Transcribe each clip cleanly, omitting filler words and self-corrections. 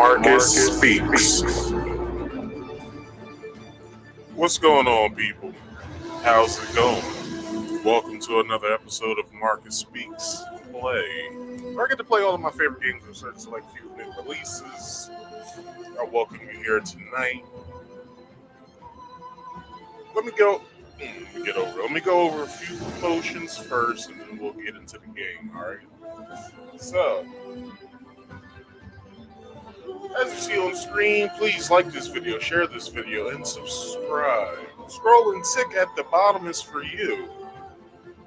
Marcus Speaks. What's going on, people? How's it going? Welcome to another episode of Marcus Speaks Play, where I get to play all of my favorite games with certain select few new releases. I welcome you here tonight. Let me go over a few promotions first, and then we'll get into the game. All right. So, as you see on screen, please like this video, share this video, and subscribe. Scrolling tick at the bottom is for you.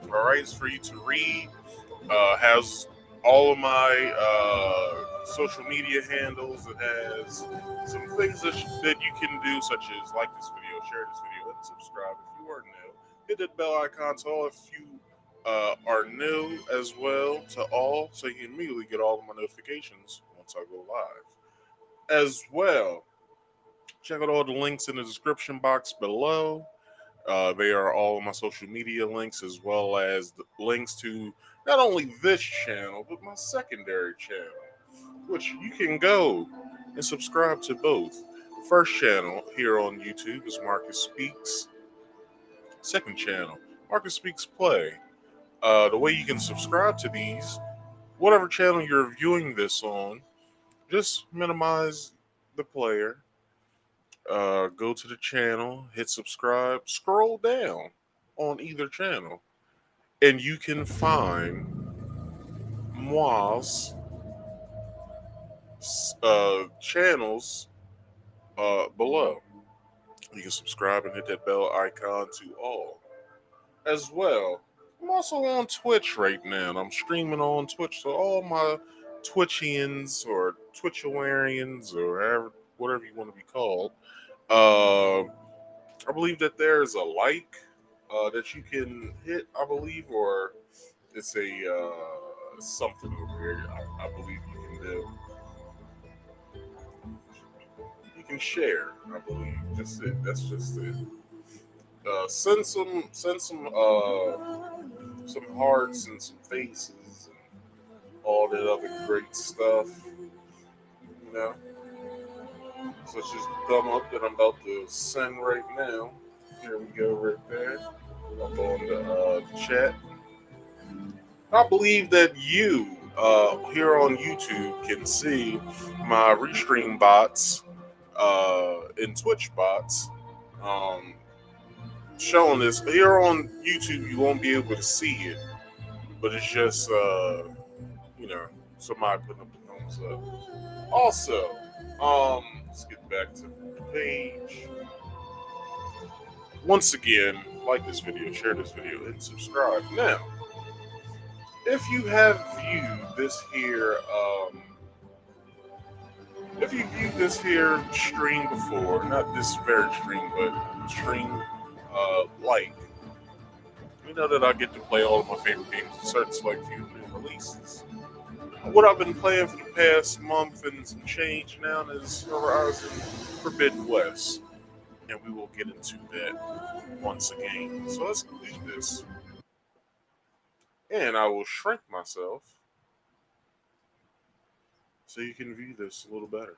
All right, it's for you to read. Has all of my social media handles. It has some things that you can do, such as like this video, share this video, and subscribe if you are new. Hit that bell icon to all if you are new as well to all, so you can immediately get all of my notifications once I go live. As well, check out all the links in the description box below. They are all of my social media links, as well as the links to not only this channel, but my secondary channel, which you can go and subscribe to both. First channel here on YouTube is Marcus Speaks. Second channel, Marcus Speaks Play. The way you can subscribe to these, whatever channel you're viewing this on, just minimize the player. Go to the channel, hit subscribe, scroll down on either channel, and you can find Moi's channels below. You can subscribe and hit that bell icon to all. As well, I'm also on Twitch right now. I'm streaming on Twitch, so all my Twitchians or Twitcharians or whatever you want to be called, I believe that there's a like that you can hit, I believe, or it's a something over here. I believe you can do. You can share, I believe. That's it. That's just it. Send some hearts and some faces and all that other great stuff. You know, such as the thumb up that I'm about to send right now. Here we go, right there. Up on the chat. I believe that you here on YouTube can see my restream bots and Twitch bots showing this. Here on YouTube, you won't be able to see it, but it's just, somebody putting up the thumbs up. Also, let's get back to the page. Once again, like this video, share this video, and subscribe. Now, if you have viewed this here, stream before, not this very stream, but stream you know that I get to play all of my favorite games and certain select few new releases. What I've been playing for the past month and some change now is Horizon Forbidden West, and we will get into that once again. So let's do this. And I will shrink myself so you can view this a little better.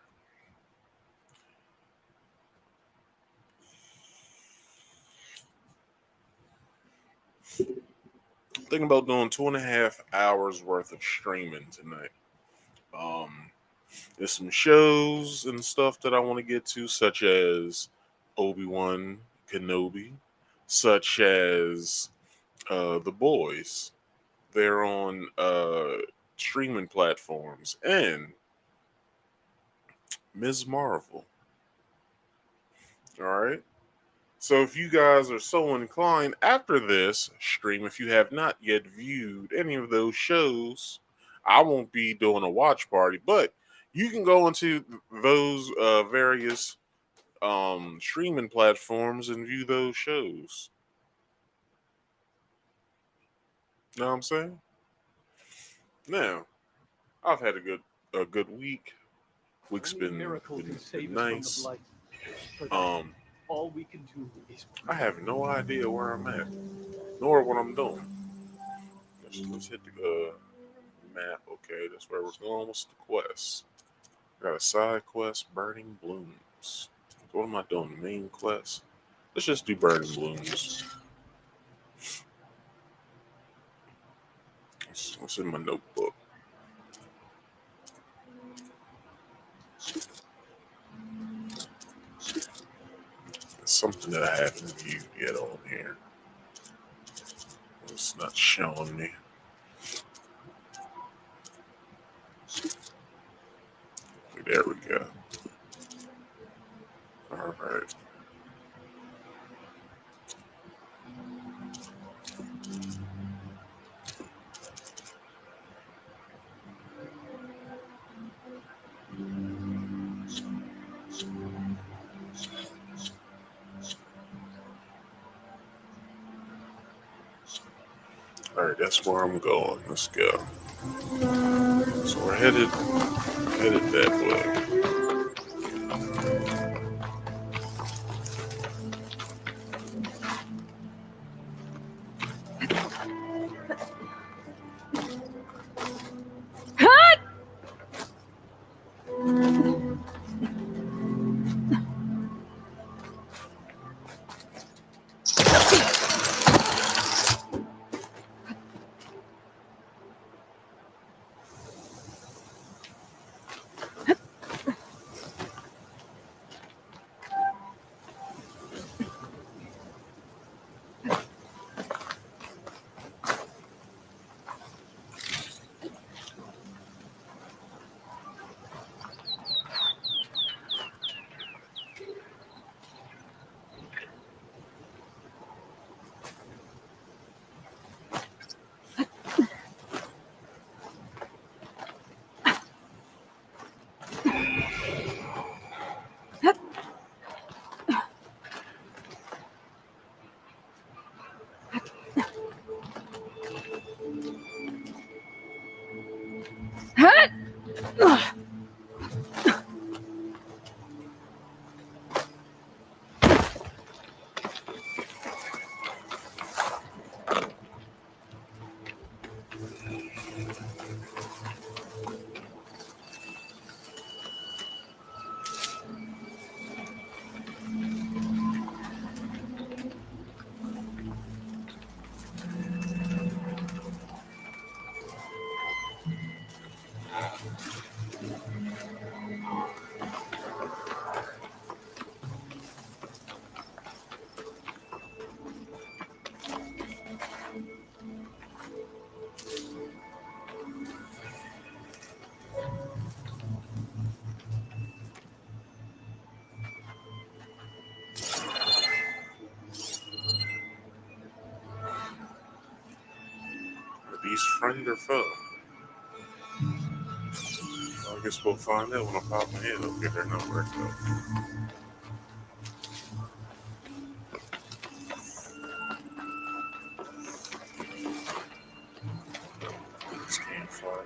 Thinking about doing 2.5 hours worth of streaming tonight. There's some shows and stuff that I want to get to, such as Obi-Wan Kenobi, such as The Boys. They're on streaming platforms, and Ms. Marvel. All right. So if you guys are so inclined after this stream, if you have not yet viewed any of those shows, I won't be doing a watch party, but you can go into those various streaming platforms and view those shows. Know what I'm saying? Now, I've had a good week. Week's been nice. All we can do is I have no idea where I'm at, nor what I'm doing. Let's hit the map. Okay, that's where we're going. What's the quest? Got a side quest, Burning Blooms. What am I doing? The main quest? Let's just do Burning Blooms. What's in my notebook? It's something that I haven't viewed yet on here. It's not showing me. There we go. All right. All right, that's where I'm going. Let's go. So we're headed that way. Are these friend or foe? I guess we'll find out when I pop my head up, get their number. This campfire.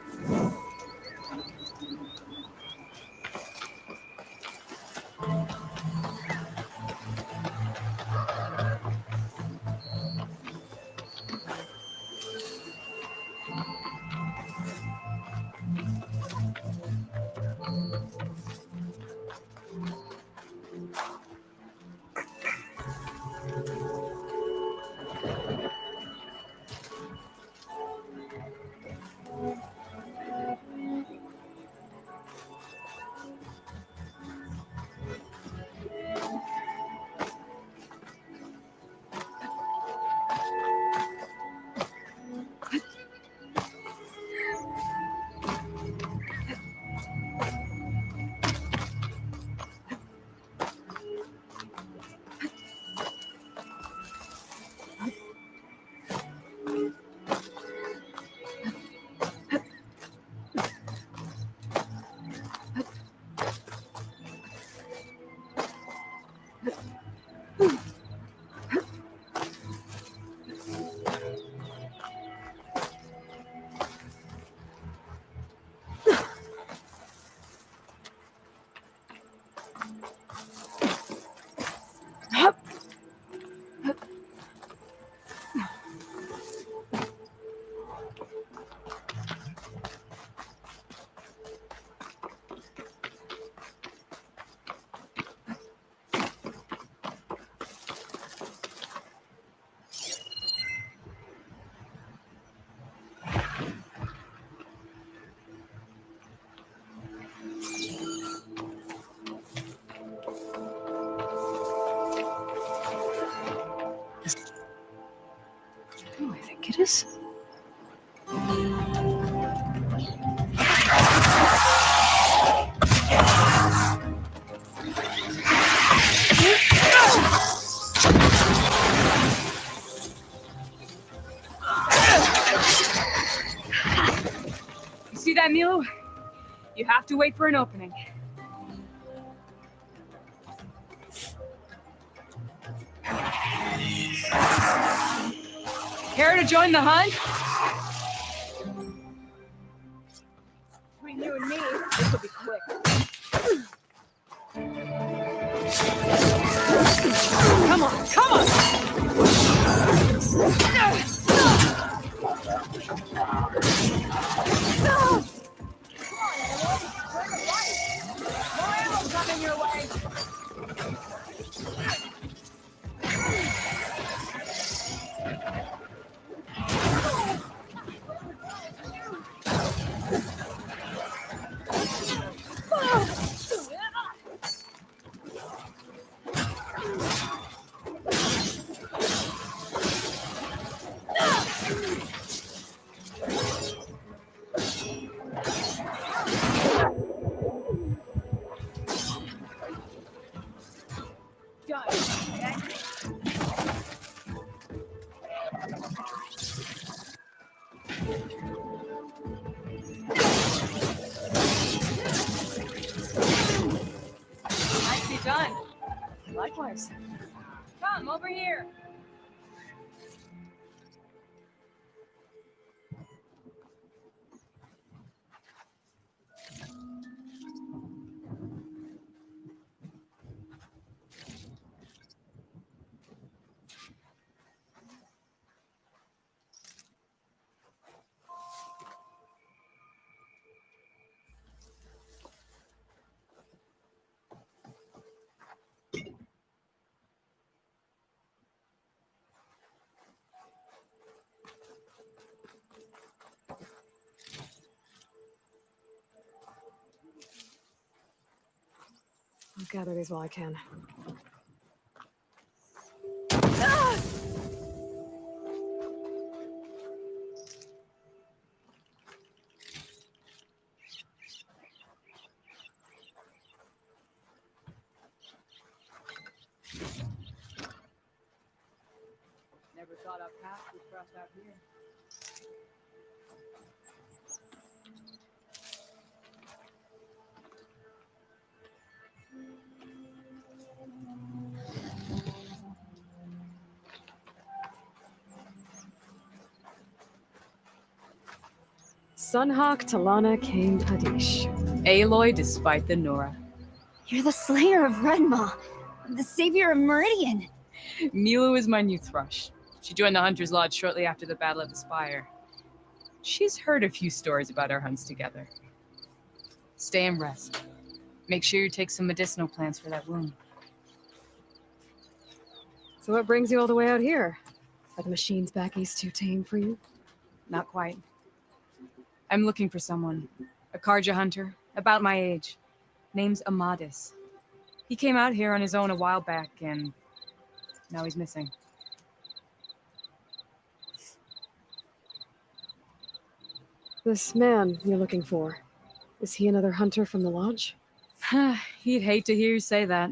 that, Milu? You have to wait for an opening. Care to join the hunt? Between you and me, this will be quick. Come on, come on! More ammo coming your way. Nicely done. Likewise. Come over here. I'll gather these while I can. Never thought our paths would cross out here. Sunhawk Talana Kane Padish. Aloy despite the Nora. You're the slayer of Redmaw, the savior of Meridian. Milu is my new thrush. She joined the Hunter's Lodge shortly after the Battle of the Spire. She's heard a few stories about our hunts together. Stay and rest. Make sure you take some medicinal plants for that wound. So what brings you all the way out here? Are the machines back east too tame for you? Not quite. I'm looking for someone. A Karja hunter, about my age. Name's Amadis. He came out here on his own a while back, and now he's missing. This man you're looking for, is he another hunter from the lodge? He'd hate to hear you say that.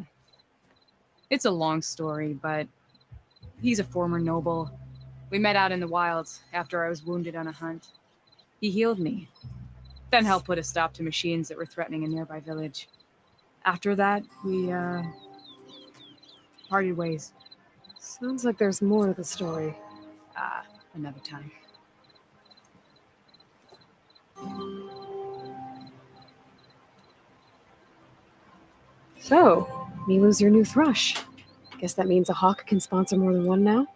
It's a long story, but he's a former noble. We met out in the wilds after I was wounded on a hunt. He healed me, then helped put a stop to machines that were threatening a nearby village. After that, we, parted ways. Sounds like there's more to the story. Another time. So, Milu's your new thrush. Guess that means a hawk can sponsor more than one now?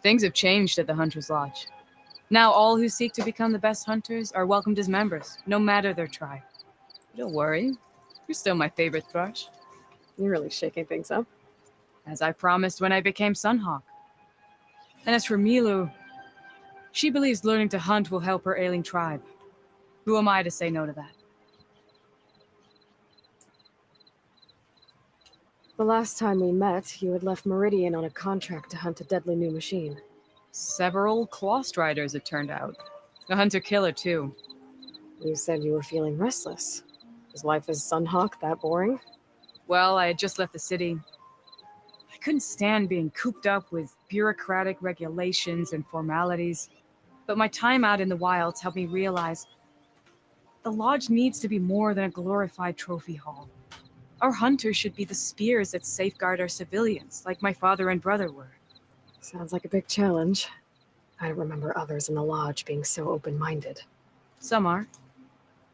Things have changed at the Hunter's Lodge. Now all who seek to become the best hunters are welcomed as members, no matter their tribe. Don't worry, you're still my favorite thrush. You're really shaking things up. As I promised when I became Sunhawk. And as for Milu, she believes learning to hunt will help her ailing tribe. Who am I to say no to that? The last time we met, you had left Meridian on a contract to hunt a deadly new machine. Several Clost Riders, it turned out. A hunter-killer, too. You said you were feeling restless. Was life as Sunhawk that boring? Well, I had just left the city. I couldn't stand being cooped up with bureaucratic regulations and formalities. But my time out in the wilds helped me realize The lodge needs to be more than a glorified trophy hall. Our hunters should be the spears that safeguard our civilians, like my father and brother were. Sounds like a big challenge. I don't remember others in the lodge being so open-minded. Some are.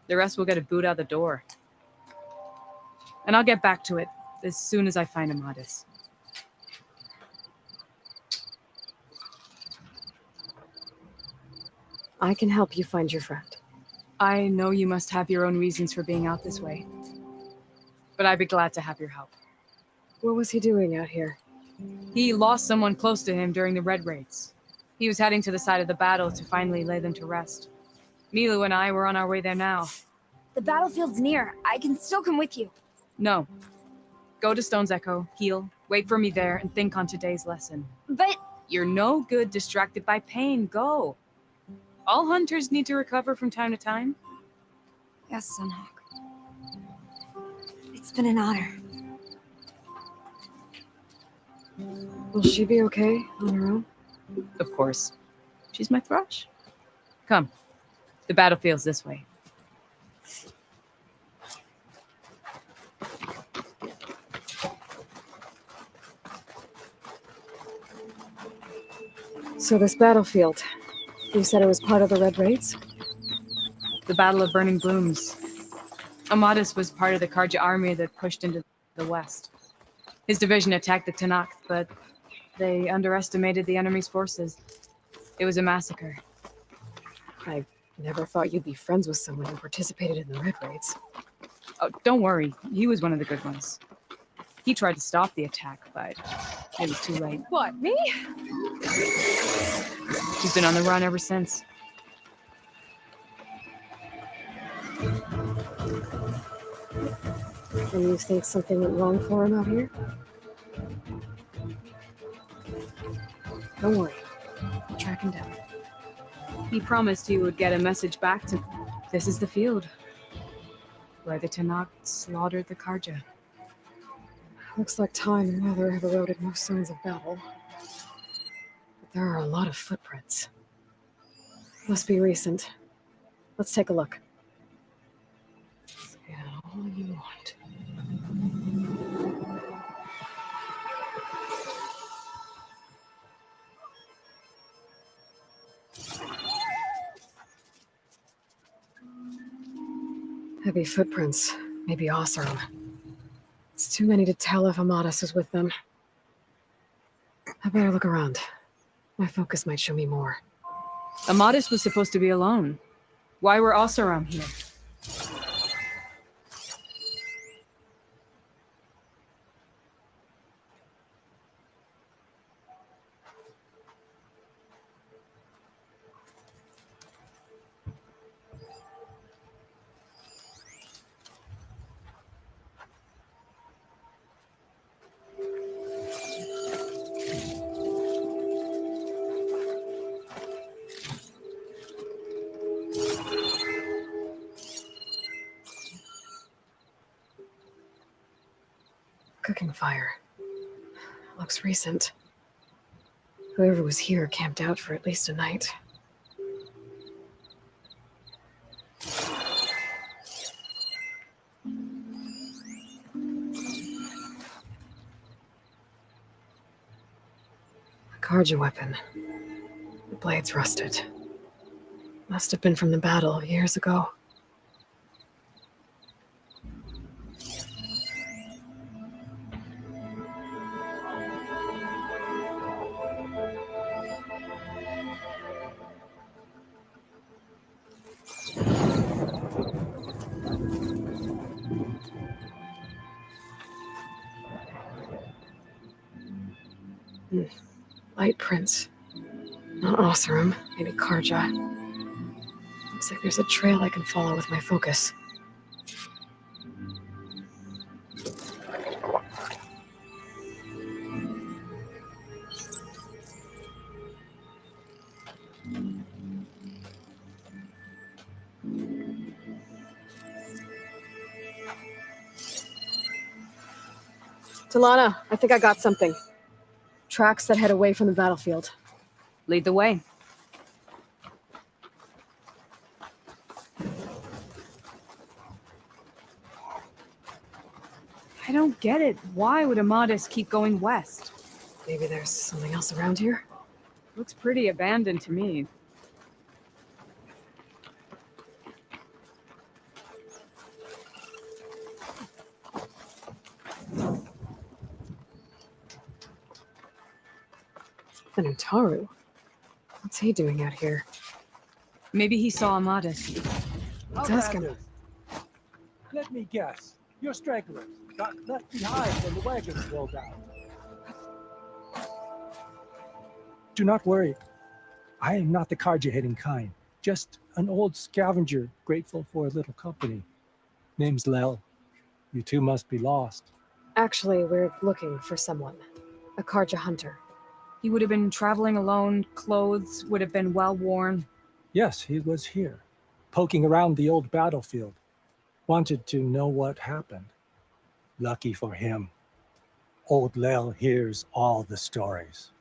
The rest will get a boot out the door. And I'll get back to it as soon as I find Amadis. I can help you find your friend. I know you must have your own reasons for being out this way, but I'd be glad to have your help. What was he doing out here? He lost someone close to him during the Red Raids. He was heading to the side of the battle to finally lay them to rest. Milu and I were on our way there now. The battlefield's near. I can still come with you. No. Go to Stone's Echo, heal, wait for me there, and think on today's lesson. But You're no good distracted by pain. Go. All hunters need to recover from time to time. yes, Sunhawk. It's been an honor. Will she be okay on her own? Of course. She's my thrush. Come. The battlefield's this way. So this battlefield, you said it was part of the Red Raids? The Battle of Burning Blooms. Amadis was part of the Karja army that pushed into the west. His division attacked the Tanakh, but they underestimated the enemy's forces. It was a massacre. I never thought you'd be friends with someone who participated in the Red Raids. Oh, don't worry. He was one of the good ones. He tried to stop the attack, but it was too late. What, me? She's been on the run ever since. And you think something went wrong for him out here? Don't worry. I'll track him down. He promised he would get a message back to... This is the field, where the Tanakh slaughtered the Karja. Looks like time and weather have eroded most signs of battle. But there are a lot of footprints. Must be recent. Let's take a look. Say all you want. Heavy footprints. Maybe Oseram. It's too many to tell if Amadis was with them. I better look around. My focus might show me more. Amadis was supposed to be alone. Why were Oseram here? Cooking fire. Looks recent. Whoever was here camped out for at least a night. A Karja weapon. The blade's rusted. Must have been from the battle years ago. Light prints. Not Oseram, maybe Karja. Looks like there's a trail I can follow with my focus. Talana, I think I got something. Tracks that head away from the battlefield. Lead the way. I don't get it. Why would Amadis keep going west? Maybe there's something else around here? Looks pretty abandoned to me. An Utaru? What's he doing out here? Maybe he saw Amadis. Let's ask him. Let me guess. You're stragglers. Got left behind when the wagons rolled out. Do not worry. I am not the card-hating kind. Just an old scavenger grateful for a little company. Name's Lel. You two must be lost. Actually, we're looking for someone. A Karja hunter. He would have been traveling alone, clothes would have been well worn. Yes, he was here, poking around the old battlefield. Wanted to know what happened. Lucky for him, old Lel hears all the stories.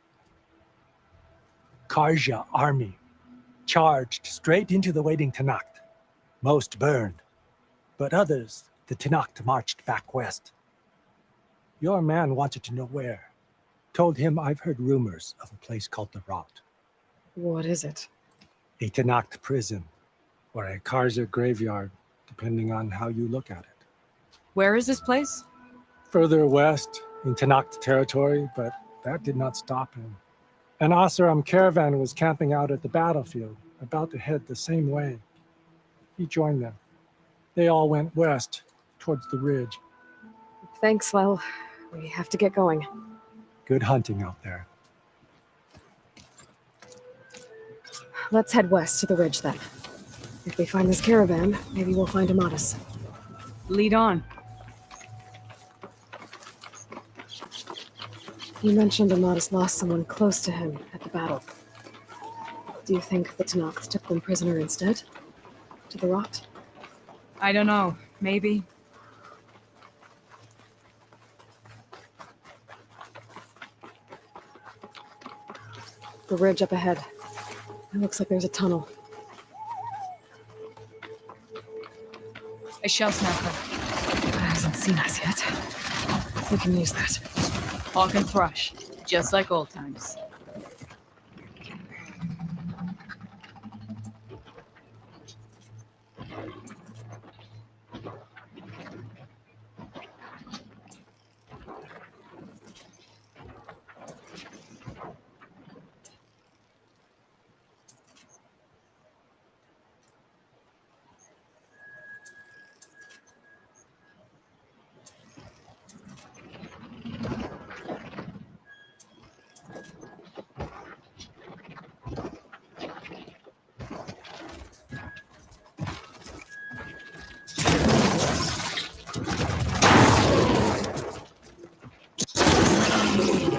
Karja army charged straight into the waiting Tanacht. Most burned, but others, the Tanacht marched back west. Your man wanted to know where. Told him I've heard rumors of a place called the Rot. What is it? A Tanacht prison, or a Karja graveyard, depending on how you look at it. Where is this place? Further west, in Tanacht territory, but that did not stop him. An Oseram caravan was camping out at the battlefield, about to head the same way. He joined them. They all went west, towards the ridge. Thanks, Lel. We have to get going. Good hunting out there. Let's head west to the ridge then. If we find this caravan, maybe we'll find Amadis. Lead on. You mentioned Amadis lost someone close to him at the battle. Do you think the Tanakhs took them prisoner instead? To the Rot? I don't know. Maybe. The ridge up ahead. It looks like there's a tunnel. A shell snapper. It hasn't seen us yet. We can use that. Hawk and thrush. Just like old times.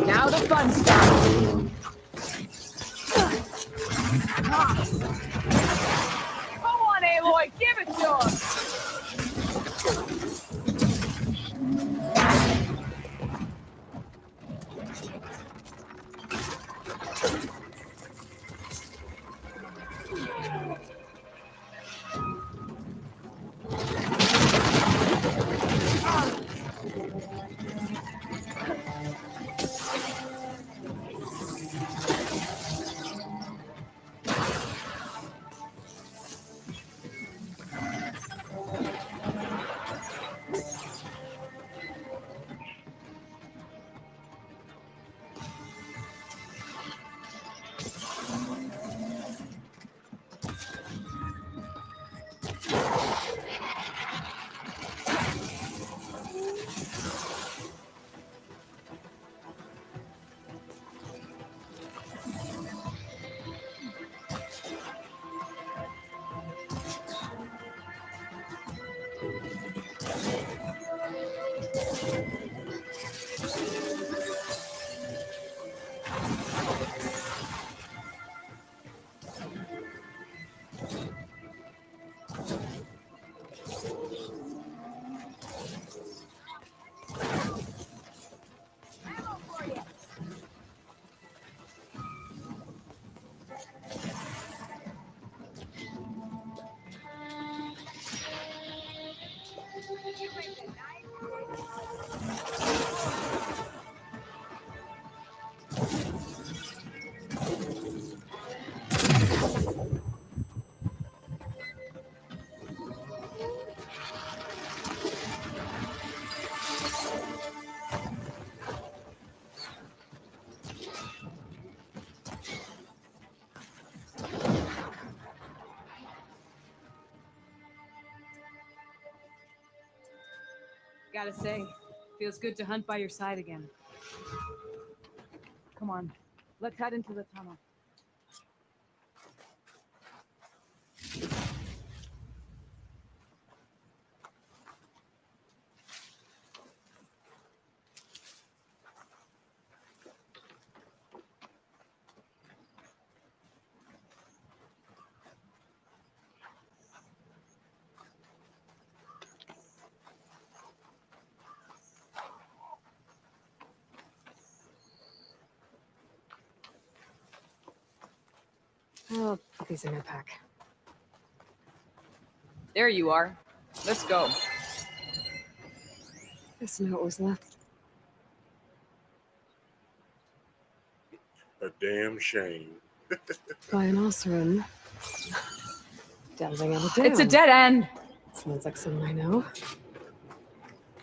Now the fun starts. Come on, Aloy, give it to him. Gotta say, feels good to hunt by your side again. Come on, let's head into the tunnel. I'll put these in my pack. There you are. Let's go. This note was left. A damn shame. By an Osran. Delving out of dam. It's a dead end. Sounds like someone I know.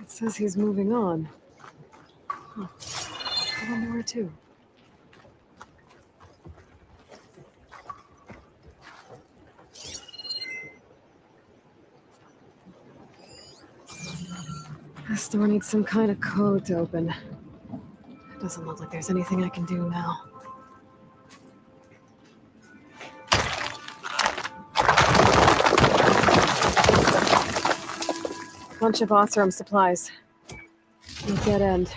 It says he's moving on. Huh. A little more too. This door needs some kind of code to open. Doesn't look like there's anything I can do now. Bunch of Osram supplies. No dead end.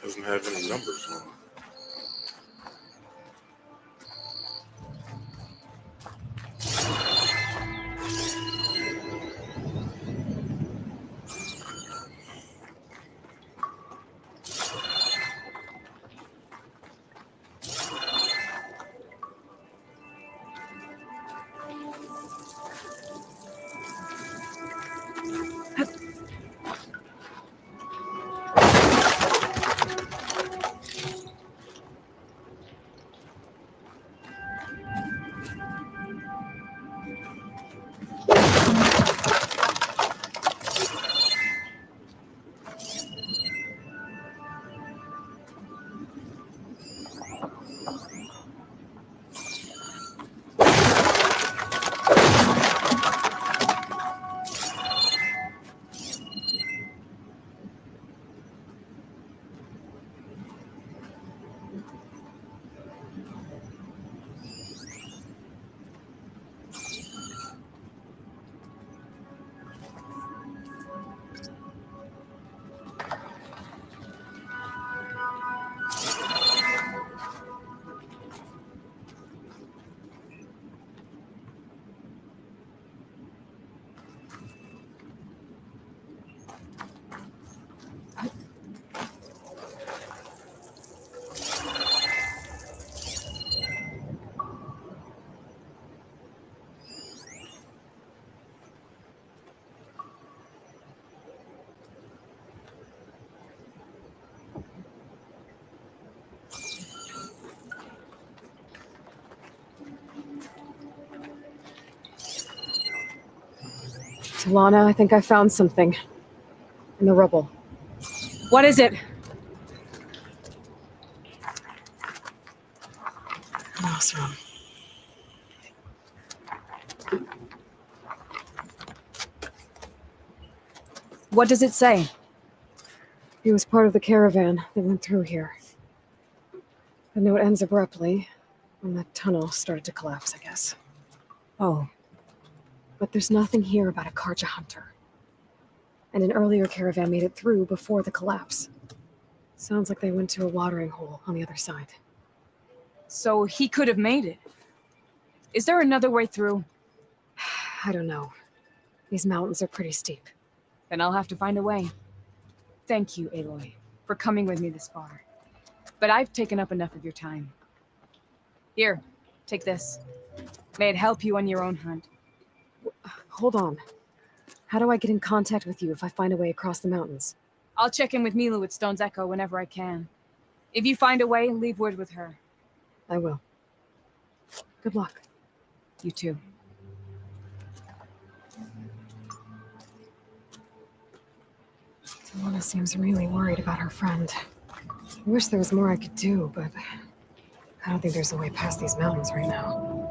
Doesn't have any numbers on it. Talana, I think I found something. In the rubble. What is it? Mouse room. What does it say? He was part of the caravan that went through here. The note ends abruptly when the tunnel started to collapse, I guess. Oh, But there's nothing here about a Karja hunter. And an earlier caravan made it through before the collapse. Sounds like they went to a watering hole on the other side. so he could have made it. Is there another way through? I don't know. These mountains are pretty steep. Then I'll have to find a way. Thank you, Aloy, for coming with me this far. But I've taken up enough of your time. Here, take this. May it help you on your own hunt. Hold on. How do I get in contact with you if I find a way across the mountains? I'll check in with Mila at Stone's Echo whenever I can. If you find a way, leave word with her. I will. Good luck. You too. Talana seems really worried about her friend. I wish there was more I could do, but I don't think there's a way past these mountains right now.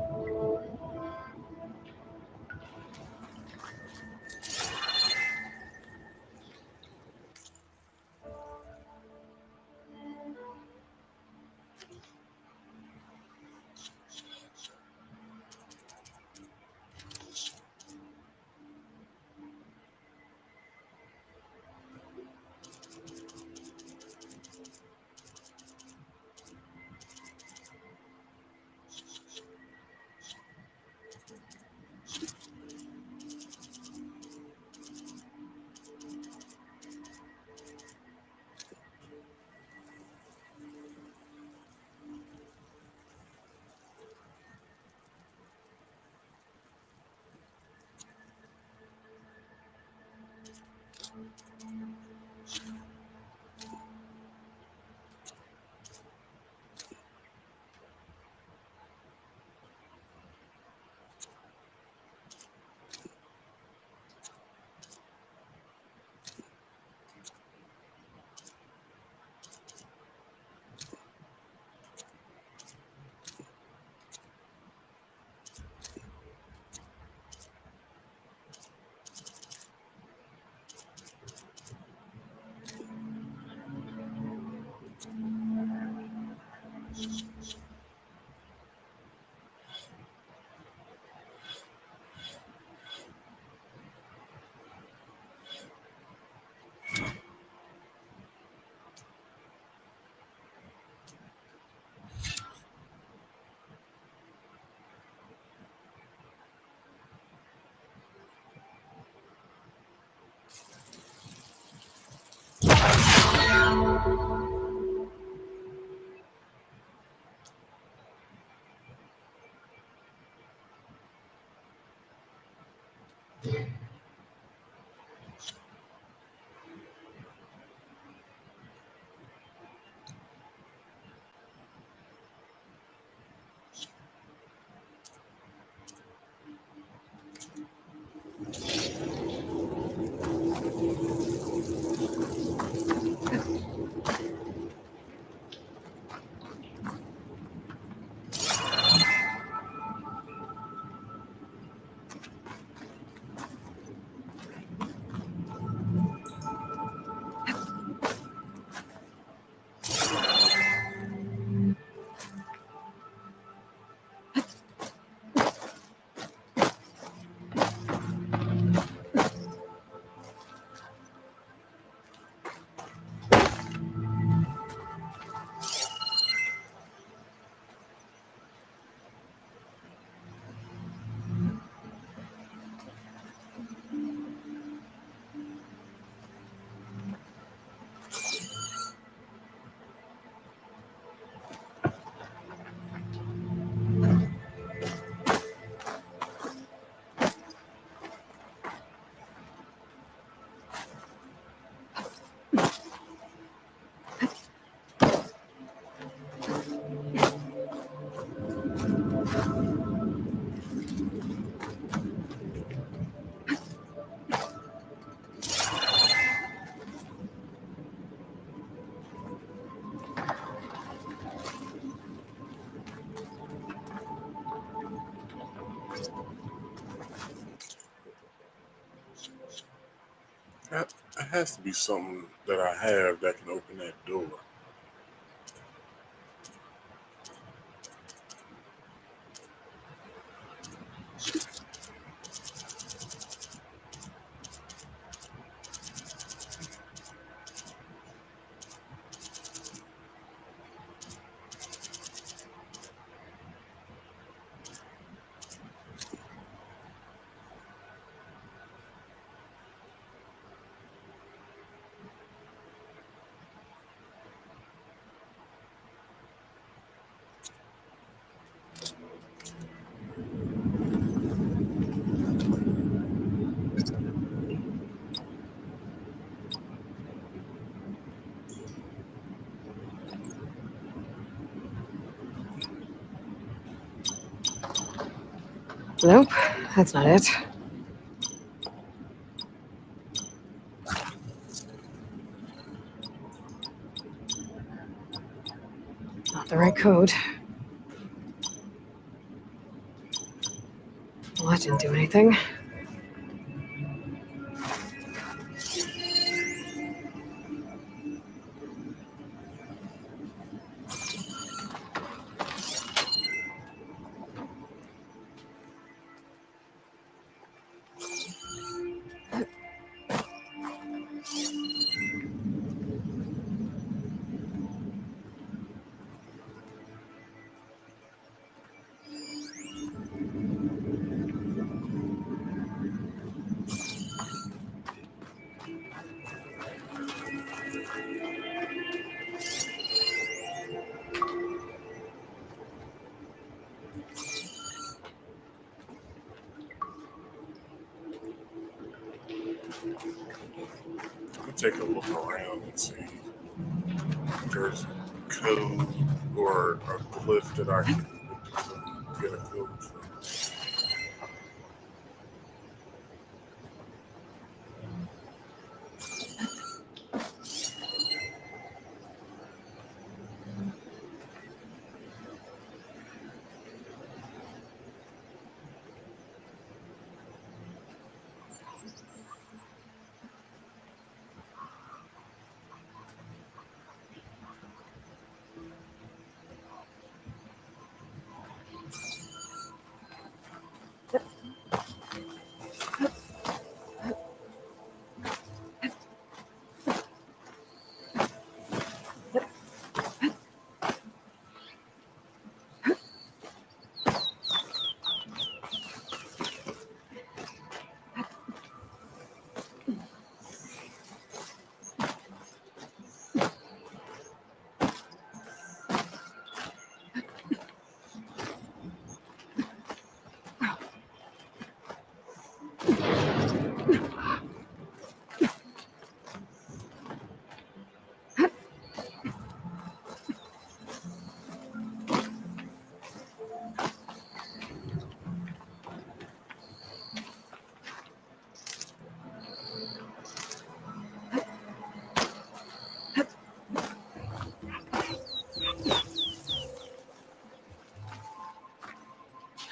That has to be something that I have that can open that door. Nope, that's not it. Not the right code. Well, that didn't do anything. take a look around and see if there's a code or a glyph that I can get a code from.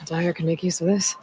Dyer can make use of this.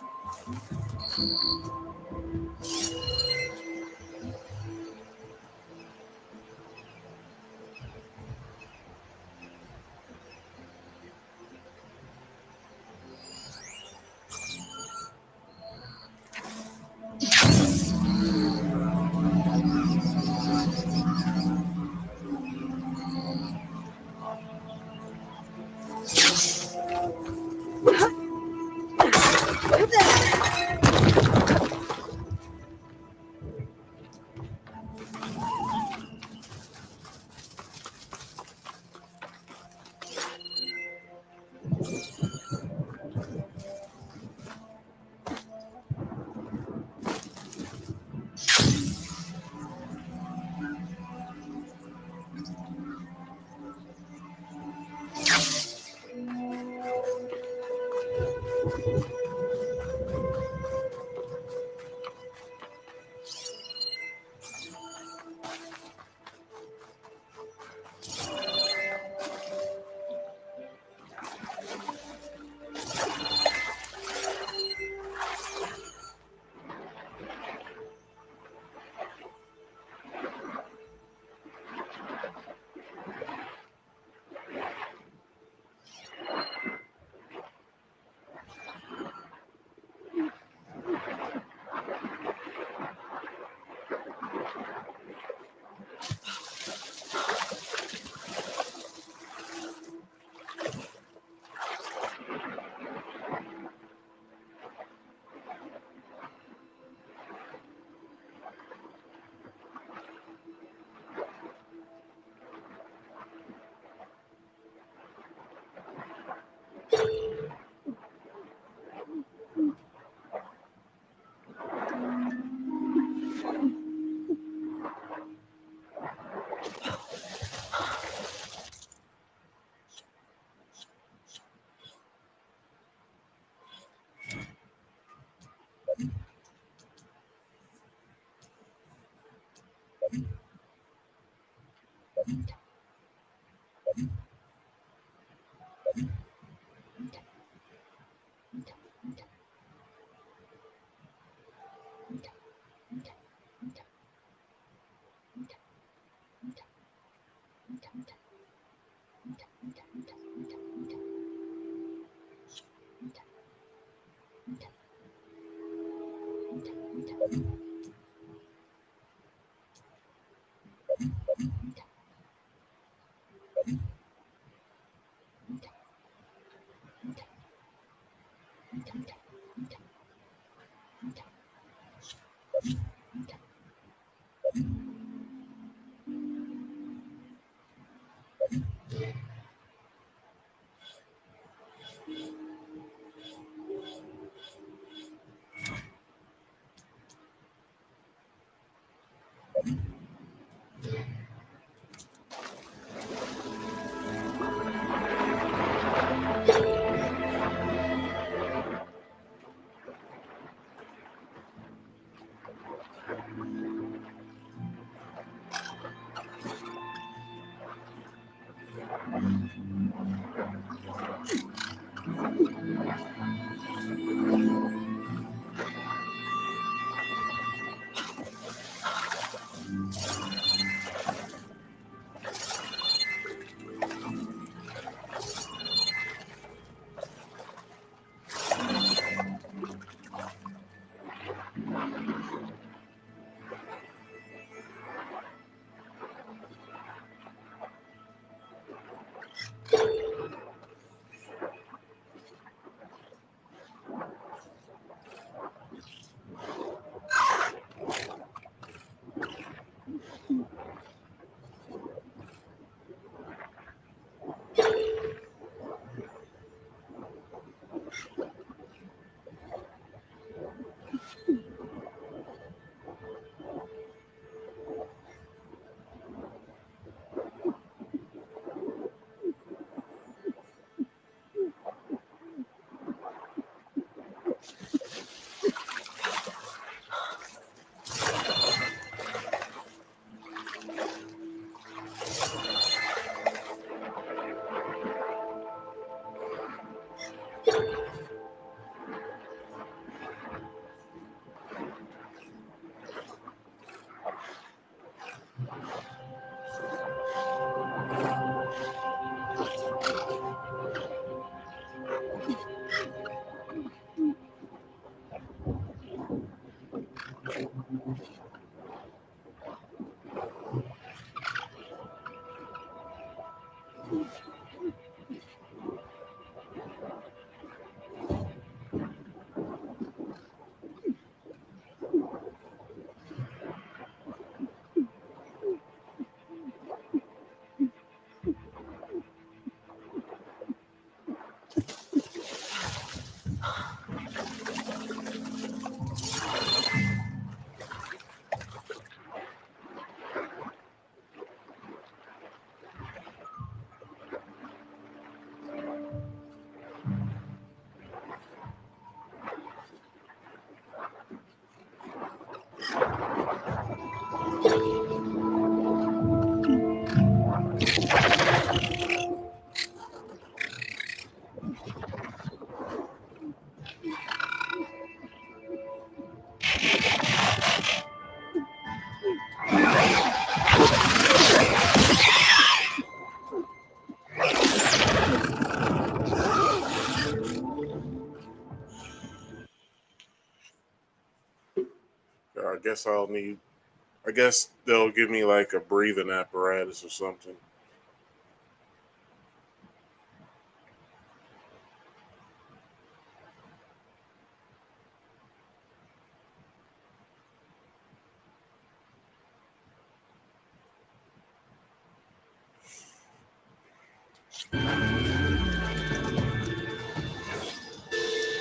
I guess they'll give me like a breathing apparatus or something.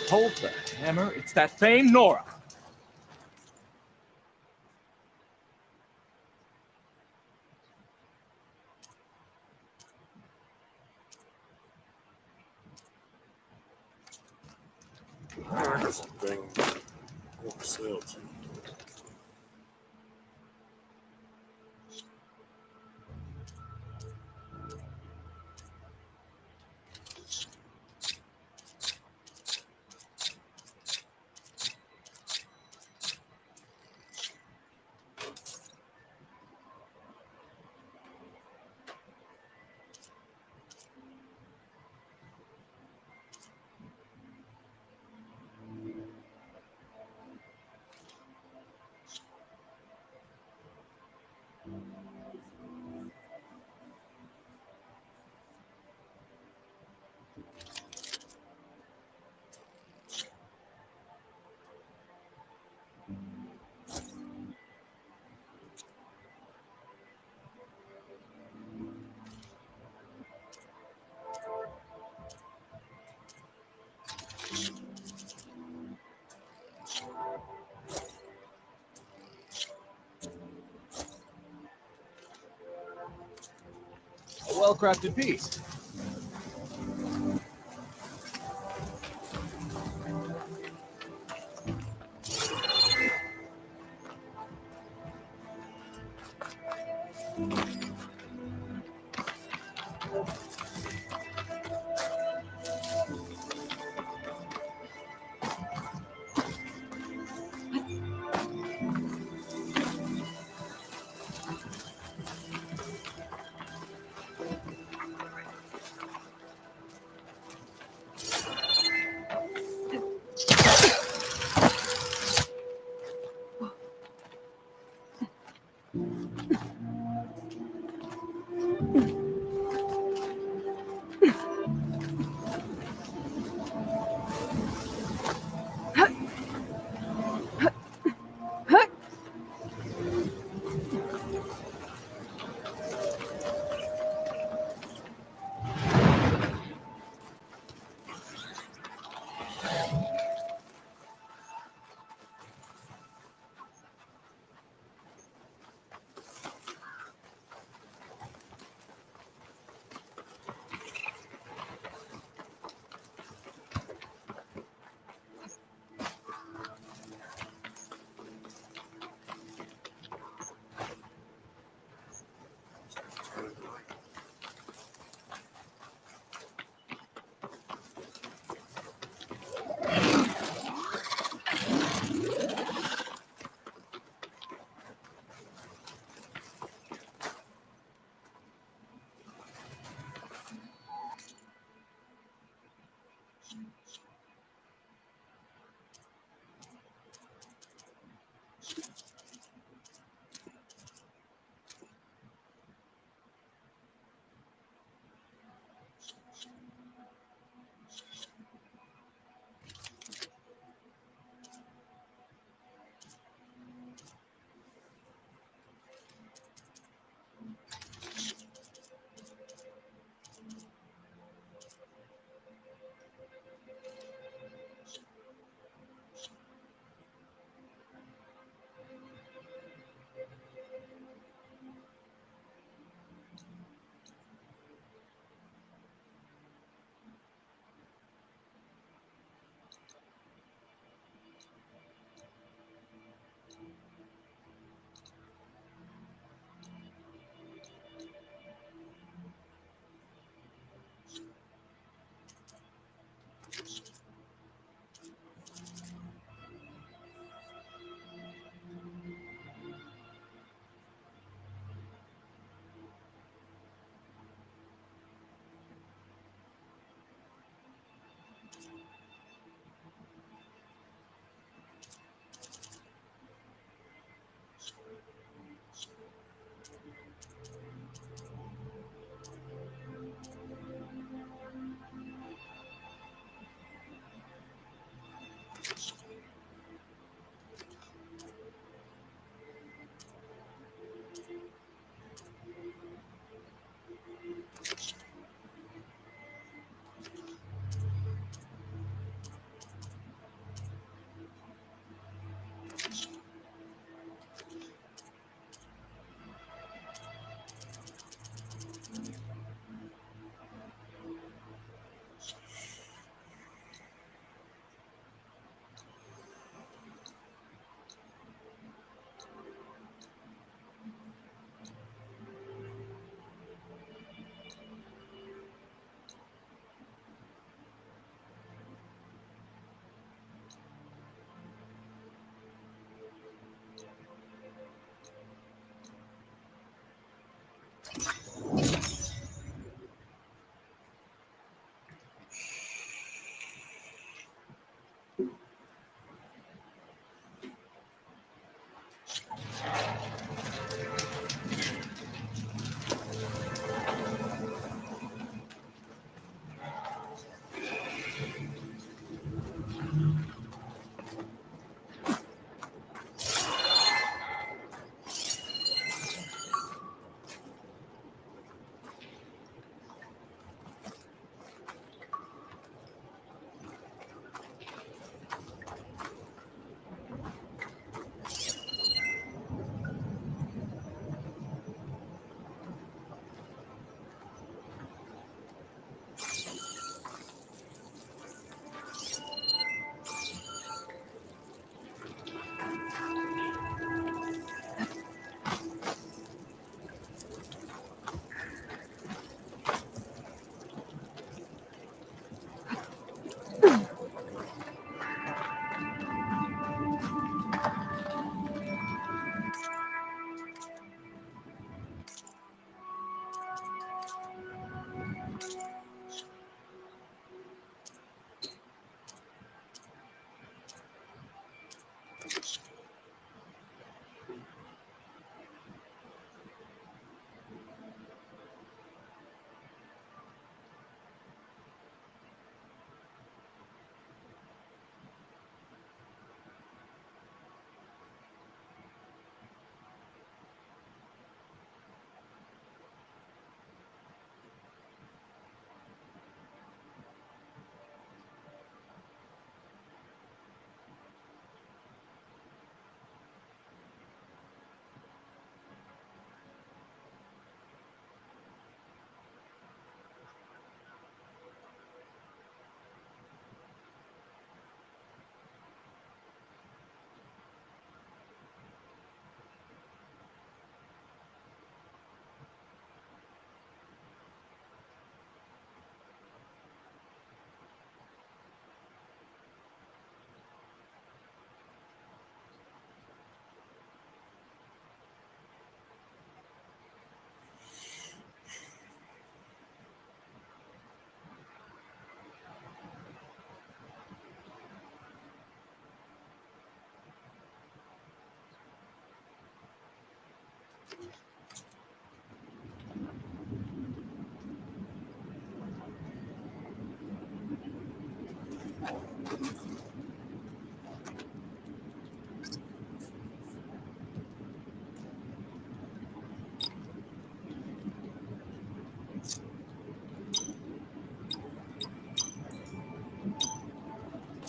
Hold the hammer. It's that same Nora. I got something I want to sell to. A well-crafted piece.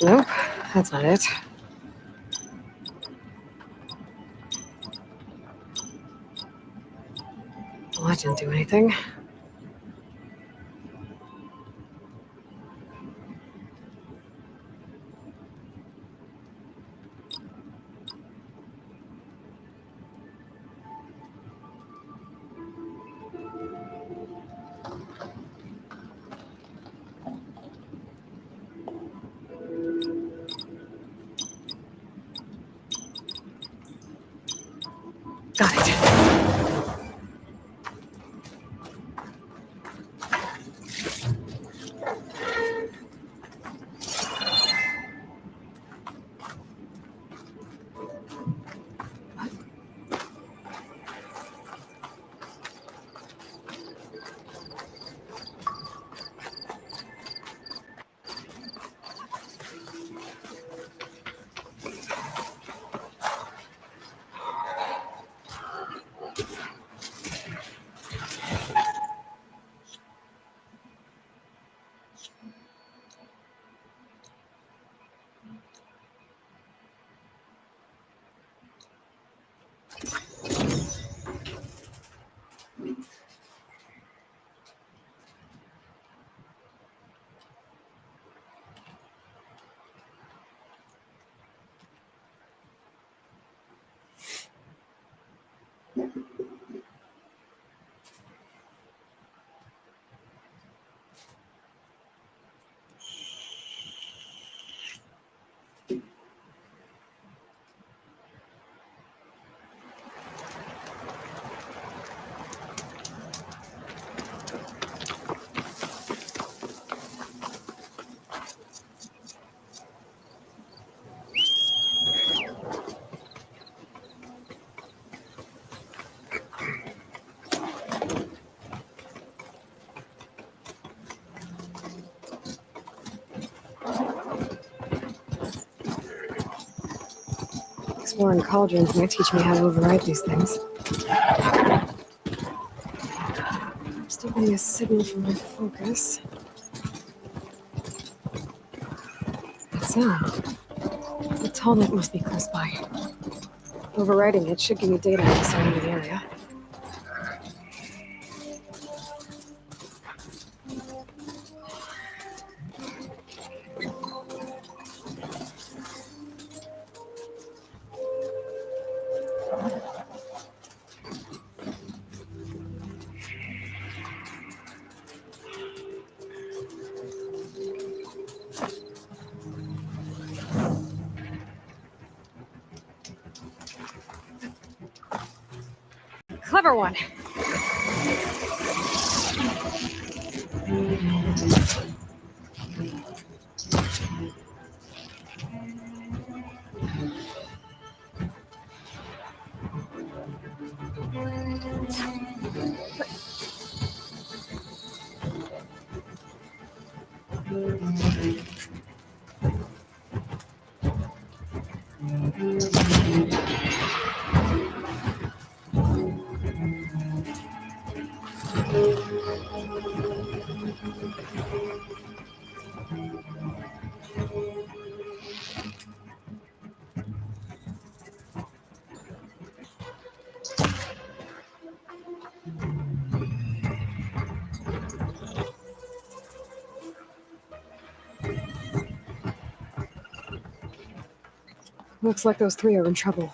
Nope, that's not it. Well, that didn't do anything. Got it. Exploring cauldrons might teach me how to override these things. Still getting a signal from my focus. That sound. The tall note must be close by. Overriding it should give me data on the surrounding area. Clever one. Looks like those three are in trouble.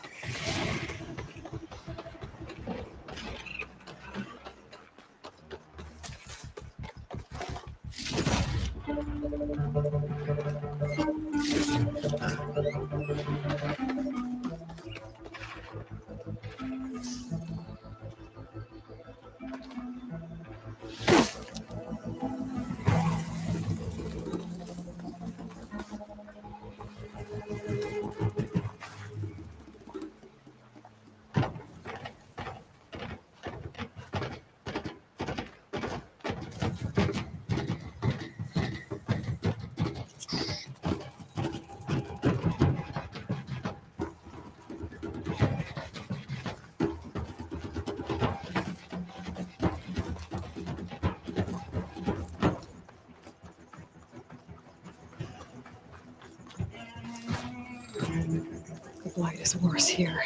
is worse here.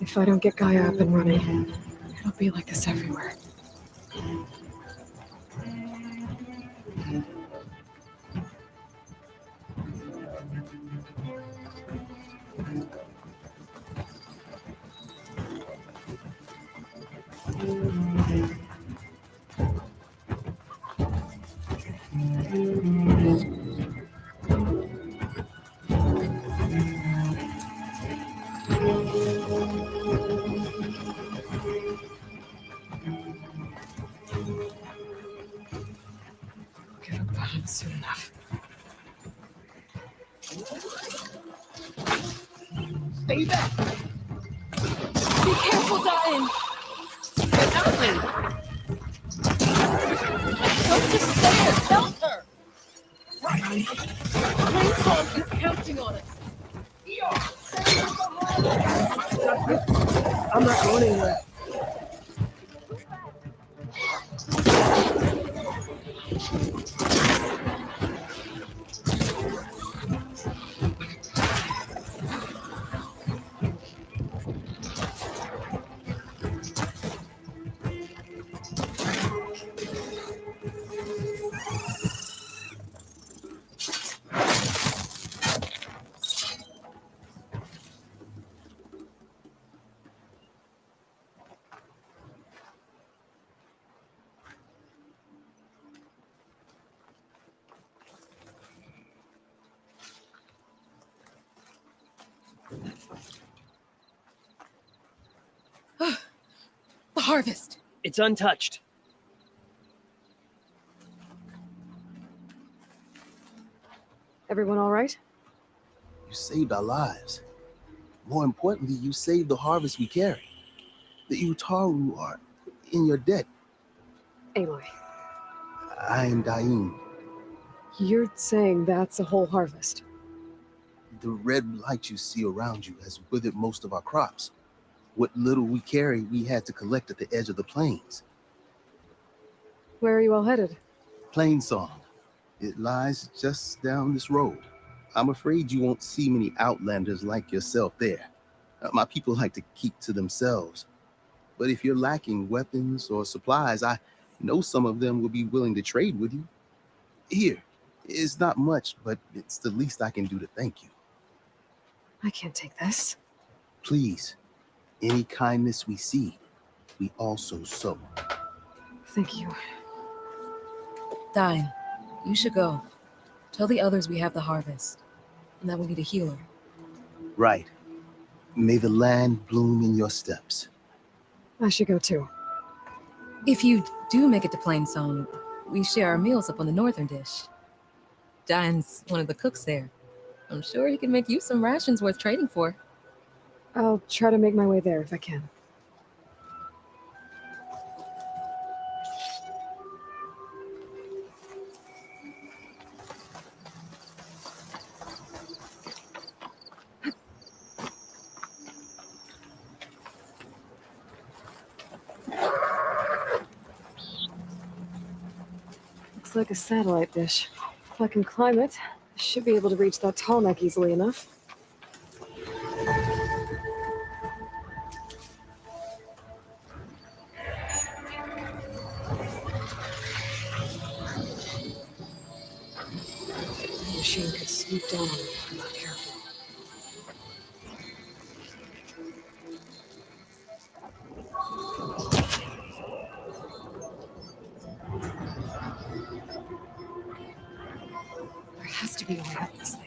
If I don't get Gaia up and running, it'll be like this everywhere. Get up behind soon enough. Stay back! Be careful, Diane! Don't just stay there! Help her! Right! Brainstorm is counting on us! I'm not going anywhere. The harvest. It's untouched. Everyone all right? You saved our lives. More importantly, you saved the harvest we carry. The Utaru are in your debt. Aloy, I am Daim. you're saying that's a whole harvest? The red light you see around you has withered most of our crops. What little we carry, we had to collect at the edge of the plains. Where are you all headed? Plainsong. It lies just down this road. I'm afraid you won't see many outlanders like yourself there. My people like to keep to themselves. But if you're lacking weapons or supplies, I know some of them will be willing to trade with you. Here, it's not much, but it's the least I can do to thank you. I can't take this. Please, any kindness we see, we also sow. Thank you. Dine, you should go. Tell the others we have the harvest, and that we need a healer. Right. May the land bloom in your steps. I should go too. If you do make it to Plainsong, we share our meals up on the northern dish. Dine's one of the cooks there. I'm sure he can make you some rations worth trading for. I'll try to make my way there if I can. Looks like a satellite dish. If I can climb it, I should be able to reach that tall neck easily enough. The machine could swoop down on me if I'm not careful. There has to be a way up this thing.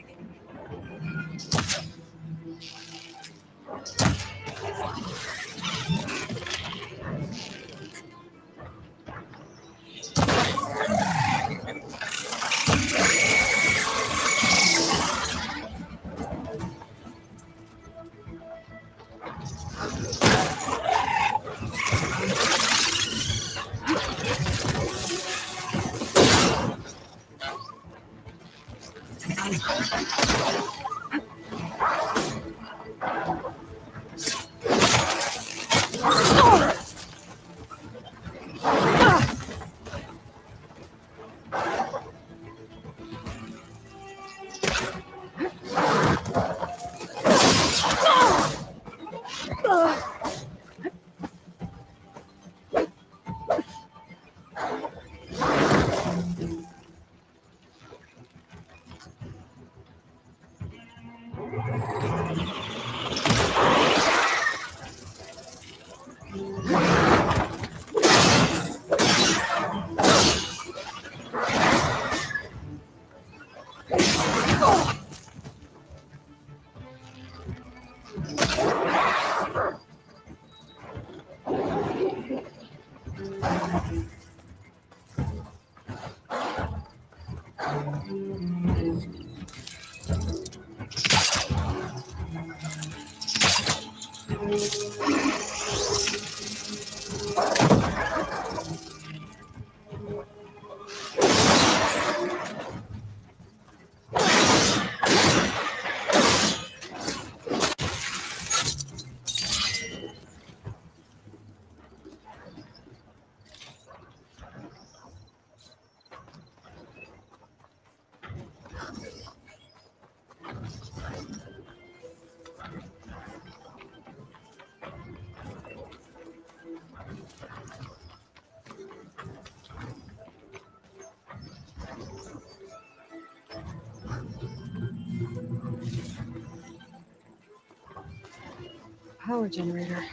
Power generator.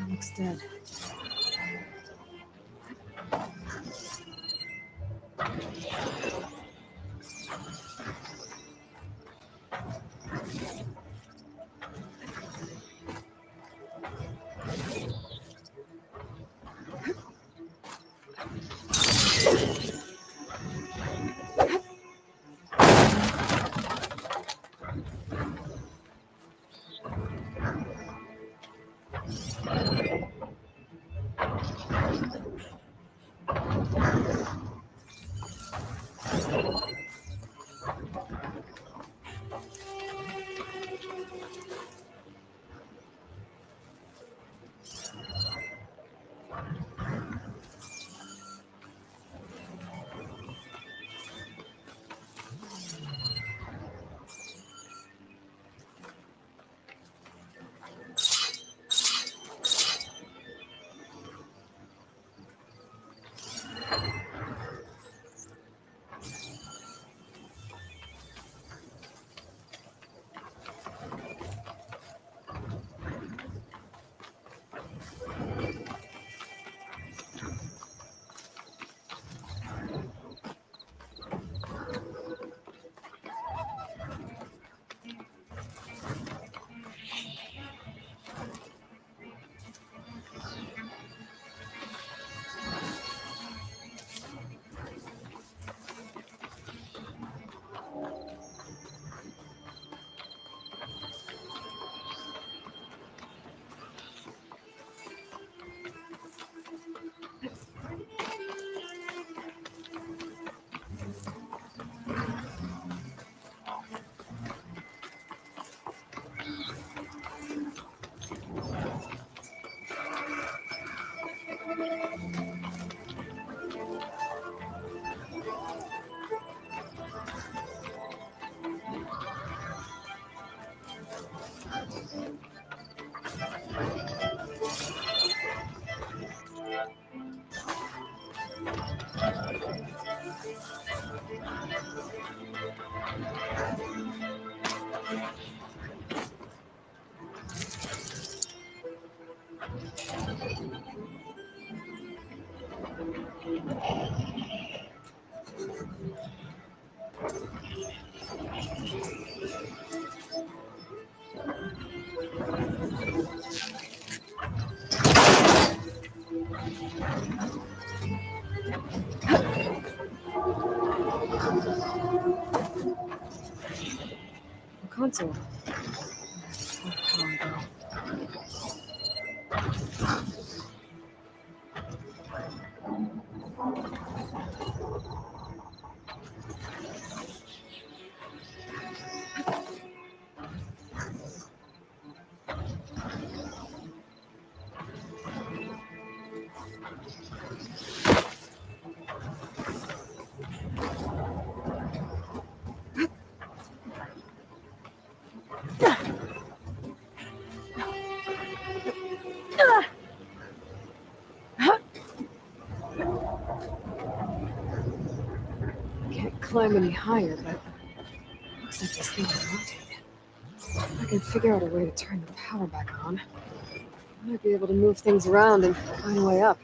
Looks dead. Console. Power go. Can't climb any higher, but looks like this thing will rotate. If I can figure out a way to turn the power back on, I might be able to move things around and find a way up.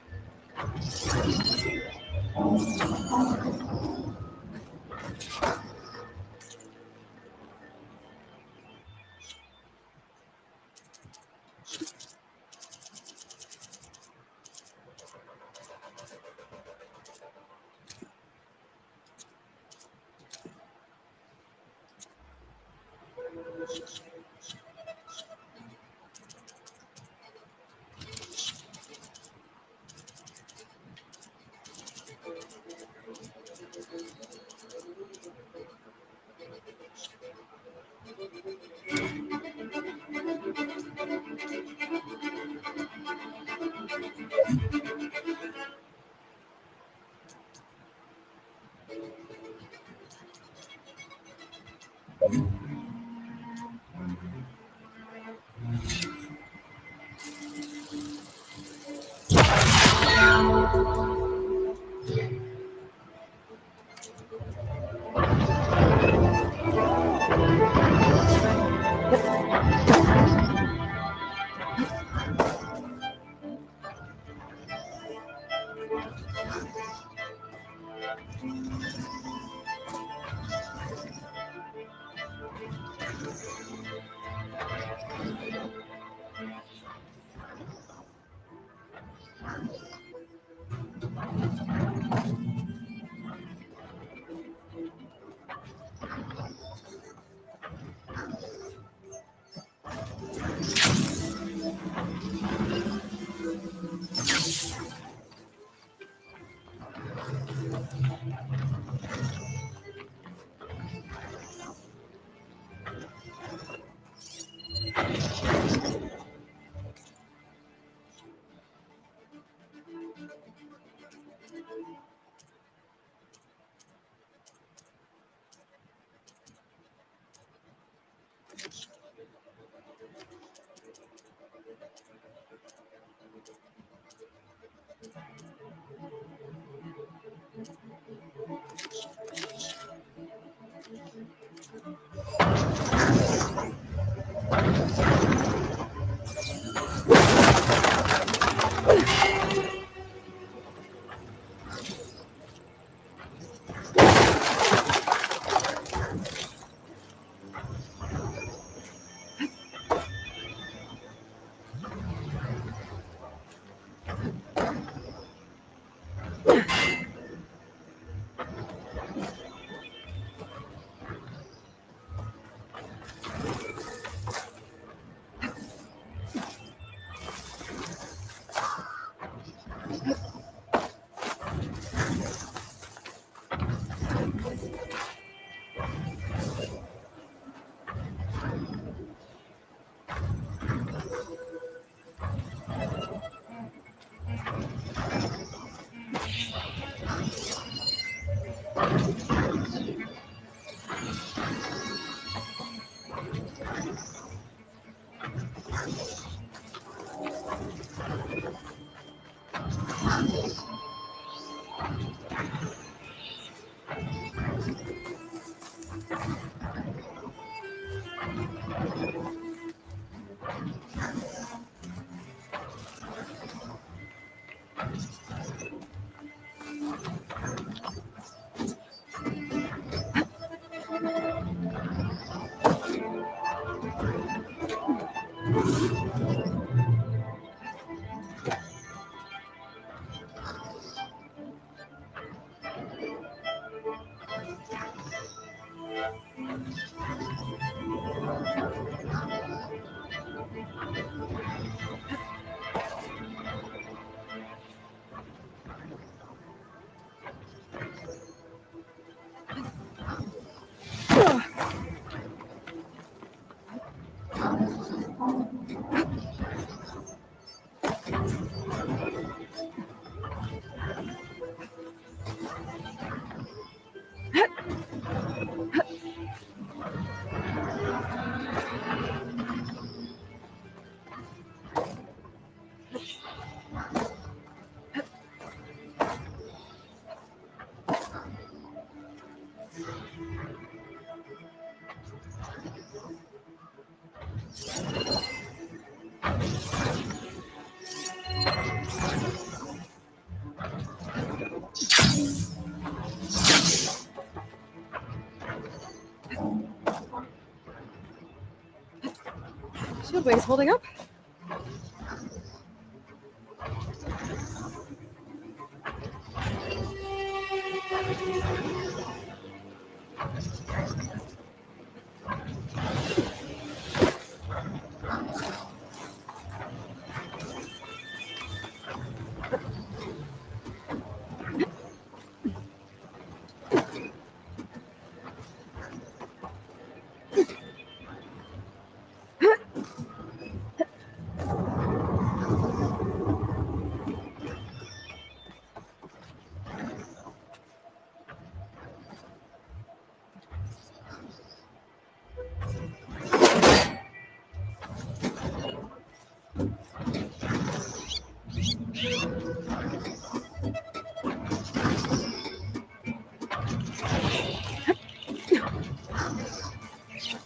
Something's holding up.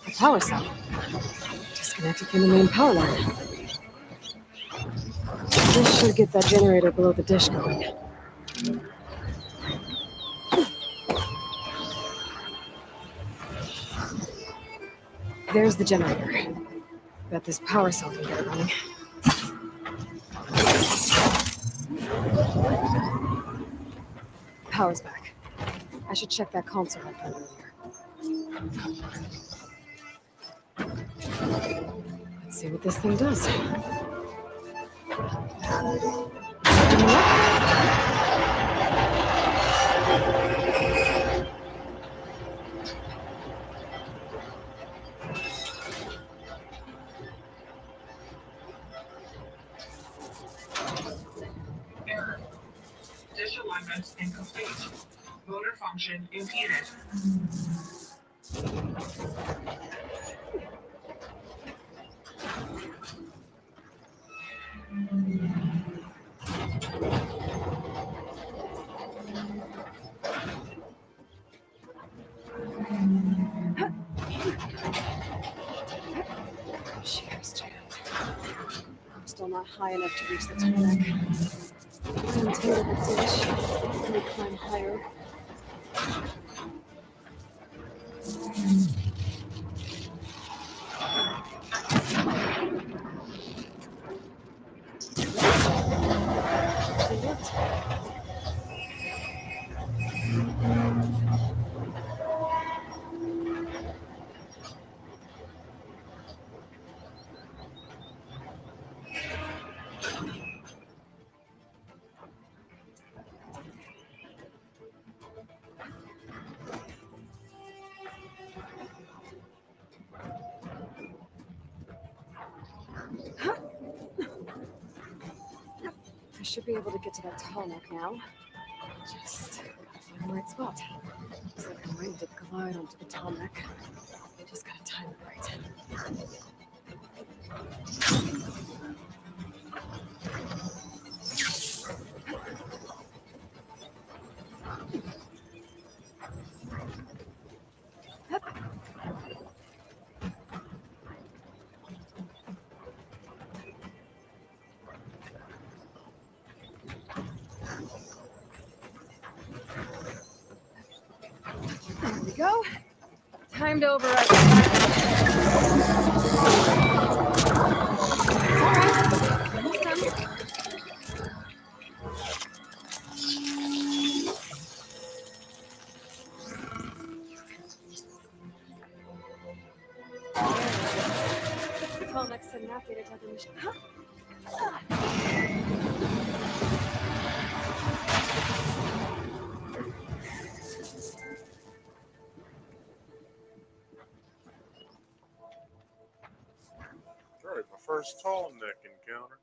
The power cell. Disconnected from the main power line. This should get that generator below the dish going. There's the generator. Bet this power cell can get it running. Power's back. I should check that console I found earlier. Let's see what this thing does. Error. Dish alignment incomplete. Motor function impeded. Shear's jammed. I'm still not high enough to reach the tarmac. I'm entangled with dish. Let me climb higher. Actually worked. I should be able to get to that tarmac now. Just gotta find the right spot. Looks like I'm ready to glide onto the tarmac. I just gotta time it right. There we go. Time to override. It's all right. Almost done. Call next and after to the mission. Huh? All right, my first tall neck encounter.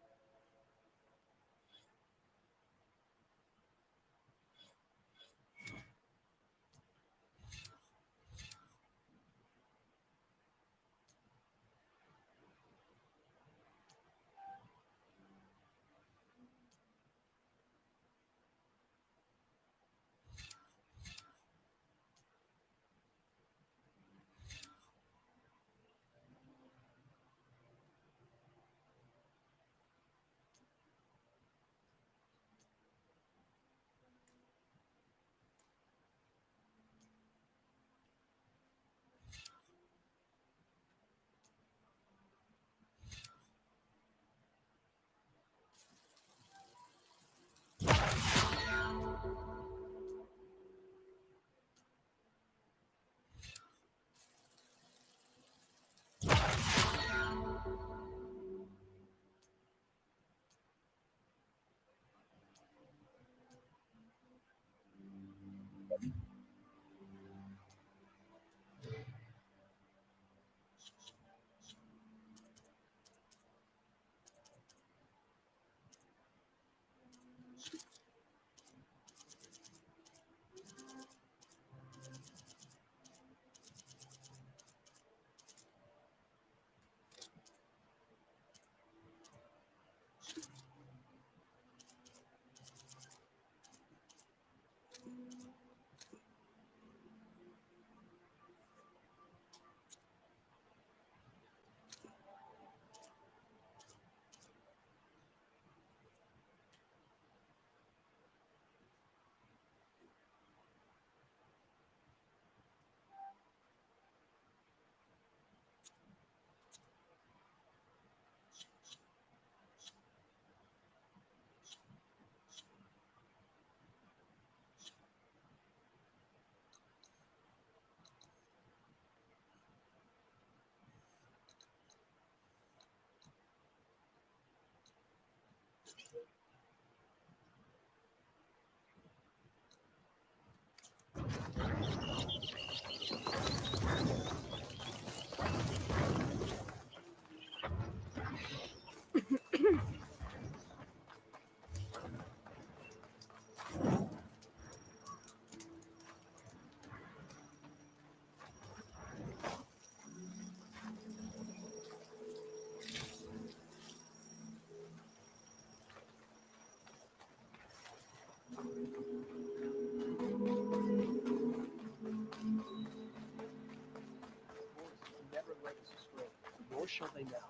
Never let us astray, nor shall they now.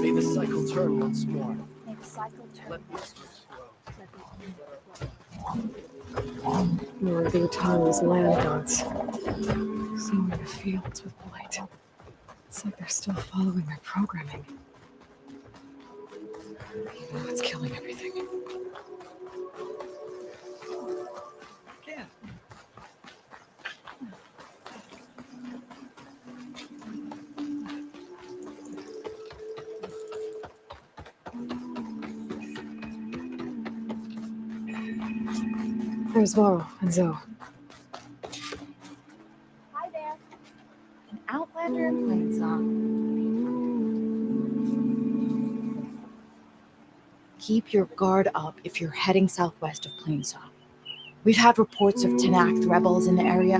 May the cycle turn once more. May the cycle turn. Let whispers grow. More of the Utaru's land gods. Singing the fields with blight. It's like they're still following their programming. Even though it's killing everything. Yeah. There's Varl and Zoe. Hi there. An Outlander in Plainsong. Keep your guard up if you're heading southwest of Plainsong. We've had reports of Tenakth rebels in the area.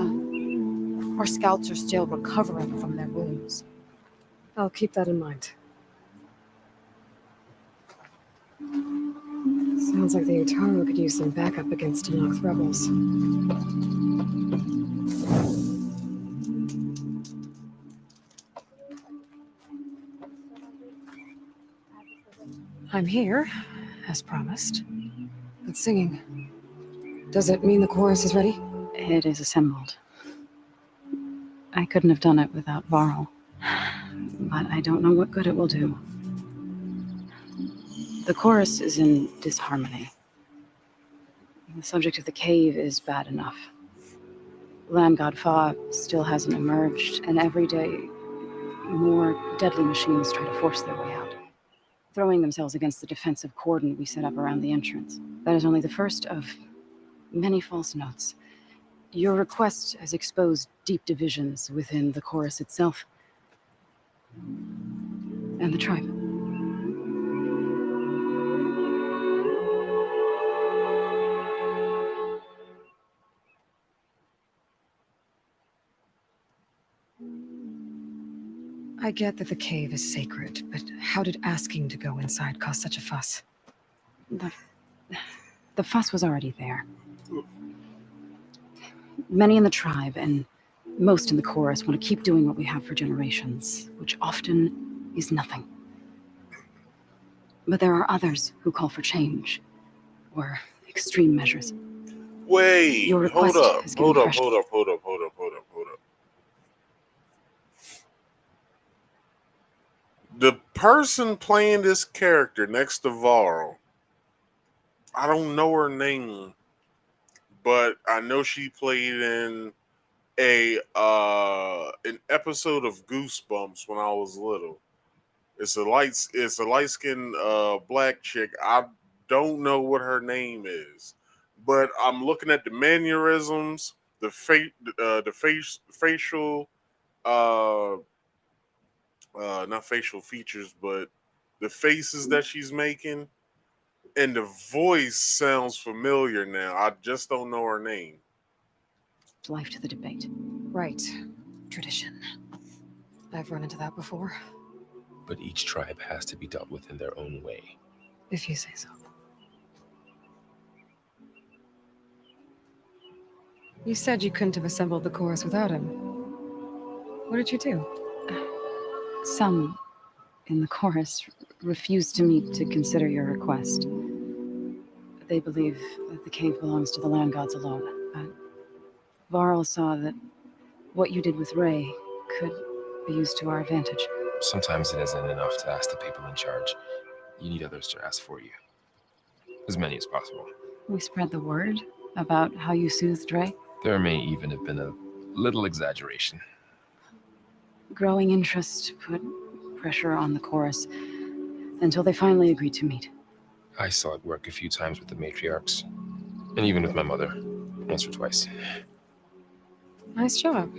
Our scouts are still recovering from their wounds. I'll keep that in mind. Sounds like the Utaru could use some backup against Tenakth rebels. I'm here, as promised. But singing. Does it mean the chorus is ready? It is assembled. I couldn't have done it without Varl. But I don't know what good it will do. The chorus is in disharmony. The subject of the cave is bad enough. Land God Fa still hasn't emerged, and every day more deadly machines try to force their way out, throwing themselves against the defensive cordon we set up around the entrance. That is only the first of many false notes. Your request has exposed deep divisions within the chorus itself and the tribe. I get that the cave is sacred, but how did asking to go inside cause such a fuss? The fuss was already there. Many in the tribe and most in the chorus want to keep doing what we have for generations, which often is nothing. But there are others who call for change or extreme measures. Wait, Your request hold up, has given fresh- hold up. The person playing this character next to Varl, I don't know her name, but I know she played in an episode of Goosebumps when I was little. It's a light skinned black chick. I don't know what her name is, but I'm looking at the mannerisms, the facial not facial features, but the faces that she's making, and the voice sounds familiar now. I just don't know her name. Life to the debate. Right. Tradition. I've run into that before. But each tribe has to be dealt with in their own way. If you say so. You said you couldn't have assembled the chorus without him. What did you do? Some in the chorus refused to meet to consider your request. They believe that the cave belongs to the land gods alone. Varl saw that what you did with Ray could be used to our advantage. Sometimes it isn't enough to ask the people in charge. You need others to ask for you. As many as possible. We spread the word about how you soothed Ray. There may even have been a little exaggeration. Growing interest put pressure on the chorus. until they finally agreed to meet. I saw it work a few times with the matriarchs, and even with my mother, once or twice. Nice job.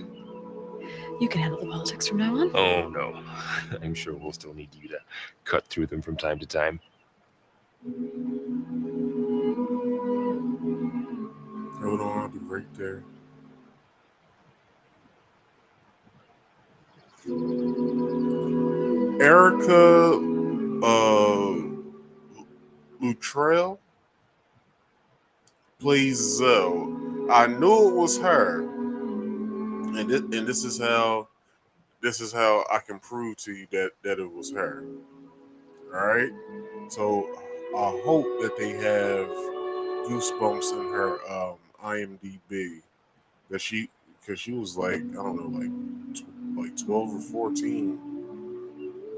You can handle the politics from now on. Oh no, I'm sure we'll still need you to cut through them from time to time. Hold on, I'll be right there. Erica Luttrell plays Zell. I knew it was her, and this is how I can prove to you that it was her. All right. So I hope that they have Goosebumps in her IMDb that because she was like, I don't know, like 12 or 14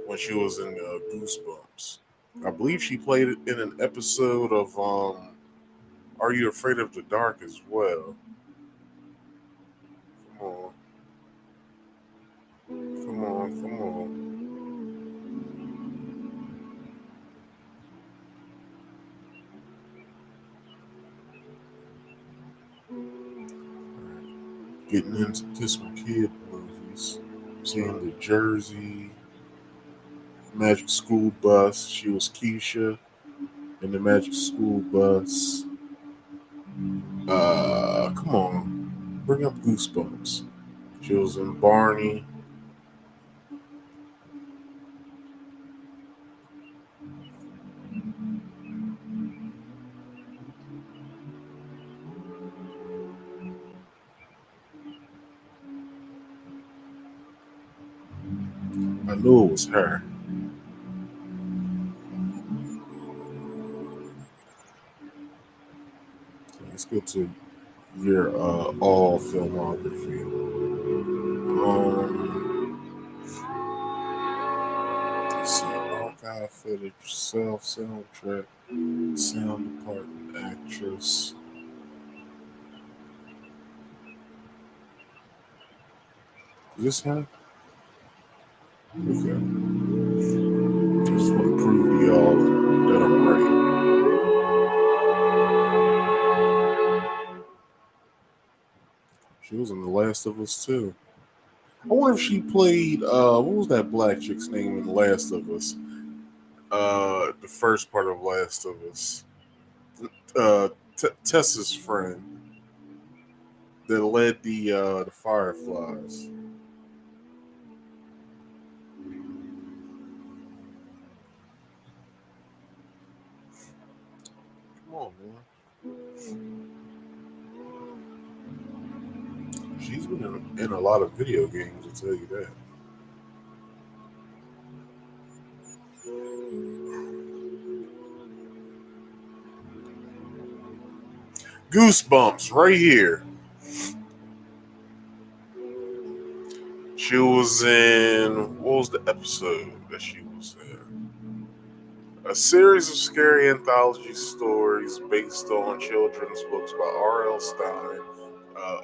when she was in Goosebumps. I believe she played it in an episode of Are You Afraid of the Dark as well. Come on. Come on, come on. Getting into some kid movies. Seeing the Jersey, Magic School Bus. She was Keisha in the Magic School Bus. Come on. Bring up Goosebumps. She was in Barney. I knew it was her. Let's go to your all filmography. Let's see, archive footage, soundtrack, sound department, actress. Is this her? Okay. I just want to prove to y'all that I'm right. She was in The Last of Us too. I wonder if she played what was that black chick's name in The Last of Us? The first part of Last of Us. Tessa's friend that led the Fireflies. Come on, man. She's been in a lot of video games, I'll tell you that. Goosebumps, right here. She was in, what was the episode that she was in? A series of scary anthology stories based on children's books by R.L. Stein.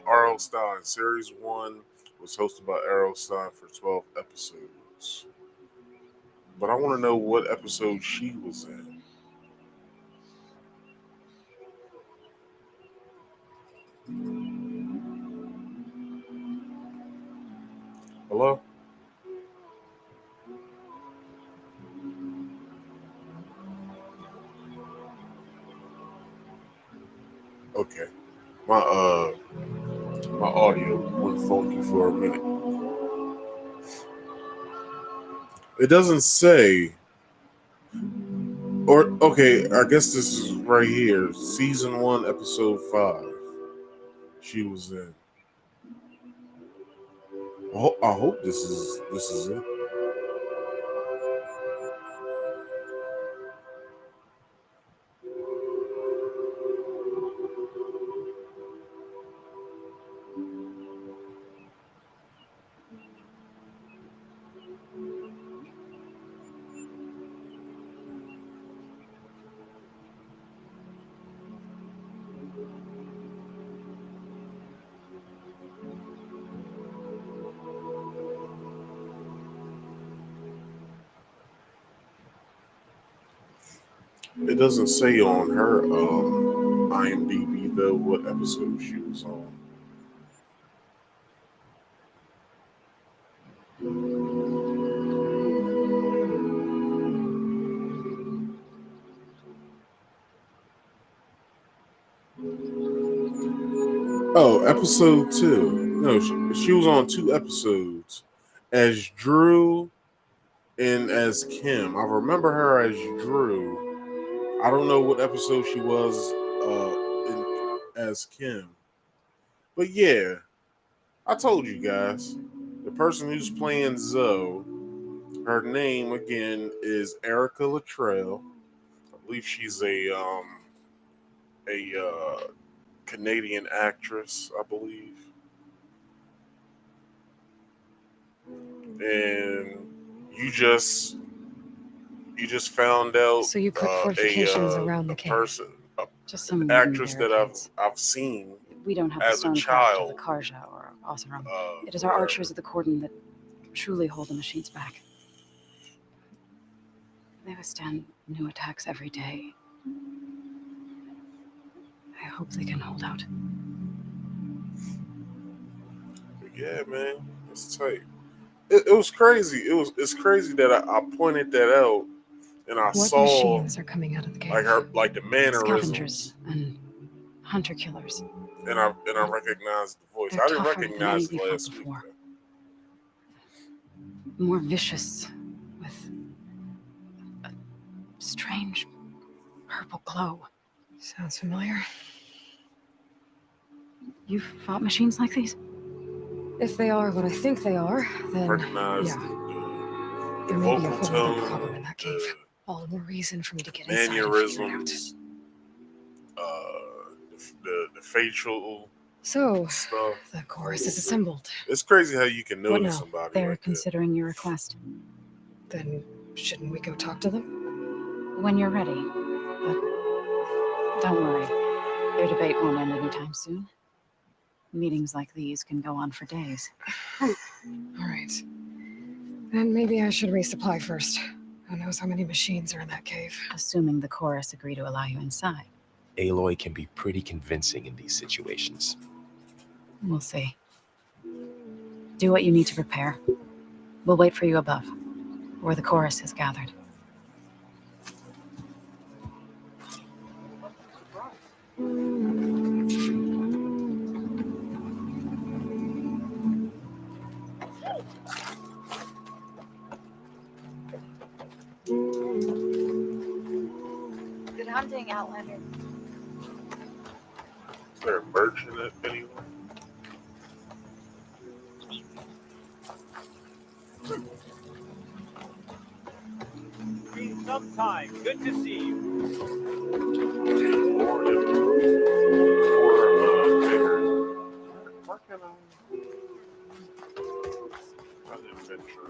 R.L. Stein, Series 1 was hosted by R.L. Stein for 12 episodes. But I want to know what episode she was in. Hello? Okay. My audio went funky for a minute. It doesn't say. Or okay, I guess this is right here. Season 1, episode 5. She was in. I hope this is it. It doesn't say on her IMDb though what episode she was on. Oh, episode 2. No, she was on 2 episodes as Drew and as Kim. I remember her as Drew. I don't know what episode she was as Kim. But yeah, I told you guys. The person who's playing Zoe, her name again is Erica Luttrell. I believe she's a Canadian actress, I believe. And you just found out So you put fortifications around the cave. person, Just some an wooden actress that barricades. I've seen We don't have the as a stonecraft of the child. Karja or Oseram. It is our where- archers of the cordon that truly hold the machines back. They withstand new attacks every day. I hope they can hold out. Yeah, man, it's tight. It was crazy. It's crazy that I pointed that out and I What saw machines are coming out of the cave? like the mannerisms Scavengers and hunter killers. and I recognized the voice. They're I didn't tougher than recognize any it we last fought week. before. More vicious, with a strange purple glow. Sounds familiar. You've fought machines like these? If they are what I think they are, then Recognized yeah. the There may be a vocal whole other tone, problem in that cave. the All the more reason for me to get inside and figure it out. mannerisms, the facial So, stuff. the chorus is assembled. It's crazy how you can What notice now? somebody They're like that. considering your request. Then shouldn't we go talk to them? When you're ready. But don't worry. Their debate won't end anytime soon. Meetings like these can go on for days. All right. Then maybe I should resupply first. Who knows how many machines are in that cave? Assuming the chorus agree to allow you inside. Aloy can be pretty convincing in these situations. We'll see. Do what you need to prepare. We'll wait for you above, where the chorus is gathered. Good hunting, Outlander. Is there a birch in it anywhere? Been some time. Good to see you. Or where can I venture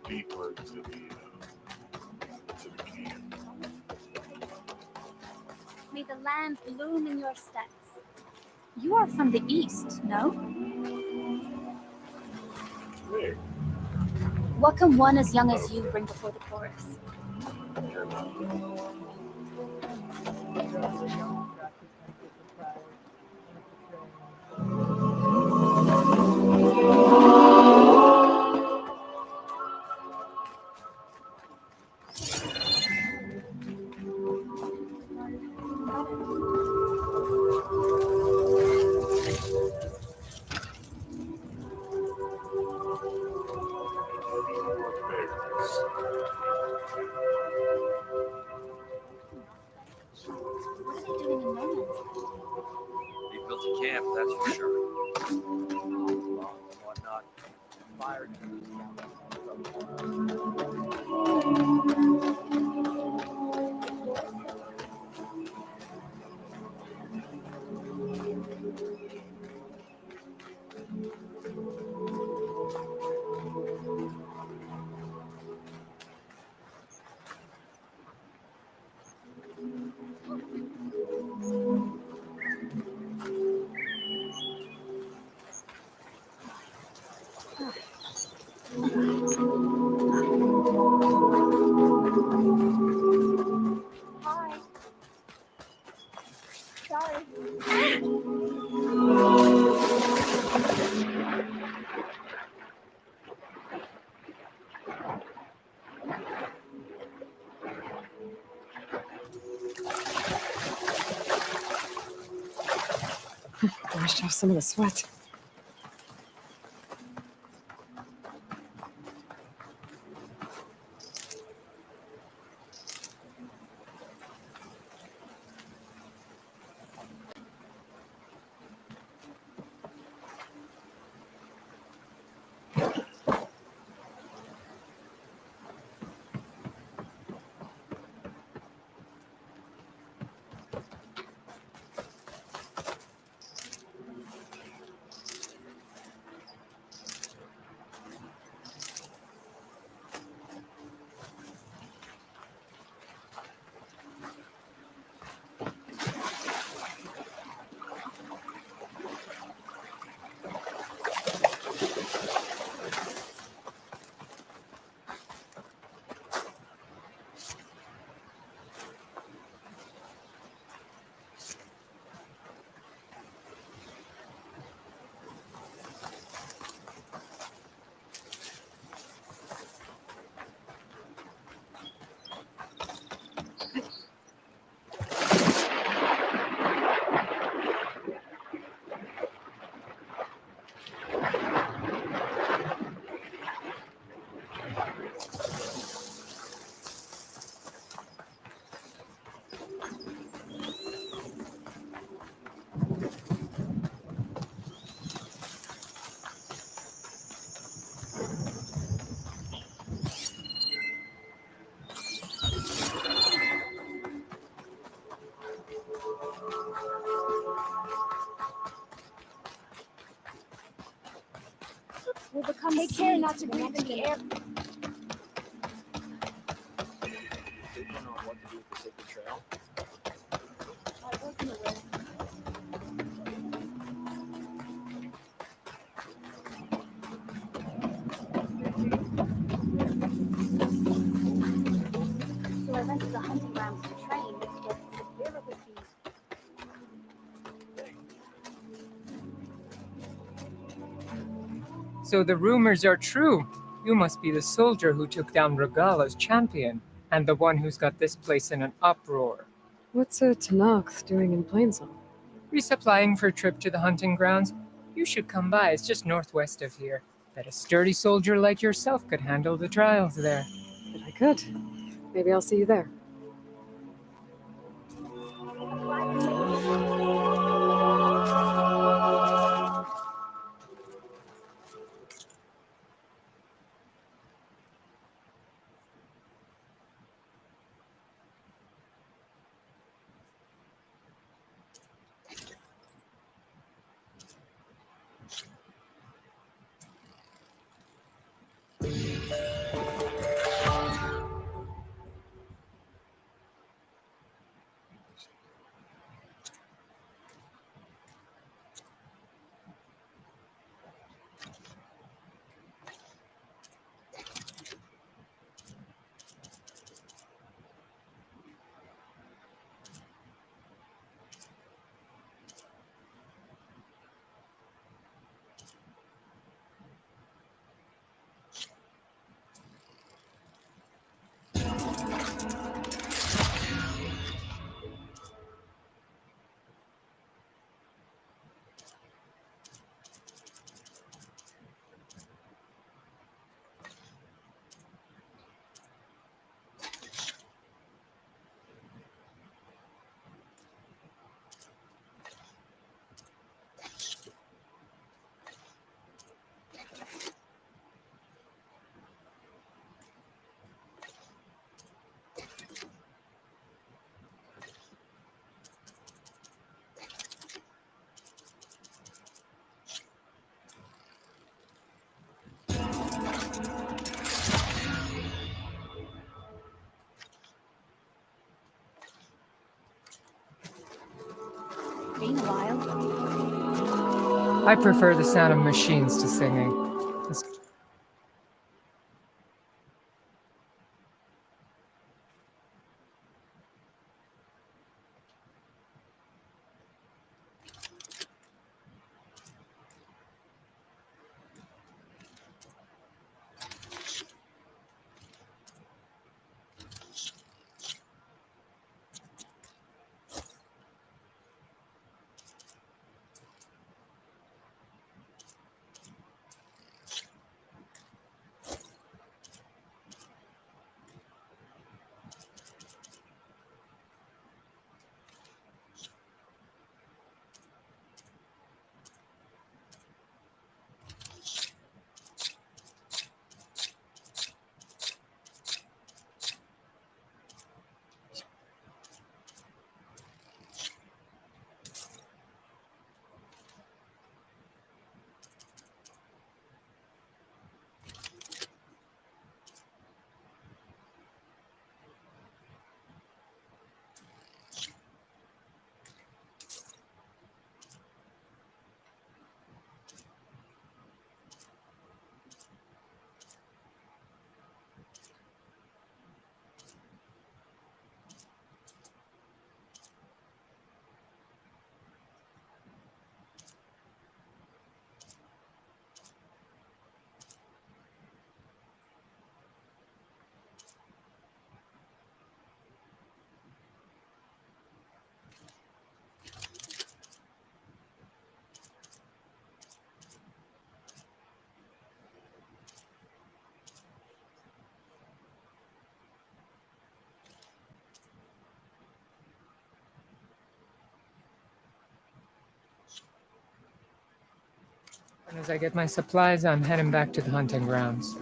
deeper into the camp? May the land bloom in your steps. You are from the east, no? Where? What can one as young as you bring before the chorus? What are they doing in no man's land? They built a camp, that's for sure. Whatnot. Fire. Washed off some of the sweat. We'll become Take care not to breathe in the air. Decision on what to do with the sacred trail? I wasn't aware. So I went to the hunting grounds to train, but severe with these. So the rumors are true. You must be the soldier who took down Regala's champion, and the one who's got this place in an uproar. What's a Tanakh doing in Plainsong? Resupplying for a trip to the hunting grounds? You should come by, it's just northwest of here. Bet a sturdy soldier like yourself could handle the trials there. But I could. Maybe I'll see you there. Been a while. I prefer the sound of machines to singing. This And as I get my supplies, I'm heading back to the hunting grounds.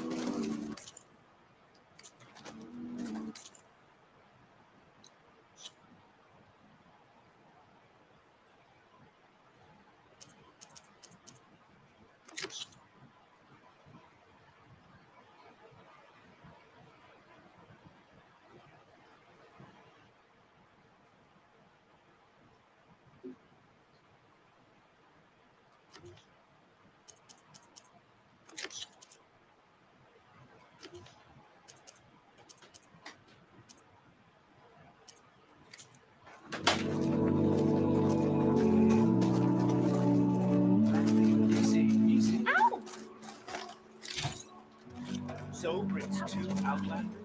Ow! So brings two outlanders.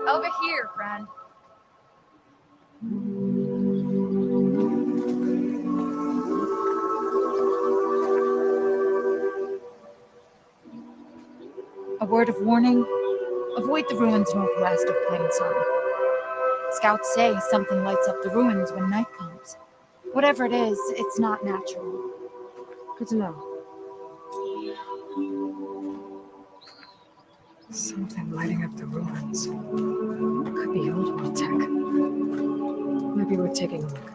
Over here, friend. A word of warning: avoid the ruins northwest of Parental. Scouts say something lights up the ruins when night comes. Whatever it is, it's not natural. Good to know. Something lighting up the ruins. Could be old world tech. Maybe worth taking a look.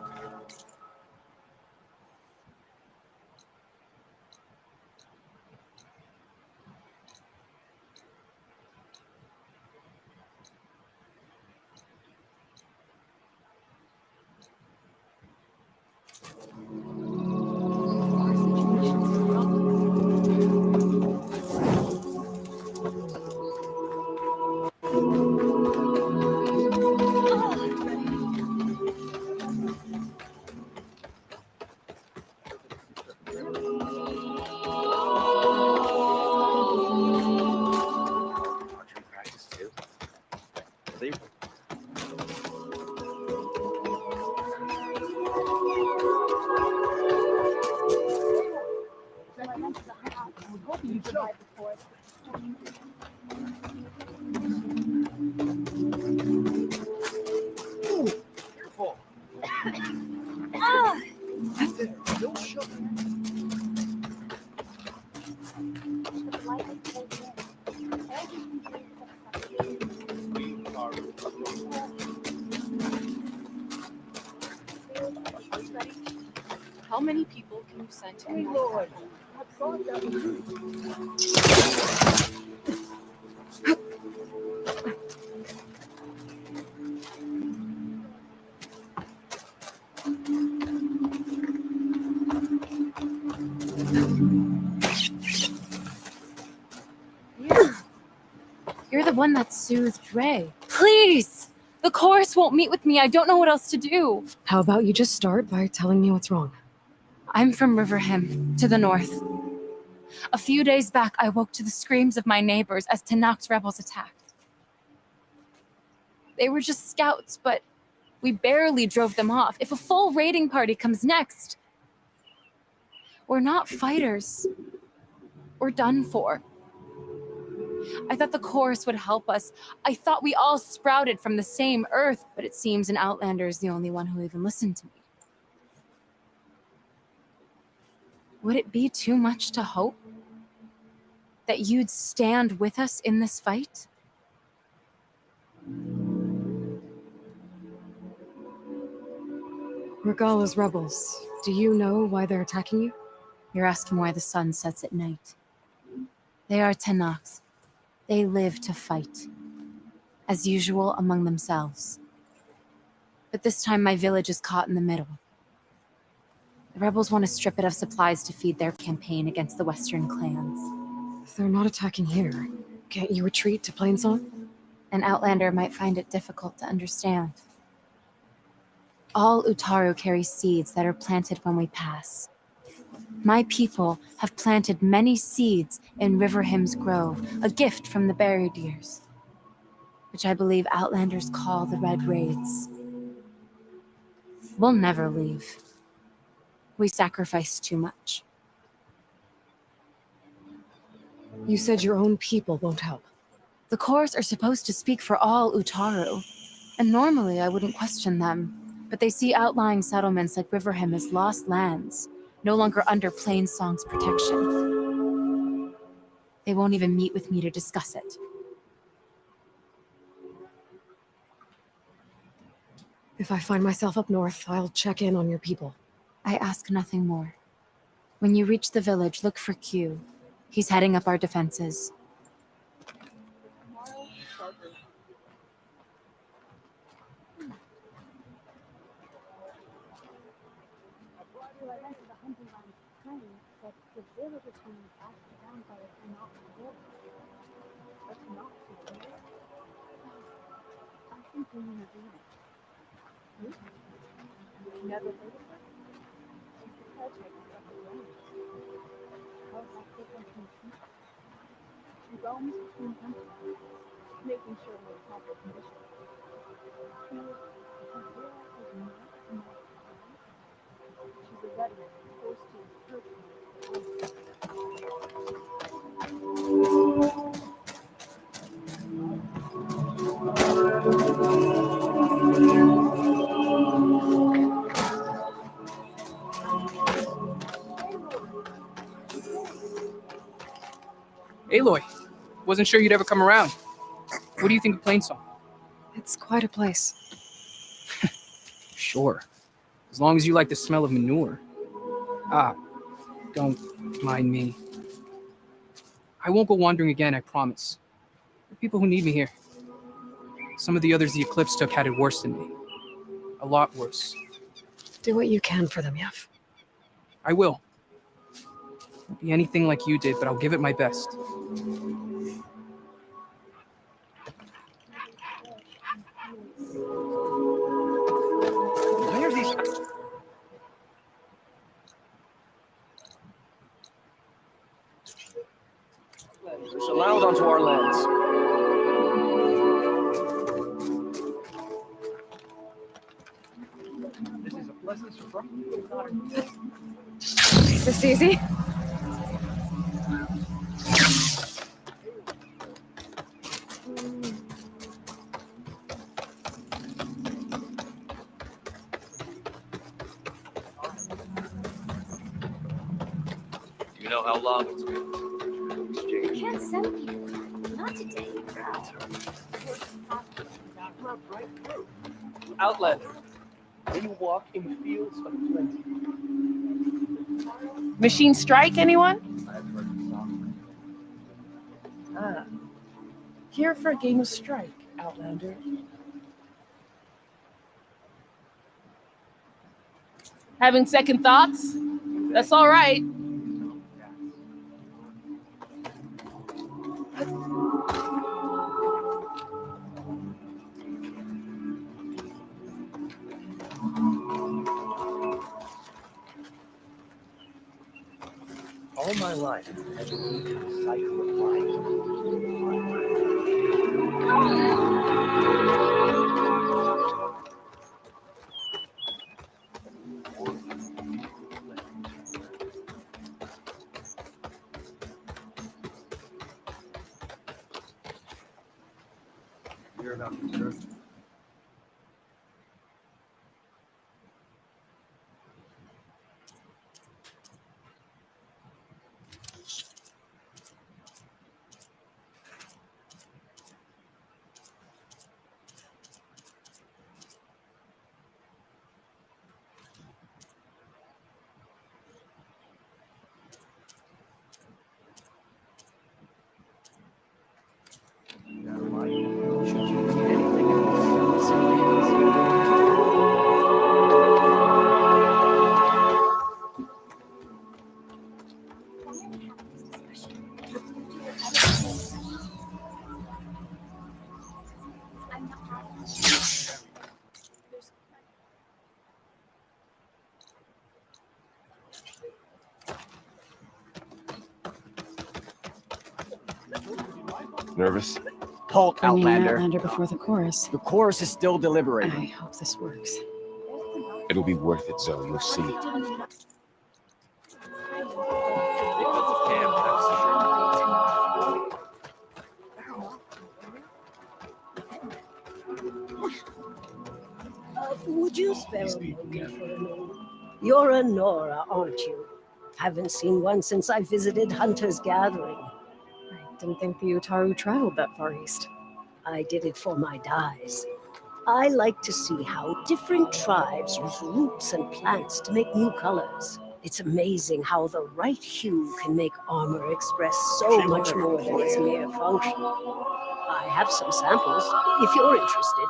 Archery practice too. See? Careful. There, no shoving. We are How many people can you send to me? Lord. I thought that was You're the one that soothed Ray. Please! The chorus won't meet with me. I don't know what else to do. How about you just start by telling me what's wrong? I'm from Riverham, to the north. A few days back, I woke to the screams of my neighbors as Tanakh's rebels attacked. They were just scouts, but we barely drove them off. If a full raiding party comes next, we're not fighters. We're done for. I thought the chorus would help us. I thought we all sprouted from the same earth, but it seems an outlander is the only one who even listened to me. Would it be too much to hope that you'd stand with us in this fight? Regala's rebels. Do you know why they're attacking you? You're asking why the sun sets at night. They are Tanakhs. They live to fight, as usual among themselves. But this time my village is caught in the middle. The rebels want to strip it of supplies to feed their campaign against the Western clans. If they're not attacking here, can't you retreat to Plainsong? An outlander might find it difficult to understand. All Utaru carry seeds that are planted when we pass. My people have planted many seeds in River Hymns Grove, a gift from the buried years, which I believe outlanders call the Red Raids. We'll never leave. We sacrifice too much. You said your own people won't help. The cores are supposed to speak for all Utaru, and normally I wouldn't question them, but they see outlying settlements like Riverham as lost lands, no longer under Plainsong's protection. They won't even meet with me to discuss it. If I find myself up north, I'll check in on your people. I ask nothing more. When you reach the village, look for Q. He's heading up our defenses. She roams between countries, making sure we're in proper condition. She is She's a veteran, forced to Aloy, wasn't sure you'd ever come around. What do you think of Plainsong? It's quite a place. Sure, as long as you like the smell of manure. Don't mind me. I won't go wandering again, I promise. There are people who need me here. Some of the others the Eclipse took had it worse than me. A lot worse. Do what you can for them, Yev. I will. Won't be anything like you did, but I'll give it my best. Where's these? It's allowed onto our lands. This is a pleasant surprise. This easy? You know how long it's been? You can't send people. Not today. Outlander. We walk in fields of plenty. Machine strike, anyone? I've heard the song. Here for a game of strike, Outlander. Having second thoughts? That's all right. All my life, I've been eating the cycle of life. You're about to turn. Should you need anything in Nervous? Halt, Bringing an Outlander. Outlander before the chorus. The chorus is still I deliberating. hope this works. It'll be worth it, Zoe. You'll see. Would you spare a moment for a moment? You're a Nora, aren't you? Haven't seen one since I visited Hunter's Gathering. I didn't think the Utaru traveled that far east. I did it for my dyes. I like to see how different tribes use roots and plants to make new colors. It's amazing how the right hue can make armor express so much more than its mere function. I have some samples, if you're interested.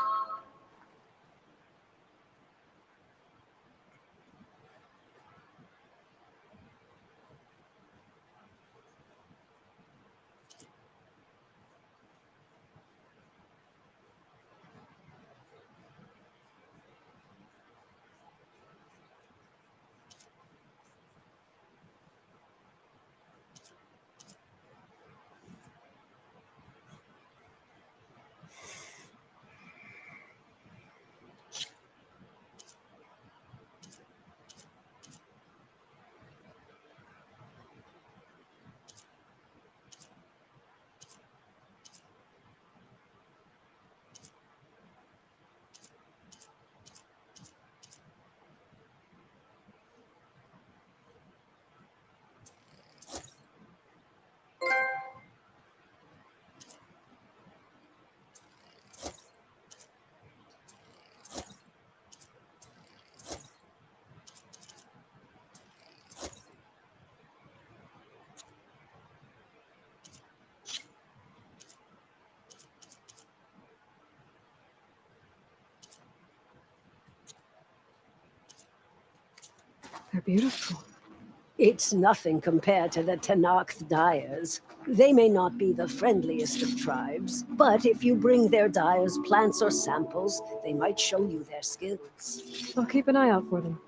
They're beautiful. It's nothing compared to the Tenakth dyers. They may not be the friendliest of tribes, but if you bring their dyers plants or samples, they might show you their skills. I'll keep an eye out for them.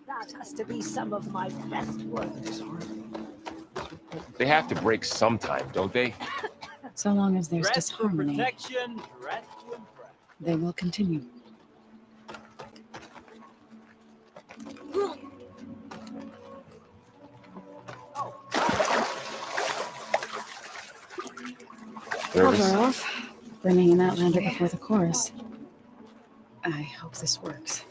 That has to be some of my best work. They have to break sometime, don't they? So long as there's Dress for disharmony, protection, dress to impress. they will continue. Nervous? Cover off. Bringing an Outlander before the chorus. I hope this works.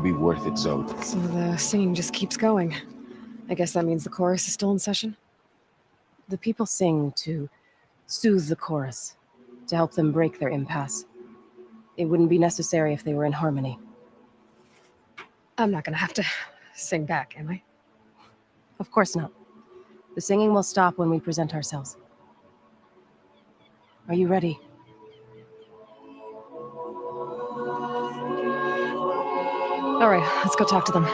be worth it, Zoe. So the singing just keeps going. I guess that means the chorus is still in session? The people sing to soothe the chorus, to help them break their impasse. It wouldn't be necessary if they were in harmony. I'm not gonna have to sing back, am I? Of course not. The singing will stop when we present ourselves. Are you ready? All right, let's go talk to them.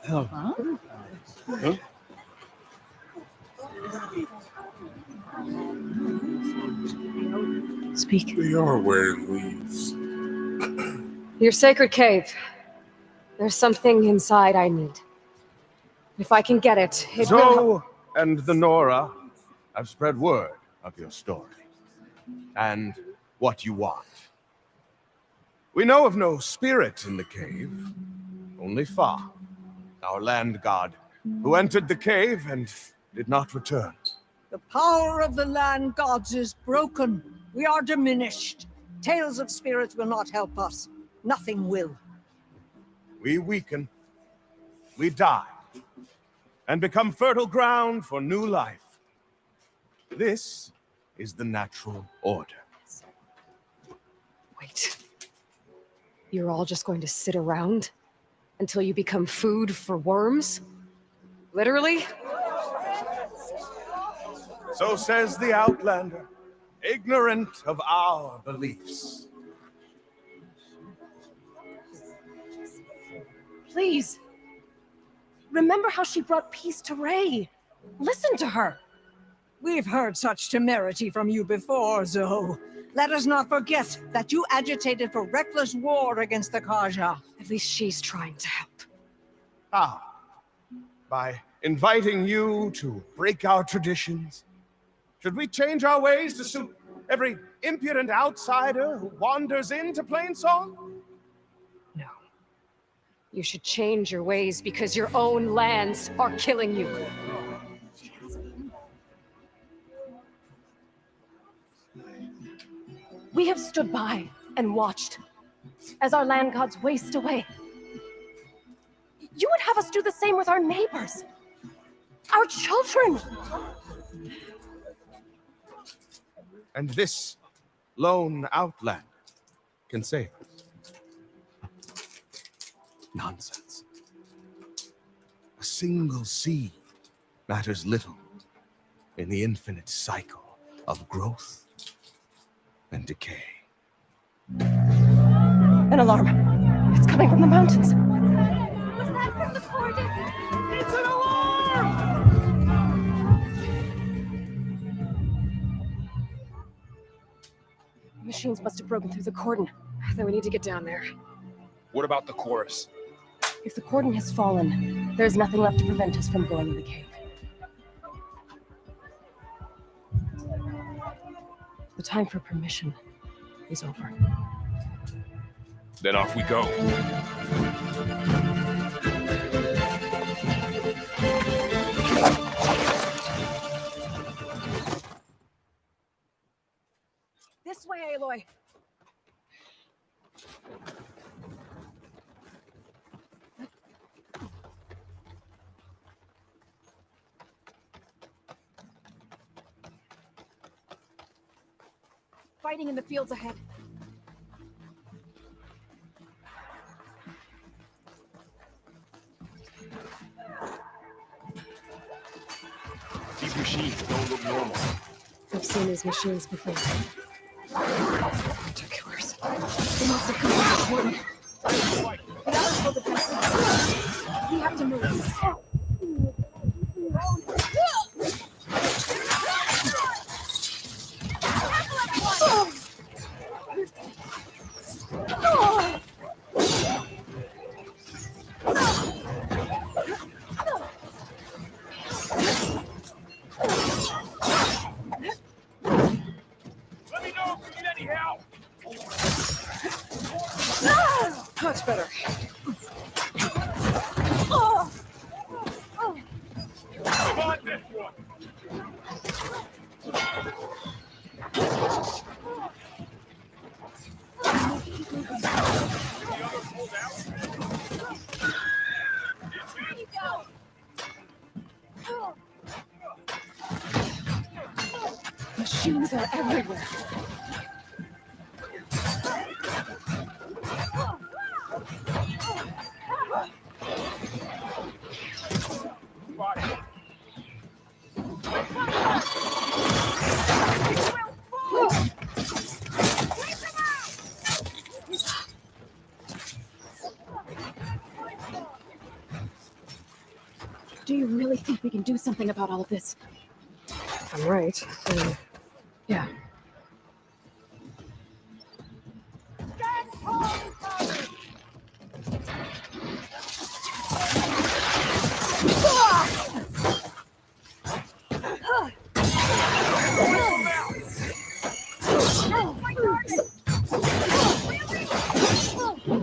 Hello. Huh? Speak. They are wearing leaves. Your sacred cave. There's something inside I need. If I can get it, it will help. Zoe and the Nora have spread word of your story and what you want. We know of no spirit in the cave, only Fa, our land god, who entered the cave and did not return. The power of the land gods is broken. We are diminished. Tales of spirits will not help us. Nothing will. We weaken, we die, and become fertile ground for new life. This is the natural order. Wait. You're all just going to sit around until you become food for worms? Literally? So says the Outlander, ignorant of our beliefs. Please. Remember how she brought peace to Ray. Listen to her. We've heard such temerity from you before, Zoe. Let us not forget that you agitated for reckless war against the Kaja. At least she's trying to help. How? By inviting you to break our traditions? Should we change our ways to suit every impudent outsider who wanders into Plainsong? No. You should change your ways because your own lands are killing you. We have stood by and watched as our land gods waste away. You would have us do the same with our neighbors, our children. And this lone outlander can save us. Nonsense. A single seed matters little in the infinite cycle of growth and decay. An alarm. It's coming from the mountains. Was that from the Corden? It's an alarm! Machines must have broken through the cordon. Then we need to get down there. What about the chorus? If the cordon has fallen, there's nothing left to prevent us from going in the cave. The time for permission is over. Then off we go. This way, Aloy. Fighting in the fields ahead. These machines don't look normal. I've seen these machines before. Particulars. They must have come from the cordon. The others will defend us. We have to move. Let me know if you need any help. Much better. Come on, this one. Machines are everywhere. Do you really think we can do something about all of this? I'm right. Yeah.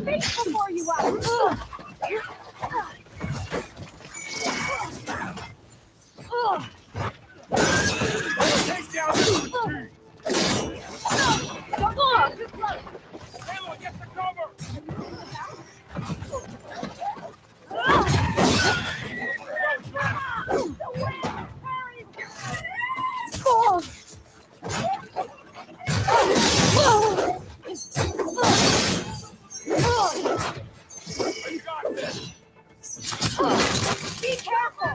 Think before you act. Take down this machine. Halo, get the cover. You got this. Be careful.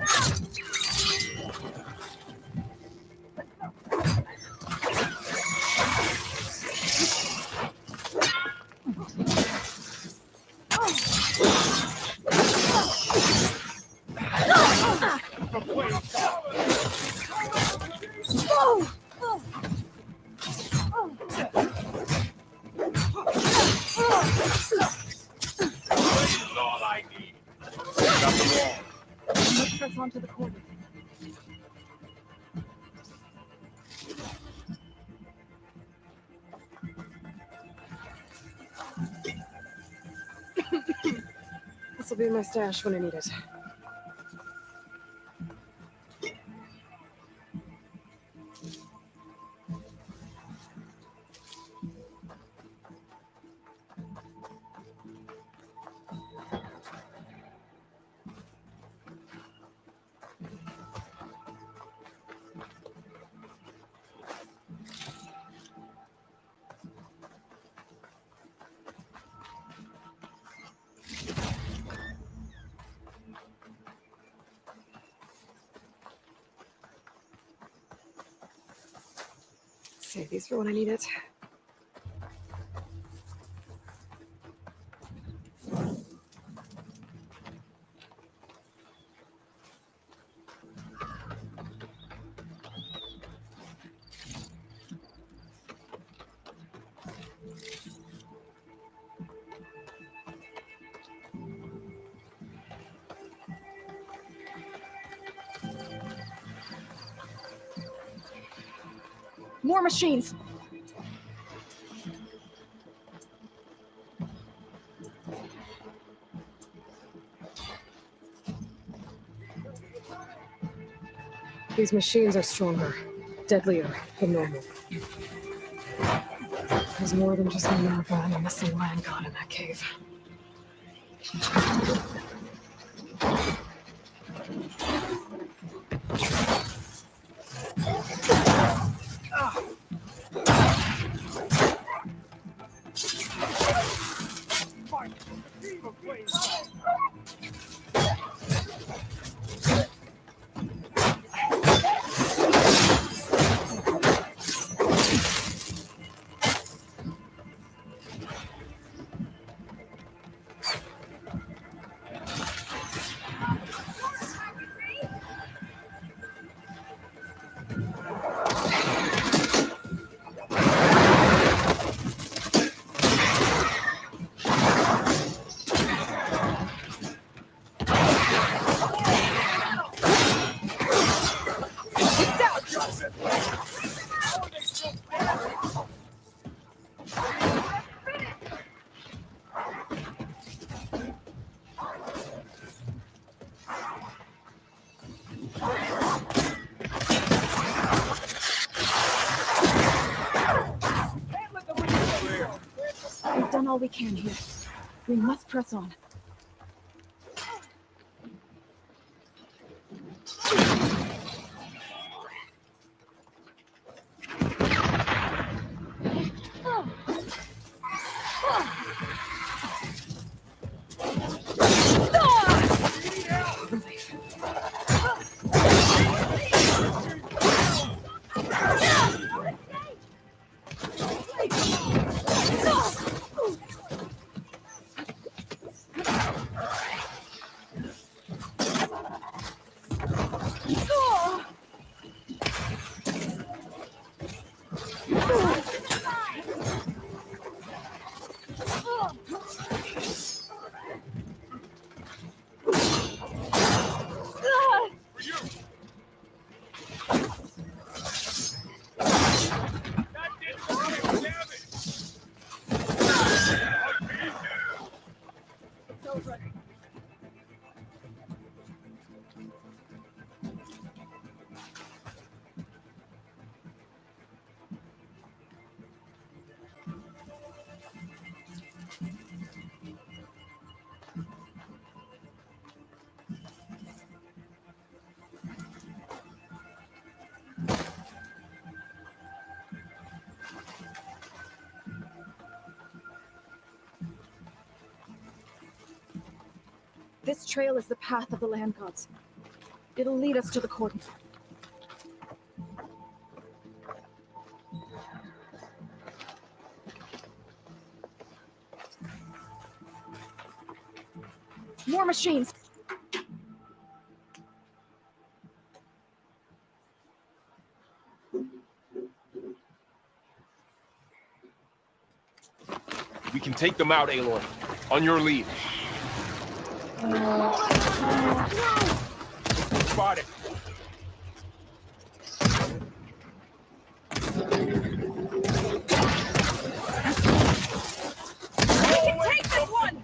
This is all I need. Got them all. Let's press onto the corner. This will be my stash when I need it. Save these for when I need it. More machines! These machines are stronger, deadlier than normal. There's more than just Minerva and a missing land god in that cave. all we can here. We must press on. This trail is the path of the land gods. It'll lead us to the cordon. More machines! We can take them out, Aloy. On your lead. Spot it. We can take this one!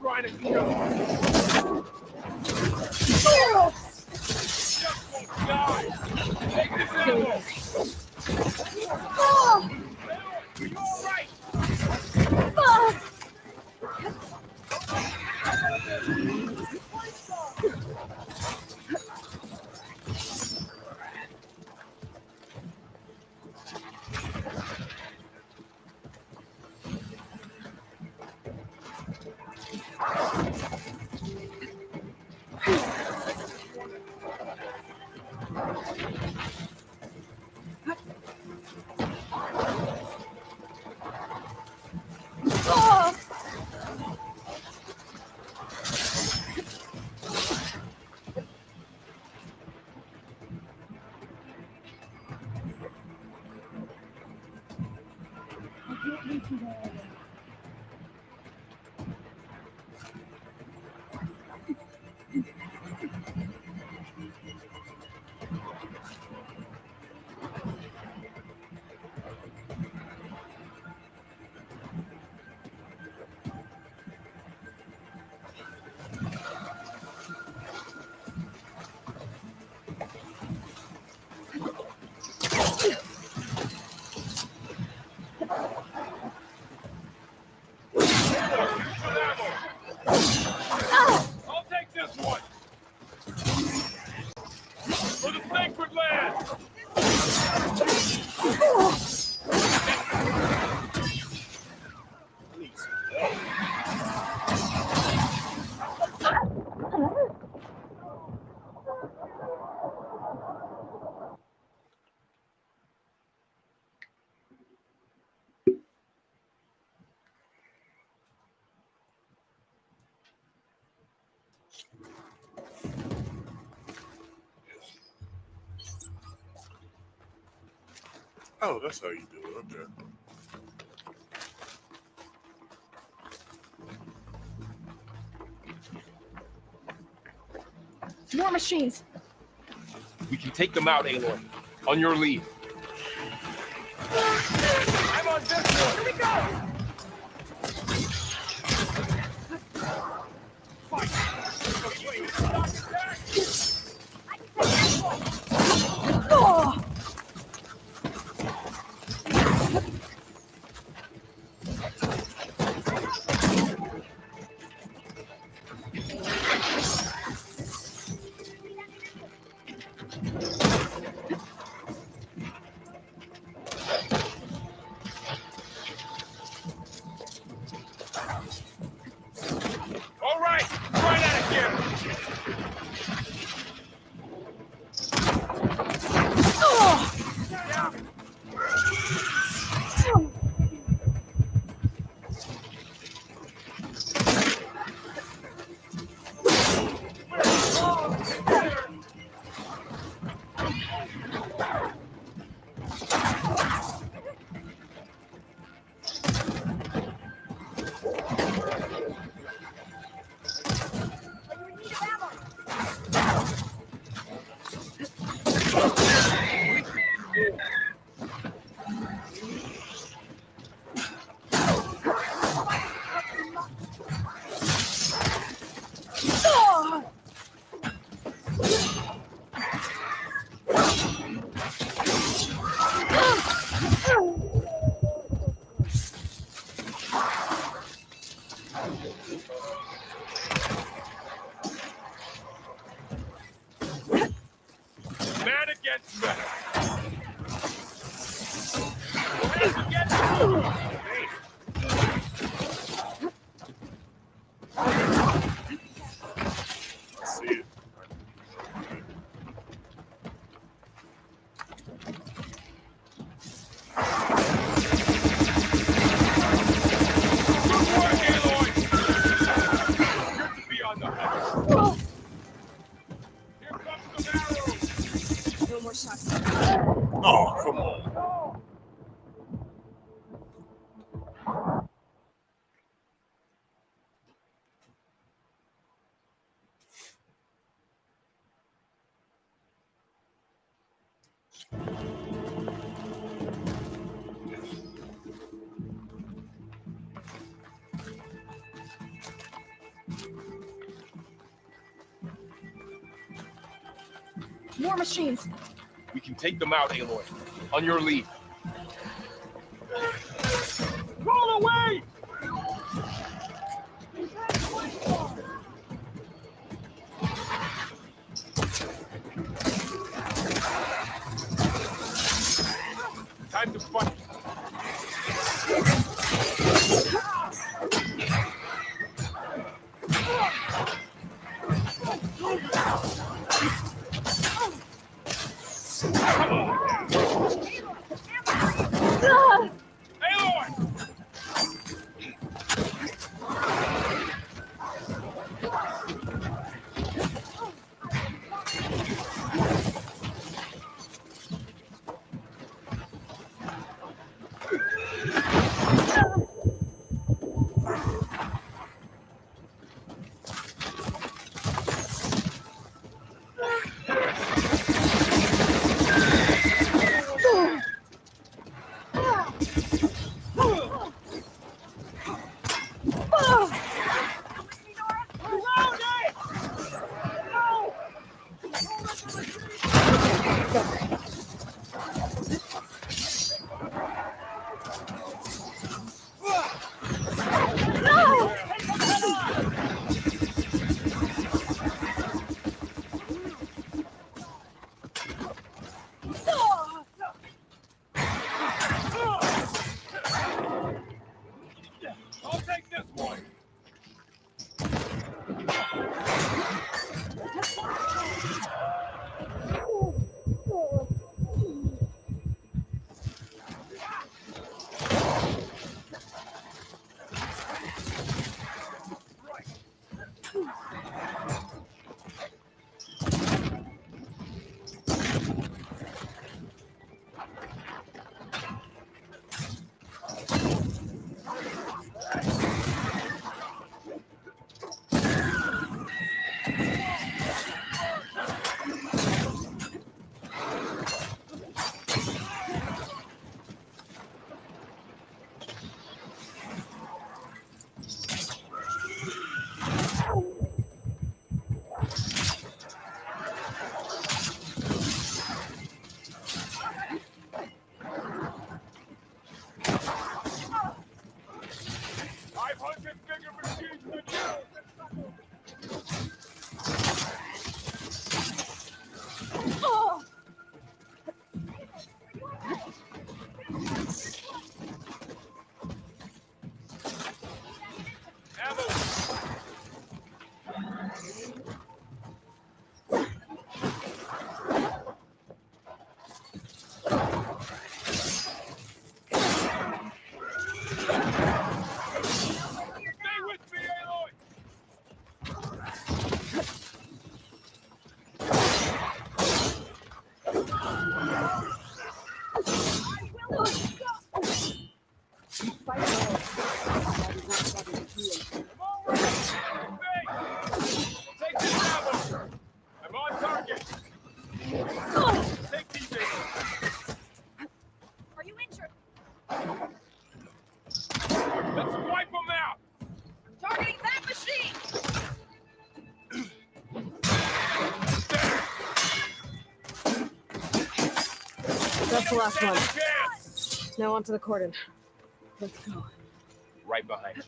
I'll take this one. For the sacred land. Oh, that's how you do it. Okay. More machines! We can take them out, Aloy. On your lead. I'm on this one. Here we go. Oh! Let's see it. No more shots. Oh, come on. More machines. We can take them out, Aloy. On your lead. Roll away! Time to fight. I'll take this one. That's the last one. Now onto the cordon. Let's go. Right behind you.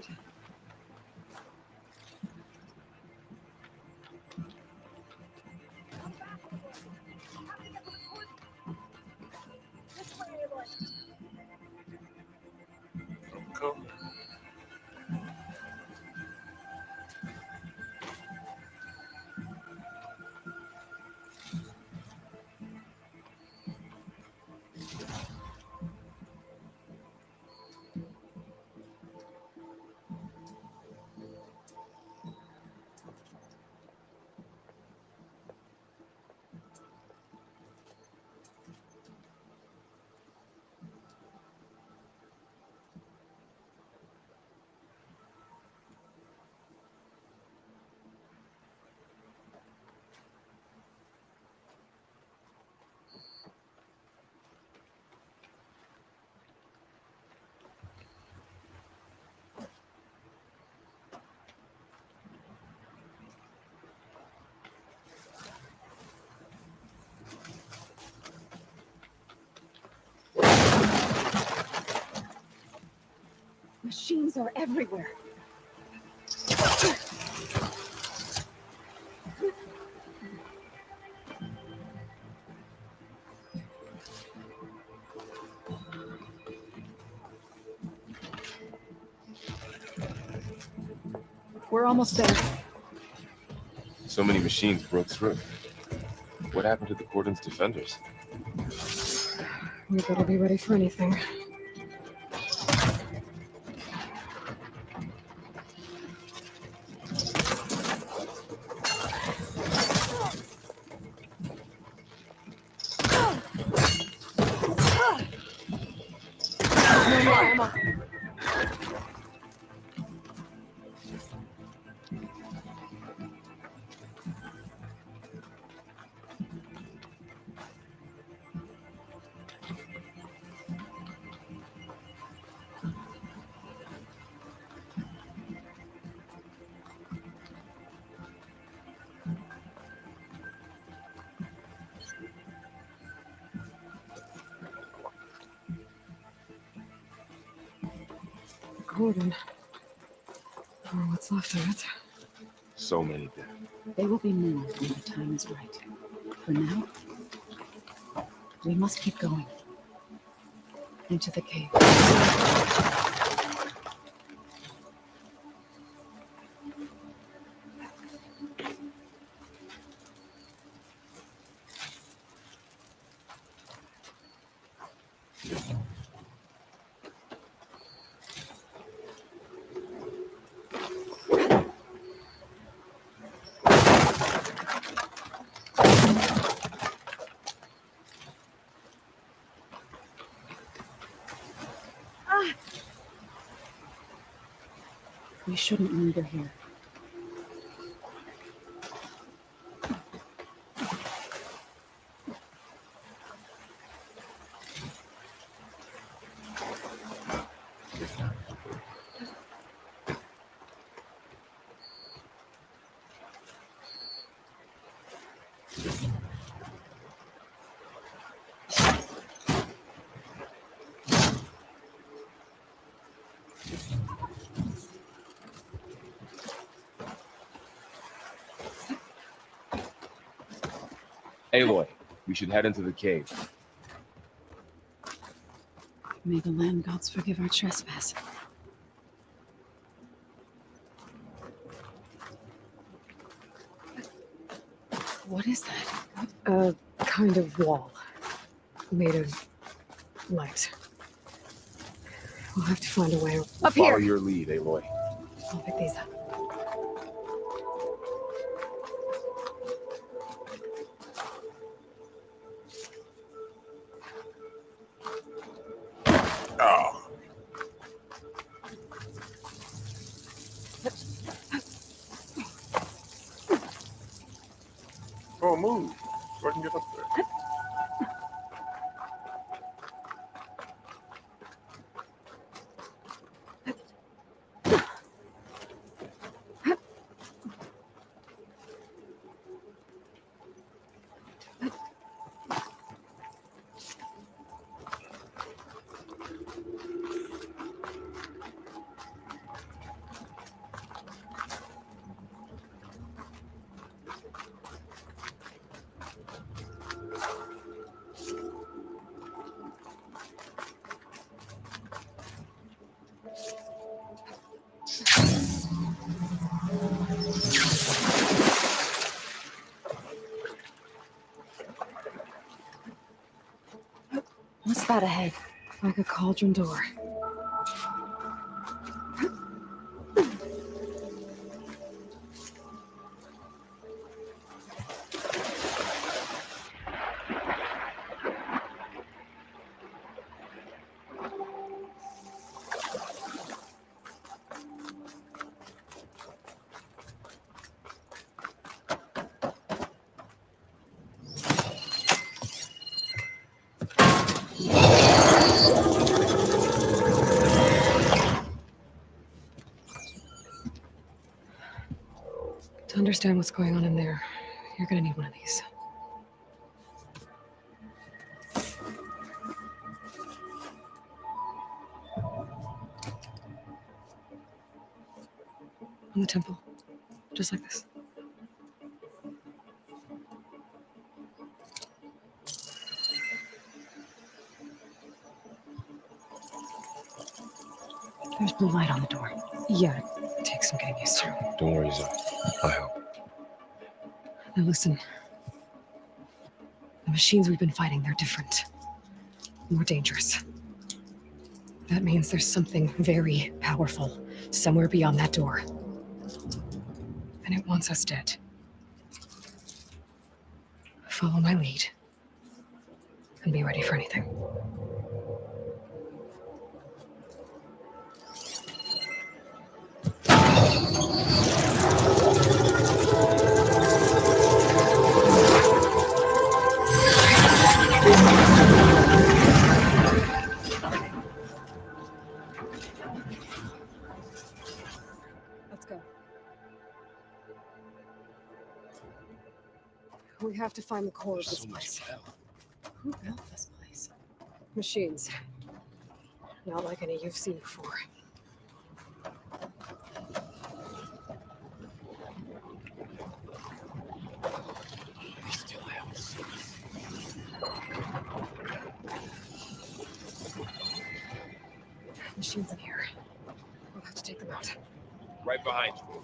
right. Cool. Machines are everywhere. We're almost there. So many machines broke through. What happened to the cordon's defenders? We better be ready for anything. No more ammo. Gordon. Or what's left of it. So many dead. They will be more when the time is right. For now, we must keep going. Into the cave. We shouldn't linger here. Aloy, we should head into the cave. May the land gods forgive our trespass. What is that? A kind of wall. Made of light. We'll have to find a way up Follow here. your lead, Aloy. I'll pick these up. Oh. Oh, move so I can get up there. What's that ahead? Like a cauldron door. To understand what's going on in there, you're gonna need one of these. On the temple. Just like this. There's blue light on the door. Yeah, it takes some getting used to. Don't worry, Zoe. I'll help. Now listen. The machines we've been fighting, they're different. More dangerous. That means there's something very powerful somewhere beyond that door. And it wants us dead. Follow my lead. And be ready for anything. Let's go. We have to find the core of this place. Who built this place? Machines. Not like any you've seen before. Machines in here. We'll have to take them out. Right behind you.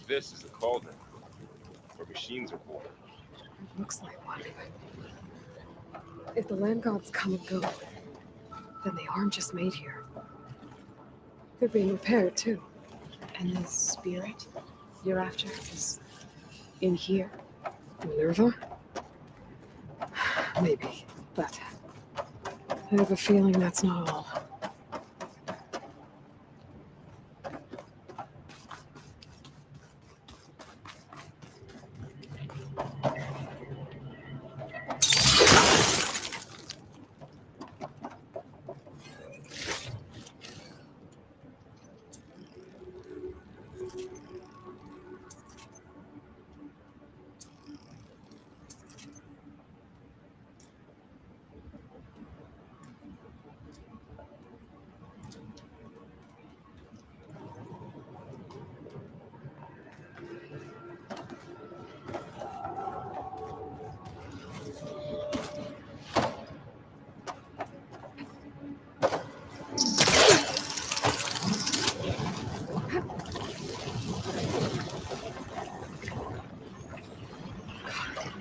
This is a cauldron where machines are born. It looks like one. If the land gods come and go, then they aren't just made here. They're being repaired too. And the spirit you're after is in here? Minerva? Maybe, but I have a feeling that's not all.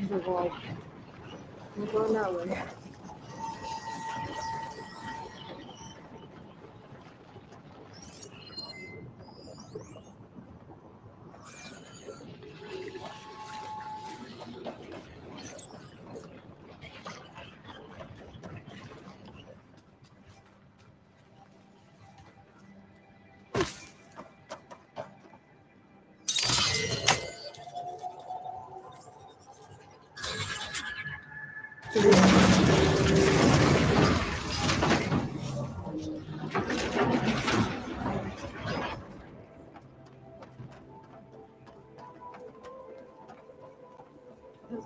The wall. We're going that way. Those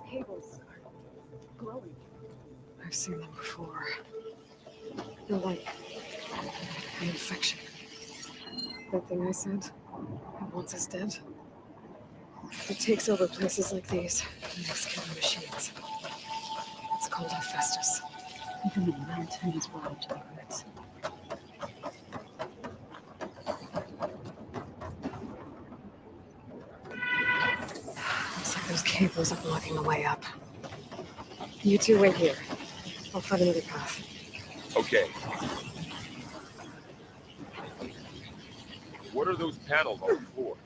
cables are glowing. I've seen them before. They're like an infection. That thing I said, that once is dead. It takes over places like these and makes killing machines. It's called Hephaestus. Even the mountain is wild to the roots. Looks like those cables are blocking the way up. You two wait here. I'll find another path. Okay. What are those panels on the floor?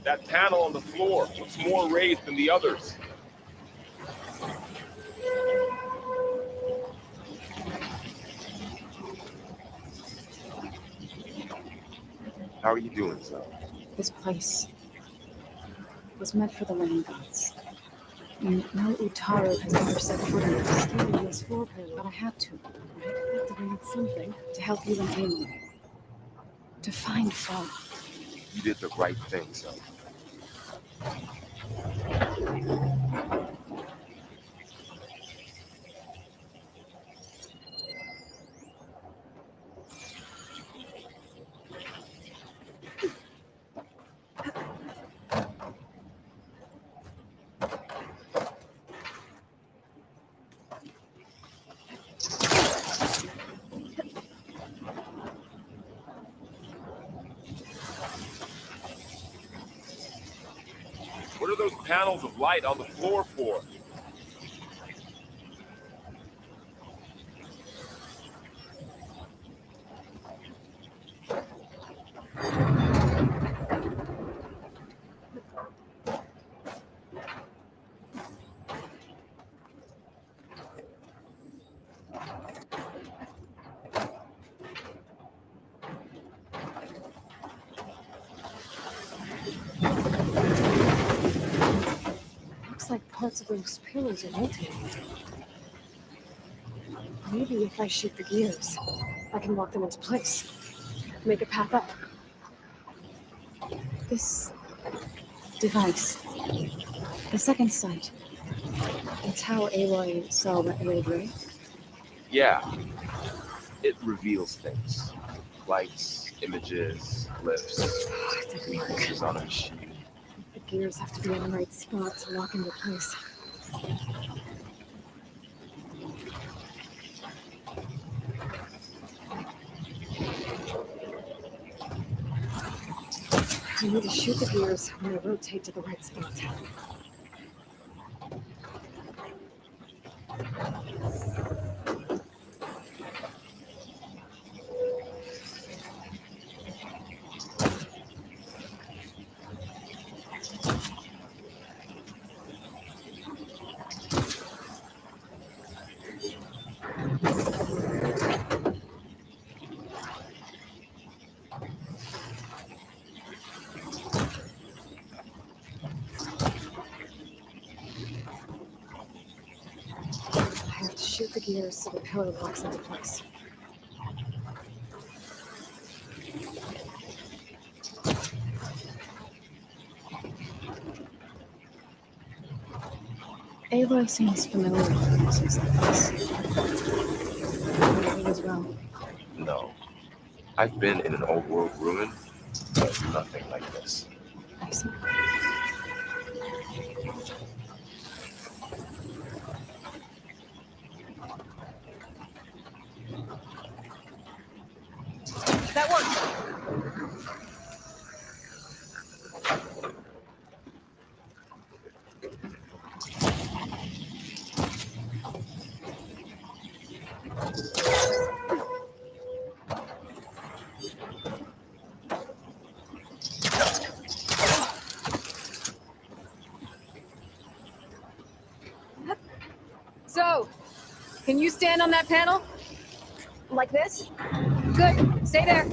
That panel on the floor looks more raised than the others. How are you doing, son? This place was meant for the land gods. And no Utaru has ever set foot in it. Stealing those floor panels. But I had to, Right? To bring something. to help you and Amy. To find Fall. You did the right thing, son. What are those panels of light on the floor for? Looks like parts of those pillars are rotating. Maybe if I shoot the gears, I can lock them into place. Make a path up. This device, the second sight, It's how Aloy saw that raid, right? Yeah. It reveals things. Lights, images, glyphs. It didn't work. Pieces on a machine. The gears have to be in the right spot to lock into place. I need to shoot the gears when they rotate to the right spot. I have to shoot the gears so the pillar locks into place. Aloy seems familiar with places like this. You as well. No. I've been in an old world ruin, but nothing like this. I see. That works. So, can you stand on that panel? Like this? Good. Stay there.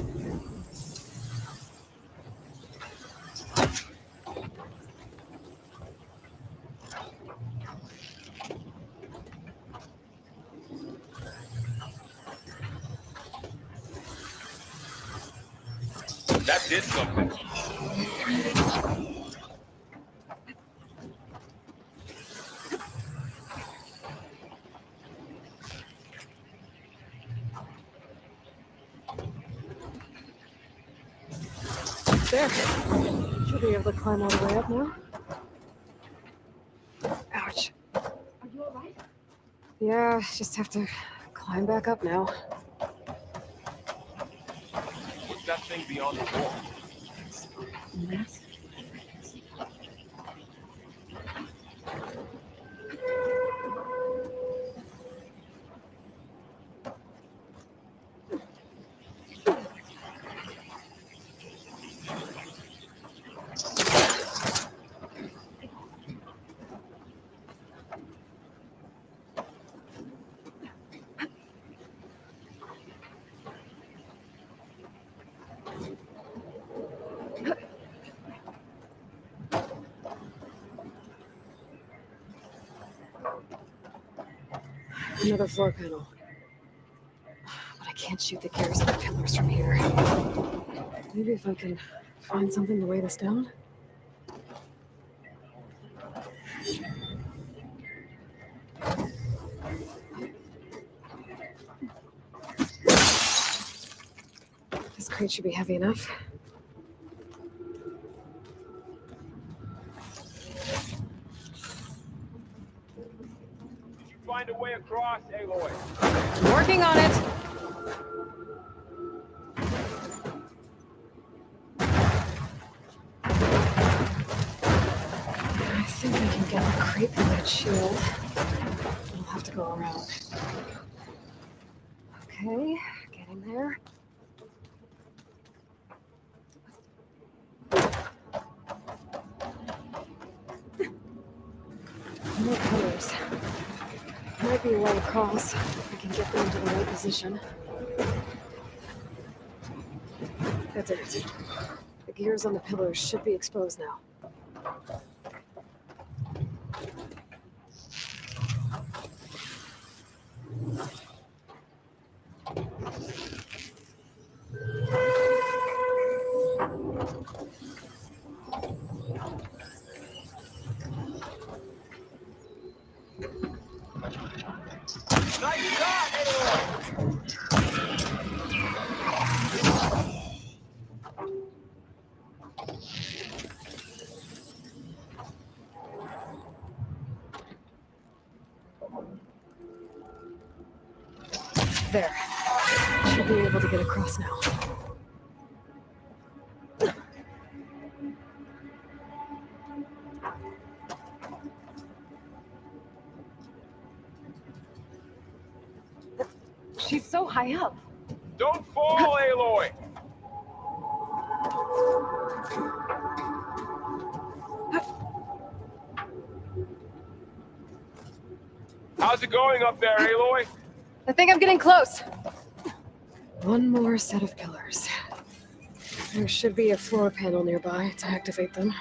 That did something. There. Should be able to climb all the way up now. Ouch. Are you alright? Yeah, just have to climb back up now. What's that thing beyond the wall? Mass. Another floor panel. But I can't shoot the gears of the pillars from here. Maybe if I can find something to weigh this down? This crate should be heavy enough. Find a way across, Aloy. Working on it. I think I can get the crate through that shield. We'll have to go around. Okay, getting there. More pillars. Might be a way across if I can get them into the right position. That's it. The gears on the pillars should be exposed now. Nice shot, Aloy! There. Should be able to get across now. She's so high up. Don't fall, Aloy! How's it going up there, Aloy? I think I'm getting close. One more set of pillars. There should be a floor panel nearby to activate them.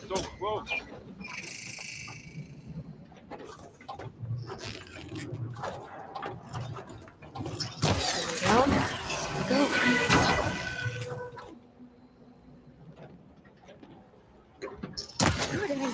So close. Down. Go. Good aim.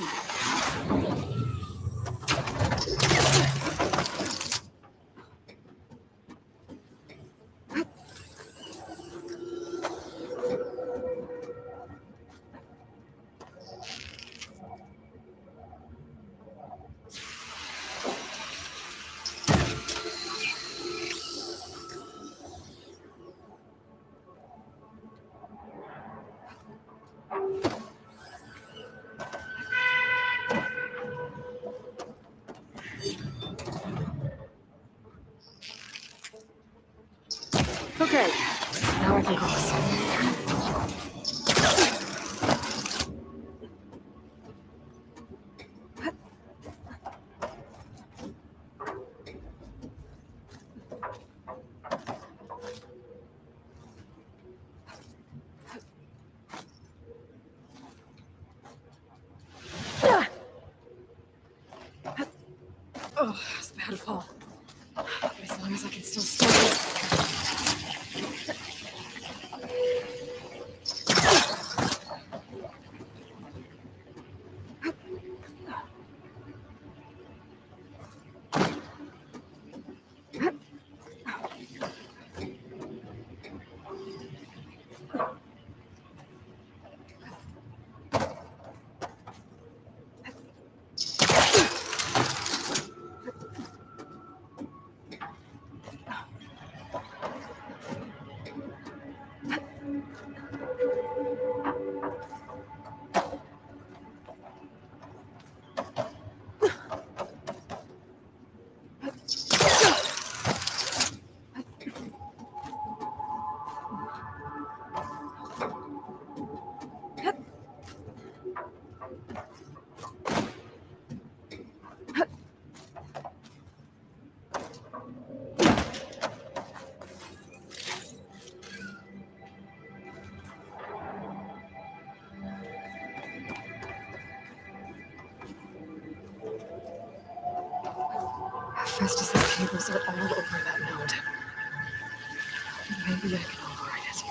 Okay, now I can cross. Oh, it's bad to fall. But as long as I can still stand. Festus's cables are all over that node. Maybe I can override it.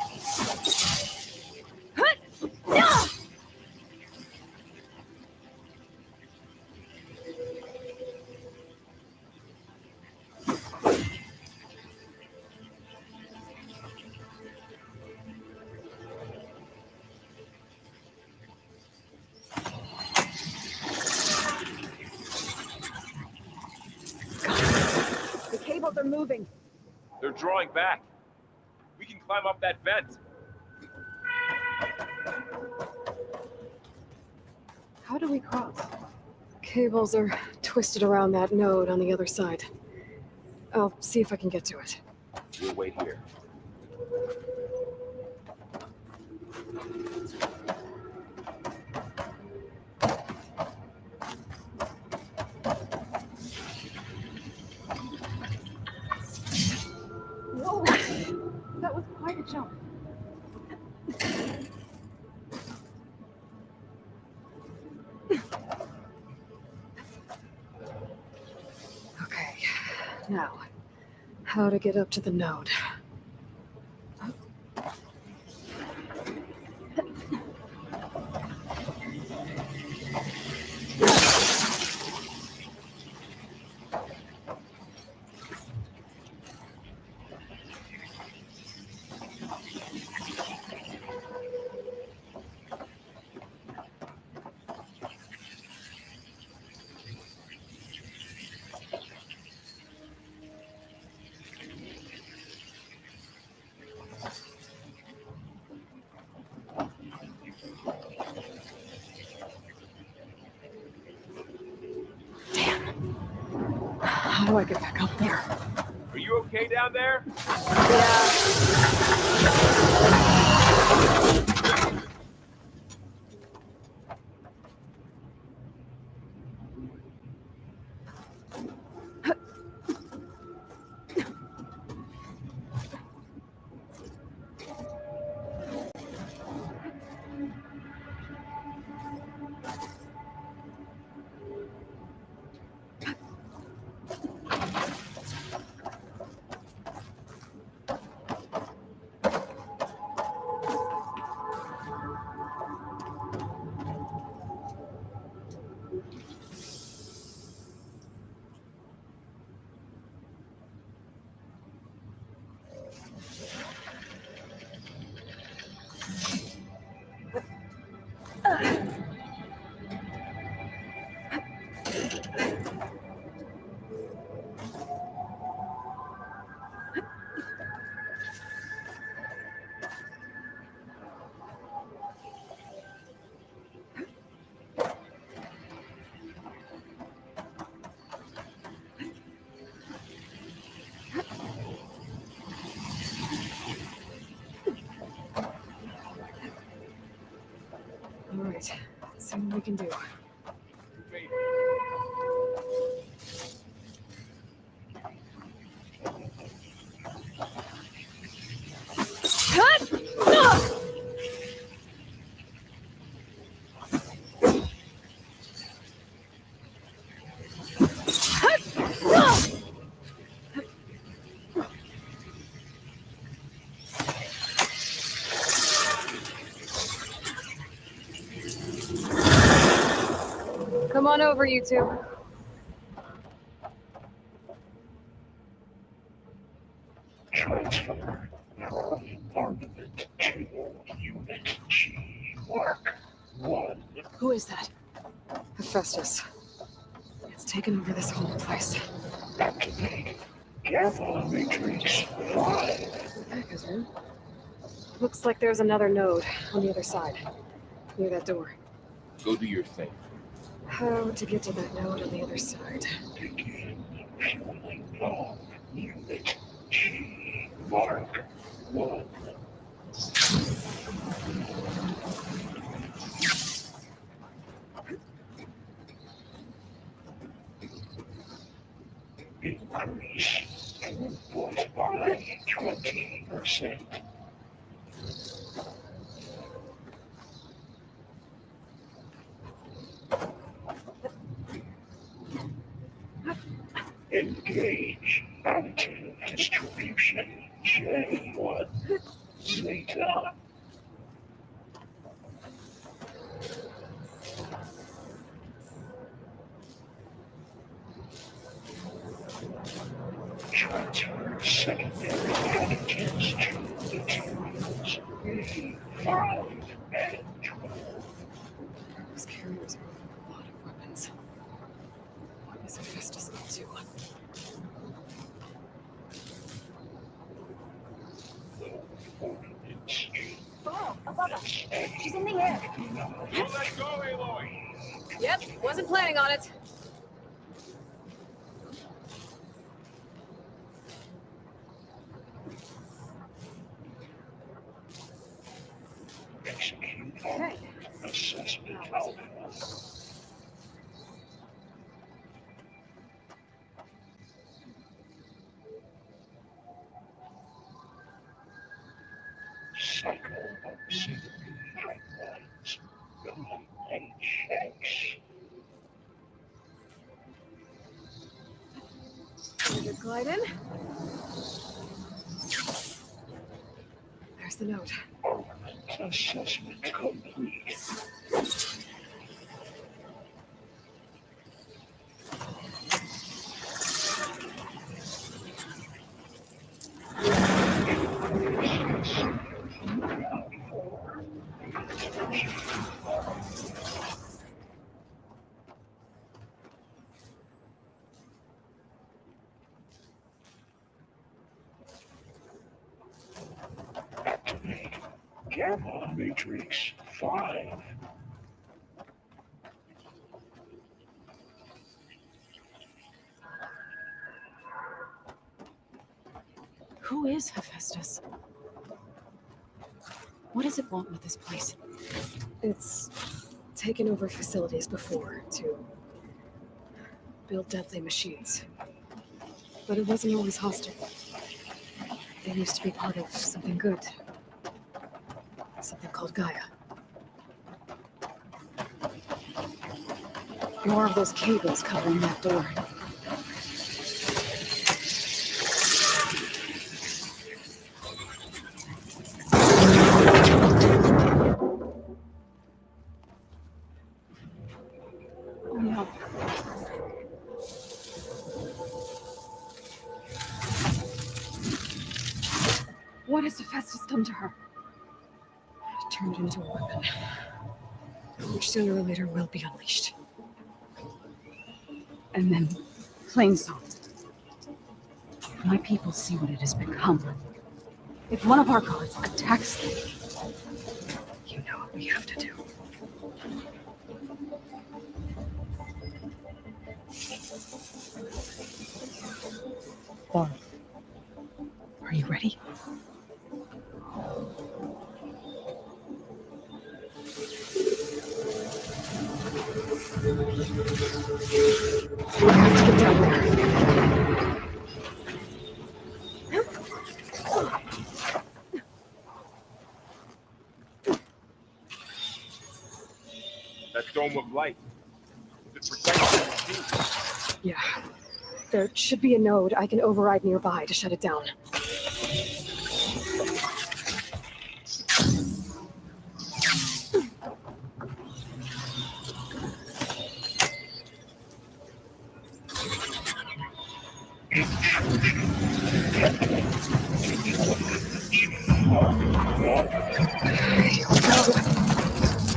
The cables are moving. They're drawing back. We can climb up that vent. How do we cross? Cables are twisted around that node on the other side. I'll see if I can get to it. We'll wait here. Whoa! That was quite a jump. Okay, now, how to get up to the node? How do I get back up there? Are you okay down there? see what we can do. Come on over, you two. Transfer armament to Unit G, Mark 1. Who is that? Hephaestus. It's taken over this whole place. Activate Gamma Matrix 5. Back, looks like there's another node on the other side, near that door. Go do your thing. How to get to that node on the other side? Begin fueling on Unit G, Mark 1. Increase throughput by 20%. Engage additive distribution J1 Zeta. Transfer secondary additives to materials A5 and 12. Those carriers are a lot of weapons. What is Hephaestus up to? Oh, above us. She's in the air. You let go, Aloy. Yep, wasn't planning on it. Execute Okay. assessment alpha. Cycle auxiliary pipelines. Complete checks. Good glide in. There's the note. Armament assessment complete. Activate Gamma Matrix 5. Who is Hephaestus? What does it want with this place? It's taken over facilities before to build deadly machines. But it wasn't always hostile. They used to be part of something good. Something called Gaia. More of those cables covering that door. Oh no. What has Hephaestus done to her? Turned into a weapon, which sooner or later will be unleashed. And then, plain song. If my people see what it has become, if one of our gods attacks them, You know what we have to do. Barb, are you ready? Get down there. That dome of light. Is it protecting the machine? Yeah. There should be a node I can override nearby to shut it down.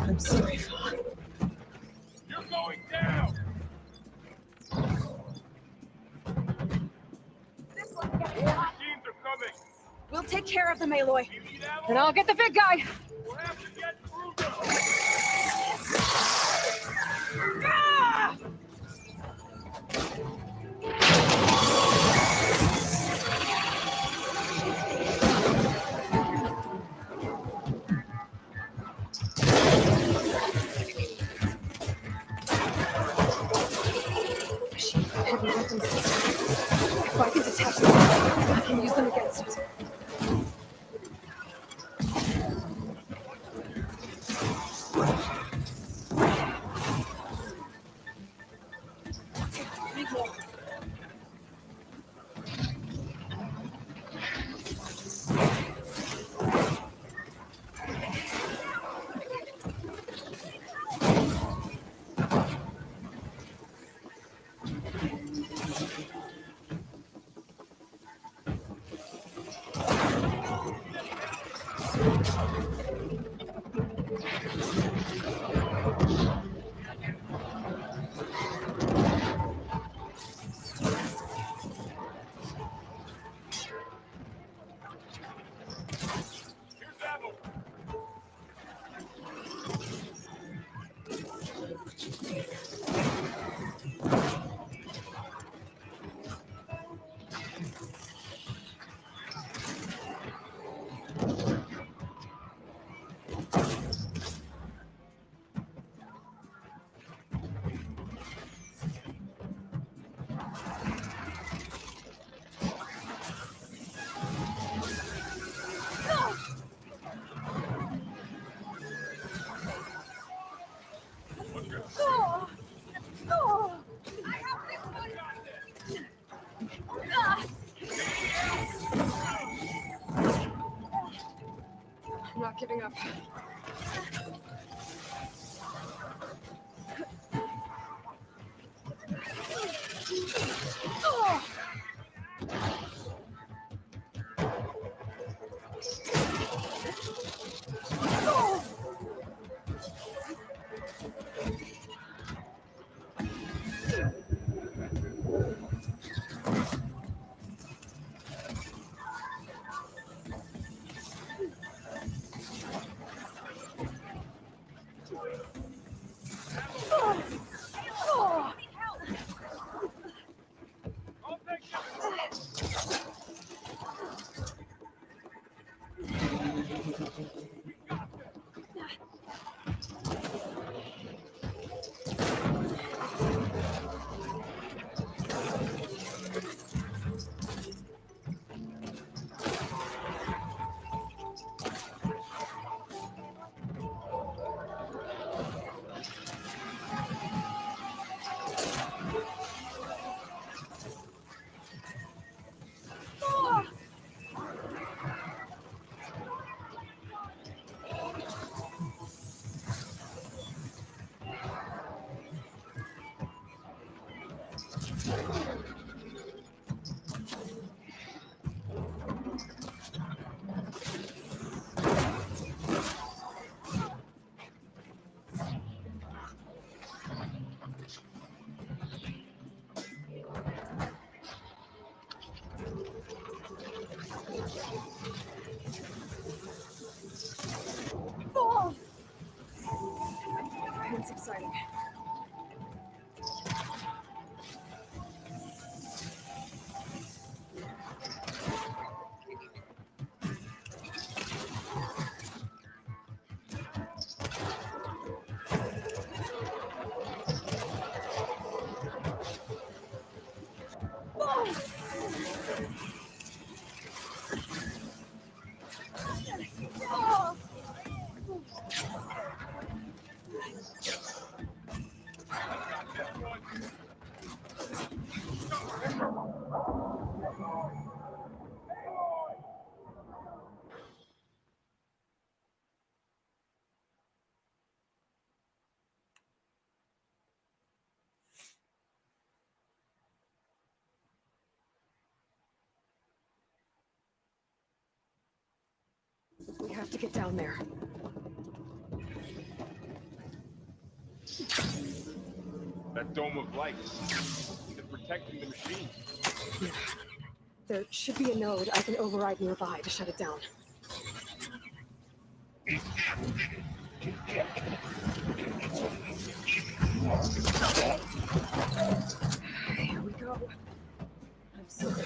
I'm sorry. You're going down! Machines are coming! We'll take care of them, Aloy. And I'll get the big guy. We'll have to get through them! Ah! Machines with heavy weapons. If I can detach them, I can use them against us. I'm not giving up. Pain subsiding. have to get down there. That dome of light. It's protecting the machine. Yeah. There should be a node I can override nearby to shut it down. Here we go. I'm sorry.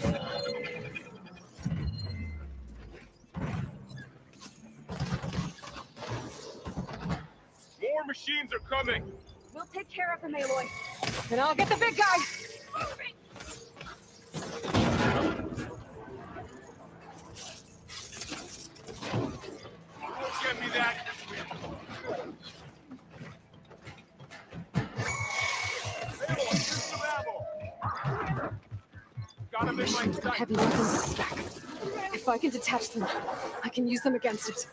More machines are coming. We'll take care of them, Aloy. And I'll get the big guy. Get me that. Aloy, here's some ammo. Got him in my Machine's got heavy weapons in its back. If I can detach them, I can use them against it.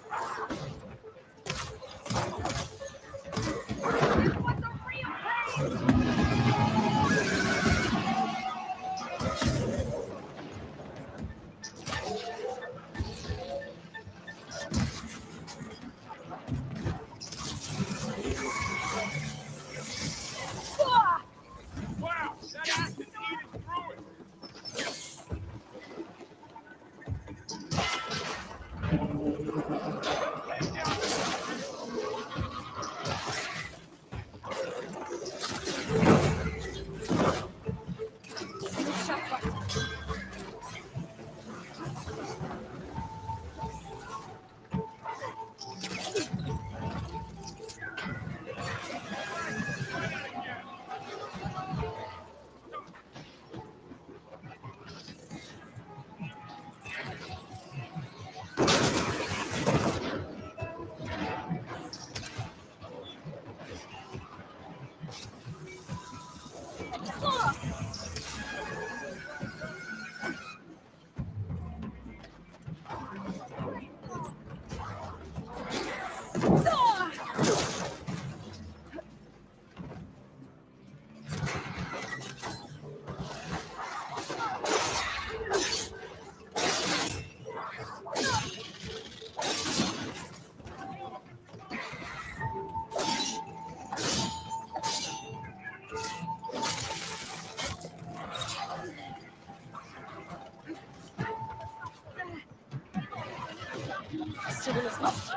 Wow, that acid eating through it. Still in this left.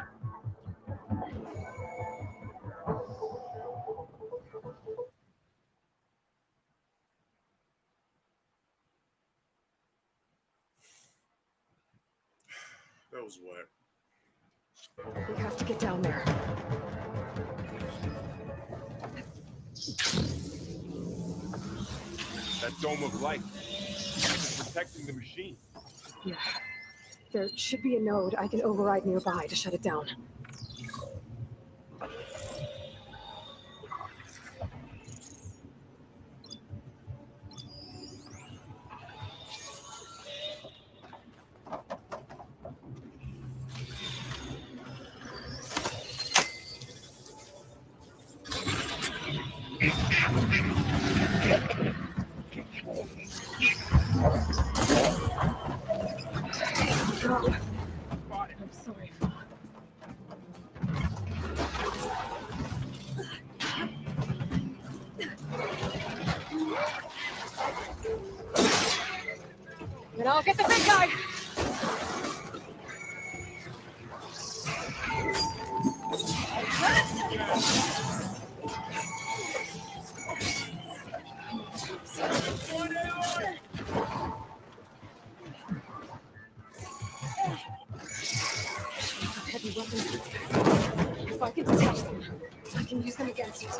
That was wet. We have to get down there. That dome of light. It's protecting the machine. Yeah. There should be a node I can override nearby to shut it down. I'm sorry. And I'll get the big guy. Heavy weapons. If I can detach them, I can use them against it.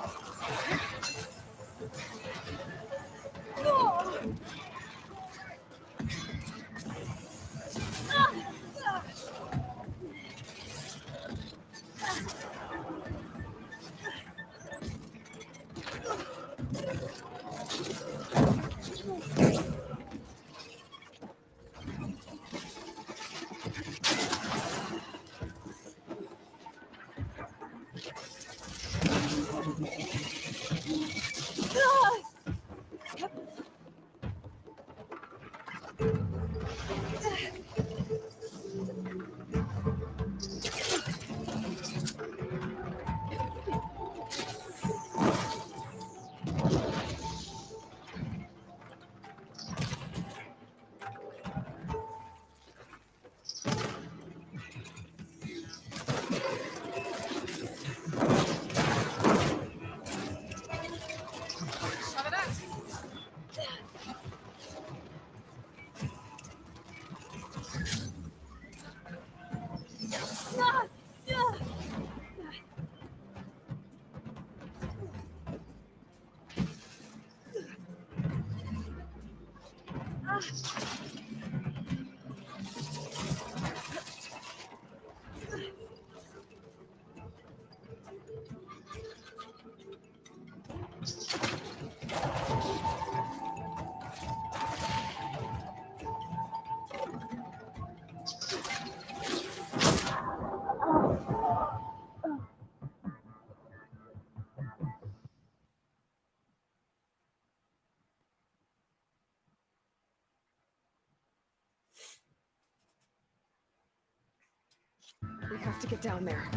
We have to get down there.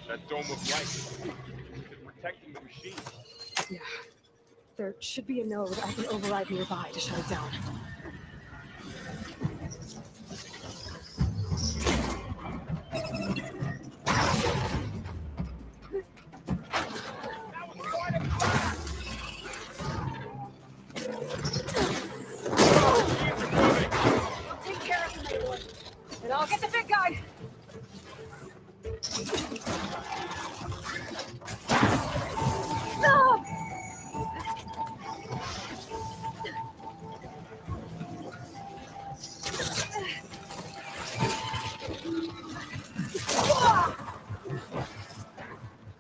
That dome of light is protecting the machine. Yeah. There should be a node I can override nearby to shut it down. I'll take care of the little one. And I'll get the big guy. No!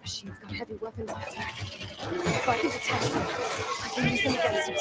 Machine's got heavy weapons on attack. If I can detect them, I can use them against it.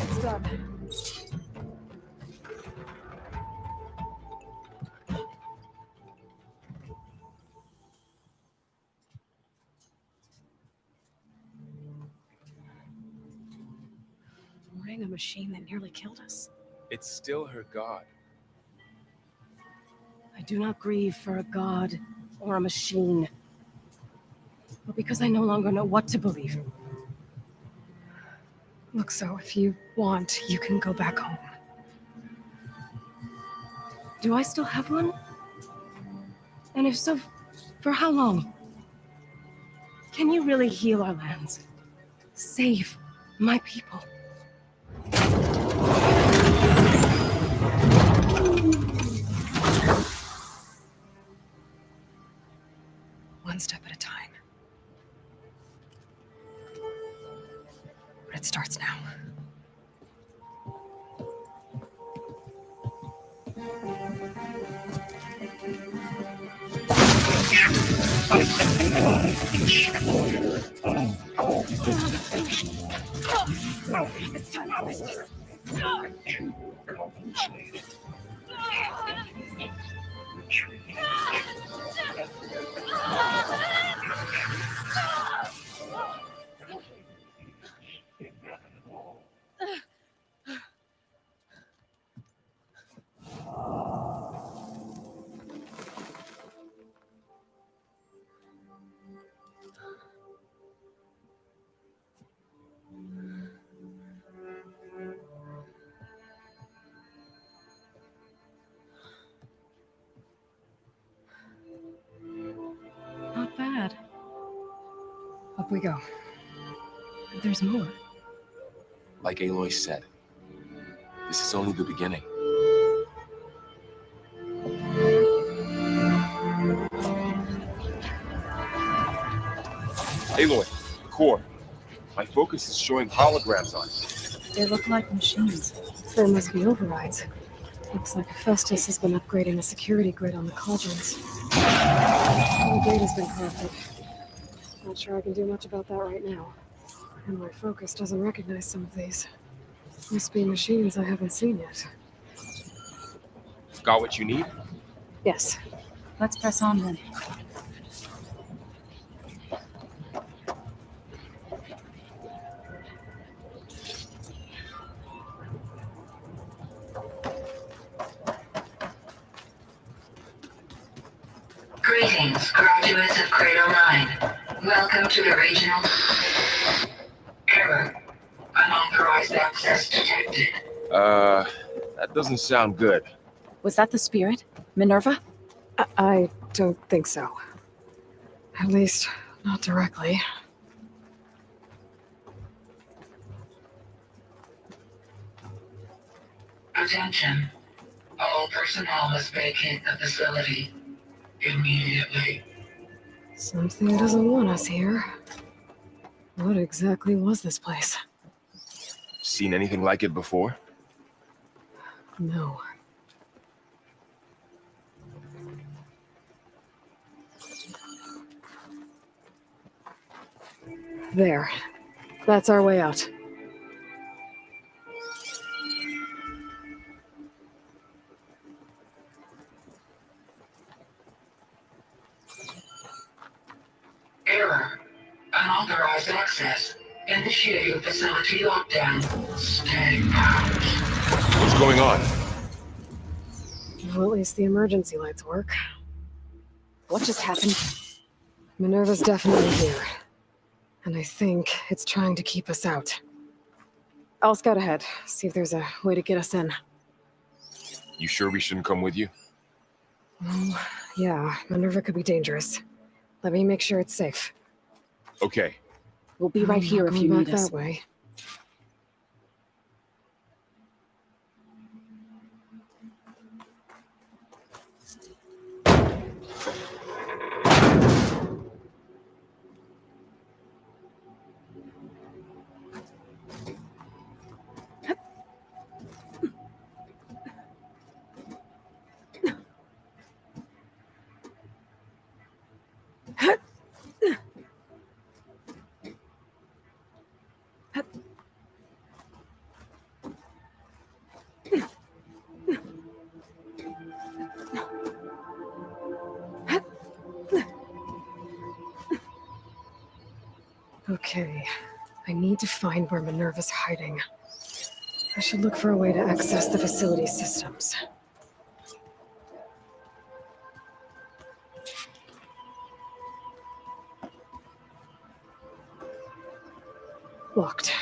It's done. Warning a machine that nearly killed us. It's still her god. I do not grieve for a god or a machine, but because I no longer know what to believe. Look, so if you want, you can go back home. Do I still have one? And if so, for how long? Can you really heal our lands? Save my people? One step at a time. But it starts now. It's time to compensate. Retreat. Not bad. Up we go. There's more. Like Aloy said, this is only the beginning. Aloy, core. My focus is showing holograms on it. They look like machines. There must be overrides. Looks like Festus has been upgrading the security grid on the cauldrons. All the data's been corrupted. Not sure I can do much about that right now. And my focus doesn't recognize some of these. Must be machines I haven't seen yet. Got what you need? Yes. Let's press on then. Greetings, graduates of Cradle 9. Welcome to the regional... Error. Unauthorized access detected. That doesn't sound good. Was that the spirit? Minerva? I don't think so. At least, not directly. Attention. All personnel must vacate the facility immediately. Something doesn't want us here. What exactly was this place? Seen anything like it before? No. There. That's our way out. Error. Unauthorized access. Initiating facility lockdown. Stay out. What's going on? Well, at least the emergency lights work. What just happened? Minerva's definitely here. And I think it's trying to keep us out. I'll scout ahead, see if there's a way to get us in. You sure we shouldn't come with you? Oh, yeah, Minerva could be dangerous. Let me make sure it's safe. Okay. We'll be right here if you Going need back us. that way. Okay, I need to find where Minerva's hiding. I should look for a way to access the facility systems. Locked.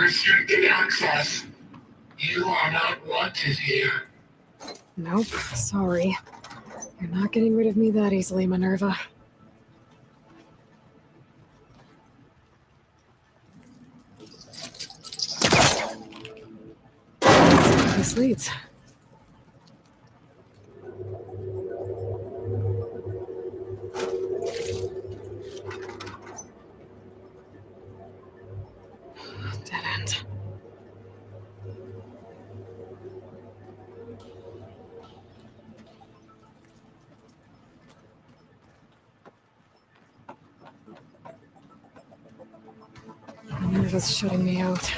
Restricted access. You are not wanted here. Nope, sorry. You're not getting rid of me that easily, Minerva. This leads. Dead end. Minerva's shutting me out.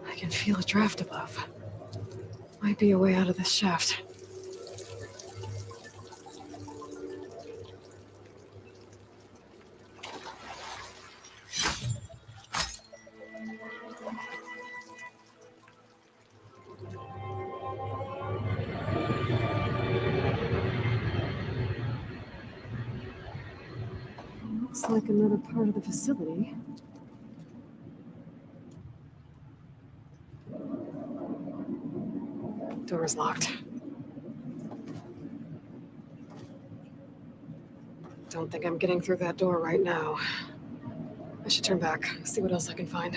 I can feel a draft above. Might be a way out of this shaft. Looks like another part of the facility. Door's locked. Don't think I'm getting through that door right now. I should turn back, see what else I can find.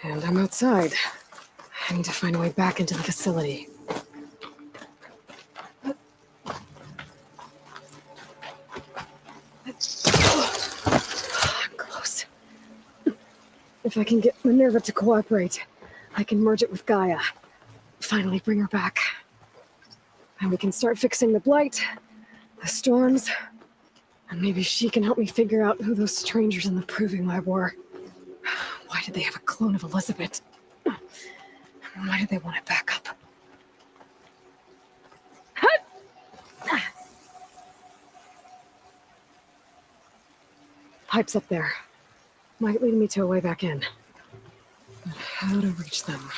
And I'm outside. I need to find a way back into the facility. Close. If I can get Minerva to cooperate, I can merge it with Gaia. Finally bring her back. And we can start fixing the blight, the storms, and maybe she can help me figure out who those strangers in the proving lab were. Why did they have a clone of Elizabeth? Why did they want it back up? Pipes up there. Might lead me to a way back in. But how to reach them?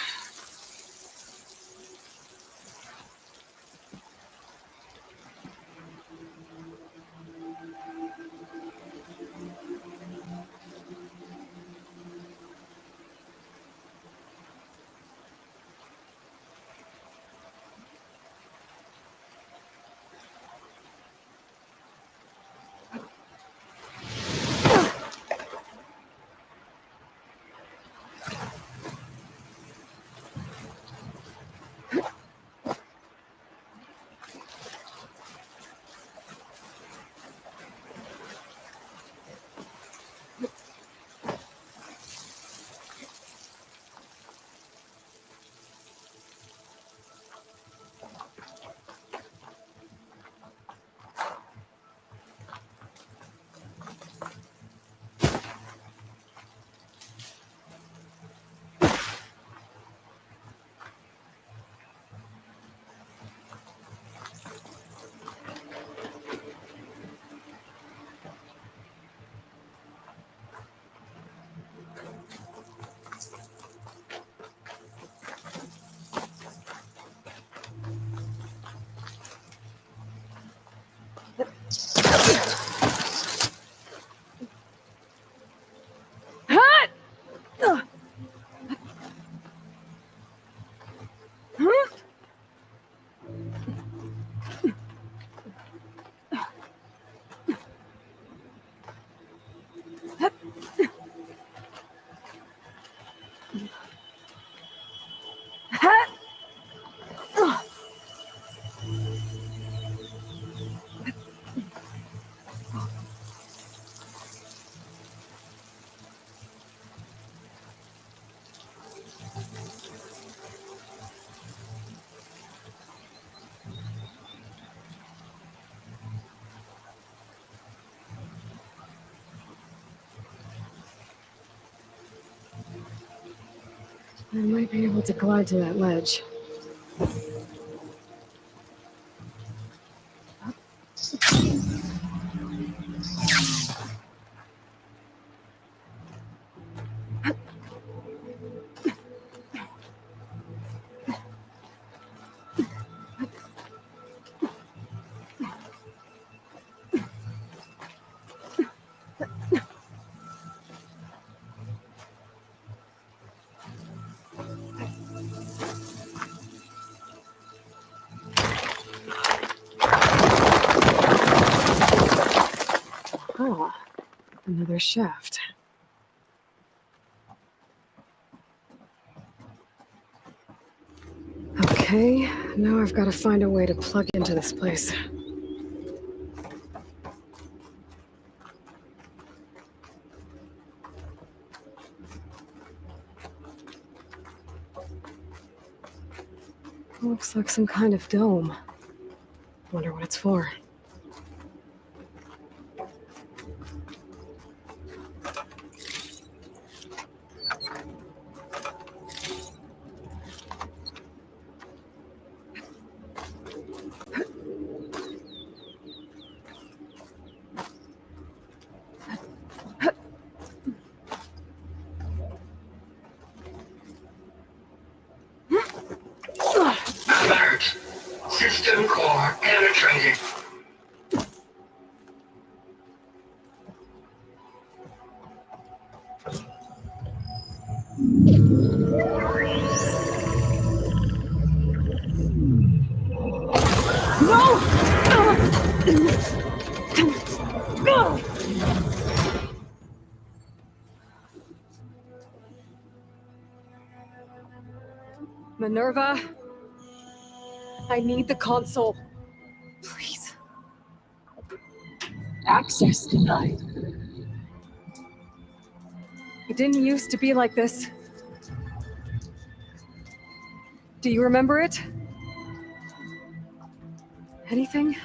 I might be able to glide to that ledge. Oh, another shaft. Okay, now I've got to find a way to plug into this place. Looks like some kind of dome. Wonder what it's for. Alert! System core penetrated. Minerva, I need the console. Please. Access denied. It didn't used to be like this. Do you remember it? Anything?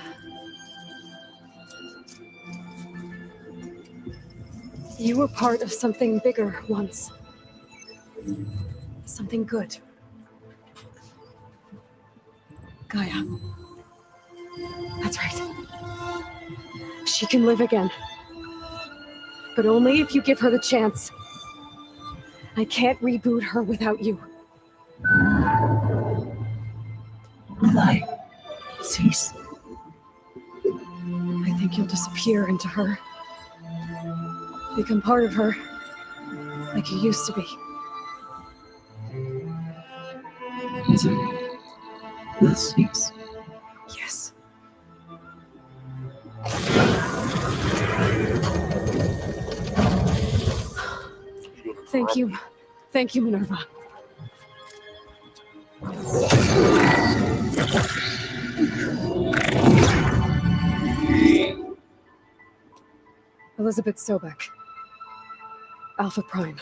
You were part of something bigger once. Something good. Gaia. That's right. She can live again. But only if you give her the chance. I can't reboot her without you. Lie. Cease. I think you'll disappear into her. Become part of her. Like you used to be. Will cease. Yes. Thank you. Thank you, Minerva. Elizabeth Sobek. Alpha Prime.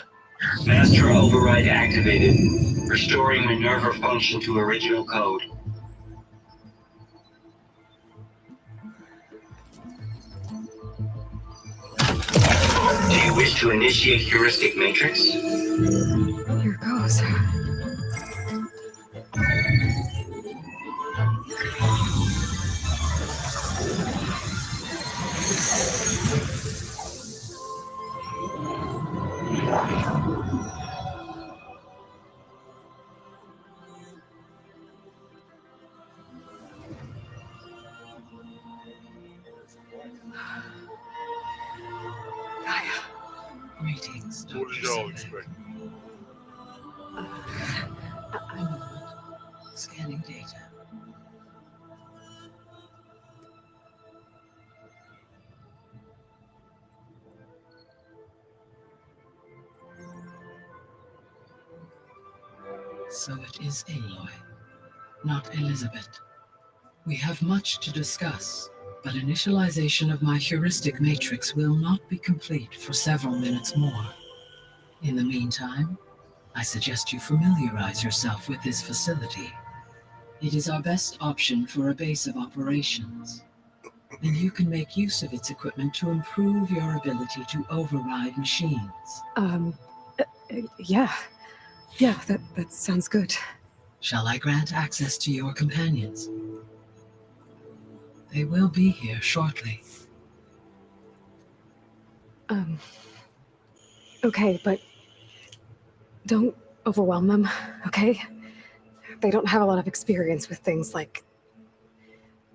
Master override activated. Restoring Minerva function to original code. Do you wish to initiate heuristic matrix? Here goes. Greetings, What did y'all expect? I'm scanning data. So it is Aloy, not Elizabeth. We have much to discuss, but initialization of my heuristic matrix will not be complete for several minutes more. In the meantime, I suggest you familiarize yourself with this facility. It is our best option for a base of operations, and you can make use of its equipment to improve your ability to override machines. Yeah. Yeah, that sounds good. Shall I grant access to your companions? They will be here shortly. Okay, but don't overwhelm them, okay? They don't have a lot of experience with things like,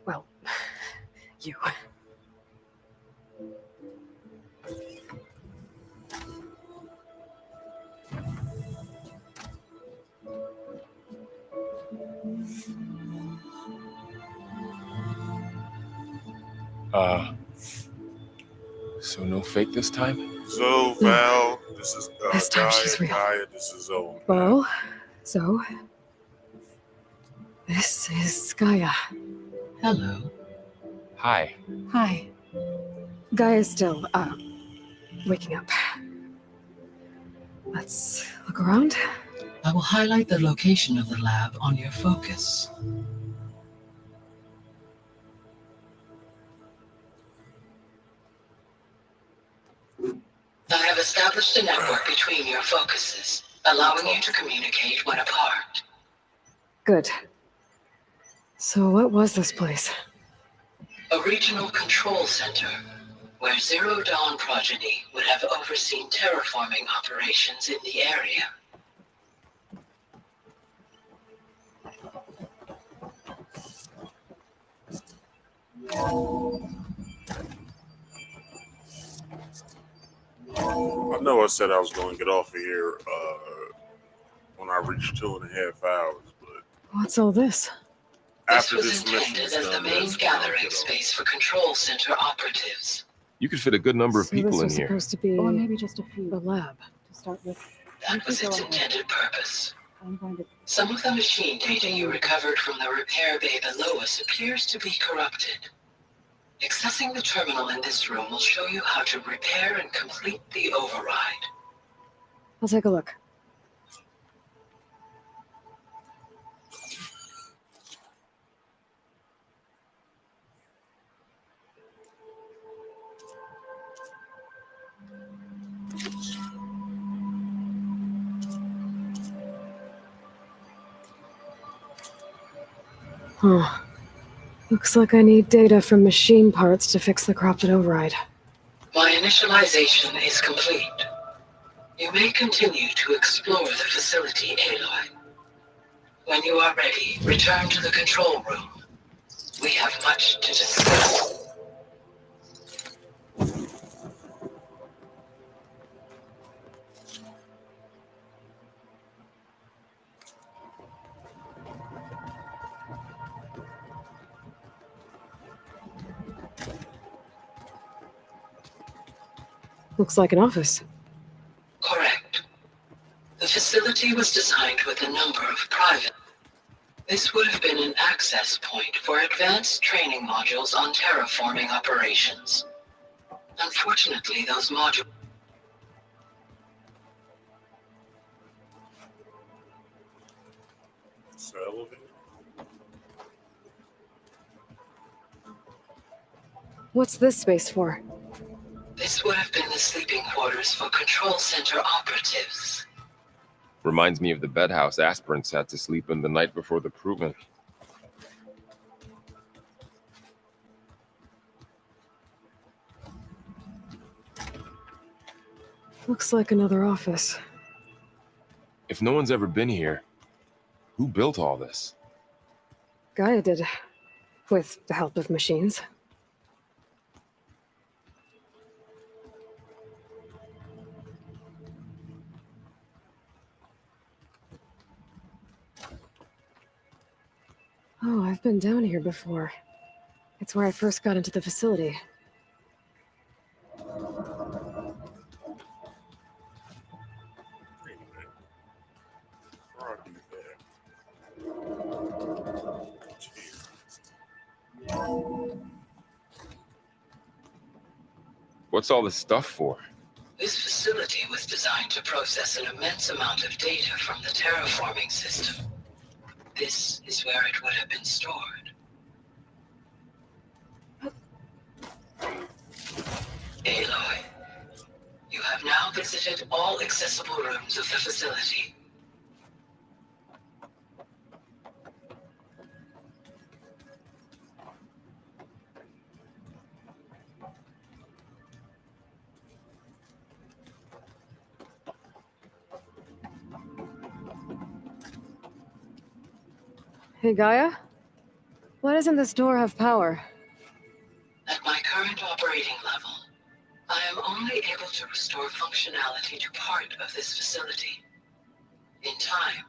well, you. So no fake this time? Zoe, Val, this is This time Gaia, she's real. Gaia, this is Zoe. Well, so this is Gaia. Hello. Hi. Hi. Gaia's still, waking up. Let's look around. I will highlight the location of the lab on your focus. I have established a network between your focuses, allowing you to communicate when apart. Good. So what was this place? A regional control center, where Zero Dawn progeny would have overseen terraforming operations in the area. I know I said I was going to get off of here when I reached 2.5 hours, but What's all this? after This this was mission intended is as the done, main that's when I'll gathering get off. space for control center operatives. You could fit a good number of So people this in was here. supposed to be Or maybe just a few the lab. to start with. That was its intended purpose. I'm going to. Some of the machine data you recovered from the repair bay below us appears to be corrupted. Accessing the terminal in this room will show you how to repair and complete the override. I'll take a look. Huh. Looks like I need data from machine parts to fix the corrupted override. My initialization is complete. You may continue to explore the facility, Aloy. When you are ready, return to the control room. We have much to discuss. Looks like an office. Correct. The facility was designed with a number of private. This would have been an access point for advanced training modules on terraforming operations. Unfortunately, those modules. It's the elevator. What's this space for? This would have been the sleeping quarters for control center operatives. Reminds me of the bedhouse aspirants had to sleep in the night before the proving. Looks like another office. If no one's ever been here, who built all this? Gaia did. With the help of machines. Oh, I've been down here before. It's where I first got into the facility. What's all this stuff for? This facility was designed to process an immense amount of data from the terraforming system. This is where it would have been stored. Aloy, you have now visited all accessible rooms of the facility. Hey, Gaia? Why doesn't this door have power? At my current operating level, I am only able to restore functionality to part of this facility. In time,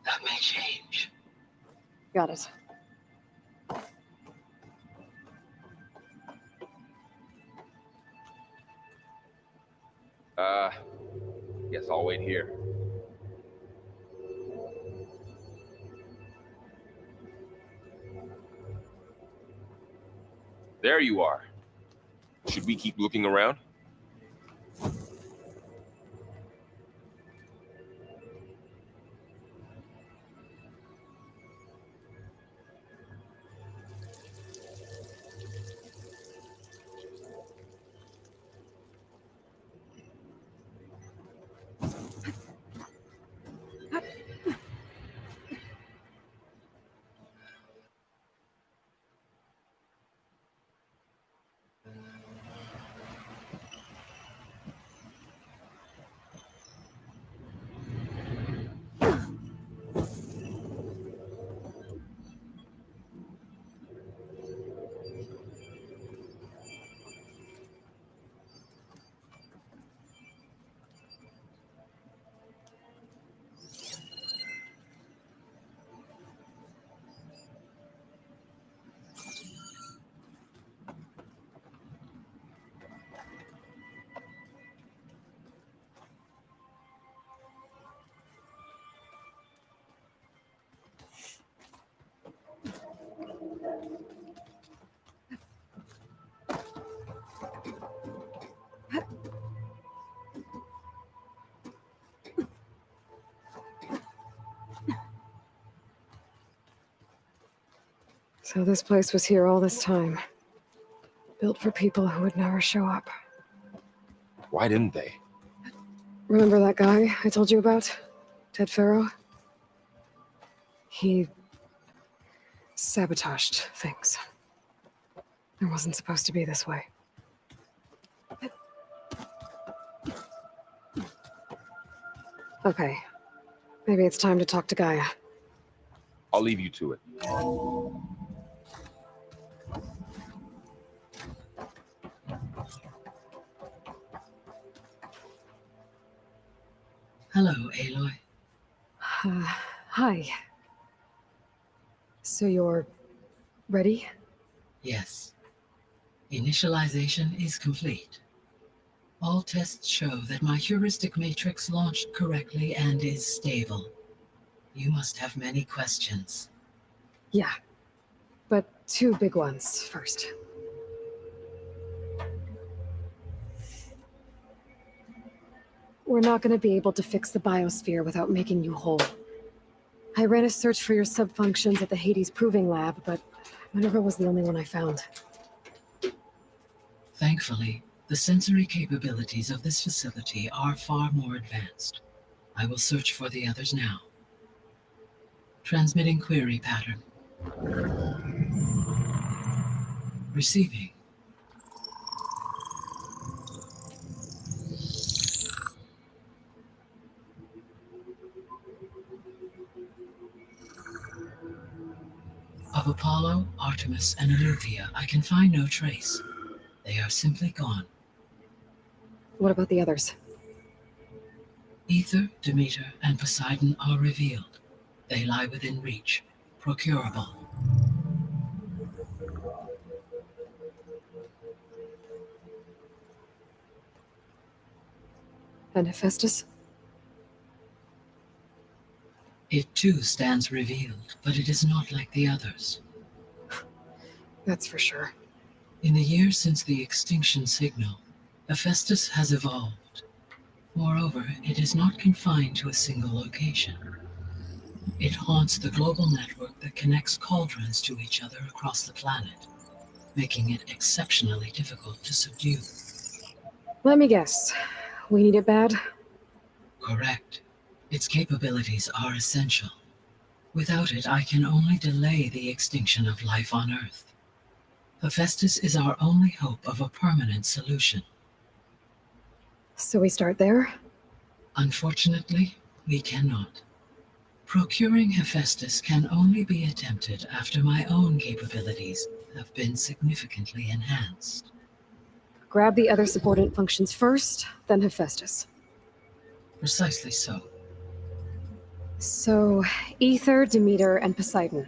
that may change. Got it. Guess I'll wait here. There you are. Should we keep looking around? So this place was here all this time. Built for people who would never show up. Why didn't they? Remember that guy I told you about? Ted Farrow? He sabotaged things. It wasn't supposed to be this way. Okay. Maybe it's time to talk to Gaia. I'll leave you to it. Hello, Aloy. Hi. So you're ready? Yes. Initialization is complete. All tests show that my heuristic matrix launched correctly and is stable. You must have many questions. Yeah. But two big ones first. We're not going to be able to fix the biosphere without making you whole. I ran a search for your subfunctions at the Hades Proving Lab, but Minerva was the only one I found. Thankfully, the sensory capabilities of this facility are far more advanced. I will search for the others now. Transmitting query pattern. Receiving. Of Apollo, Artemis, and Eleuthia, I can find no trace. They are simply gone. What about the others? Ether, Demeter, and Poseidon are revealed. They lie within reach, procurable. And Hephaestus? It too stands revealed, but it is not like the others. That's for sure. In the years since the extinction signal, Hephaestus has evolved. Moreover, it is not confined to a single location. It haunts the global network that connects cauldrons to each other across the planet, making it exceptionally difficult to subdue. Let me guess. We need it bad? Correct. Its capabilities are essential. Without it, I can only delay the extinction of life on Earth. Hephaestus is our only hope of a permanent solution. So we start there? Unfortunately, we cannot. Procuring Hephaestus can only be attempted after my own capabilities have been significantly enhanced. Grab the other subordinate functions first, then Hephaestus. Precisely so. So, Ether, Demeter, and Poseidon.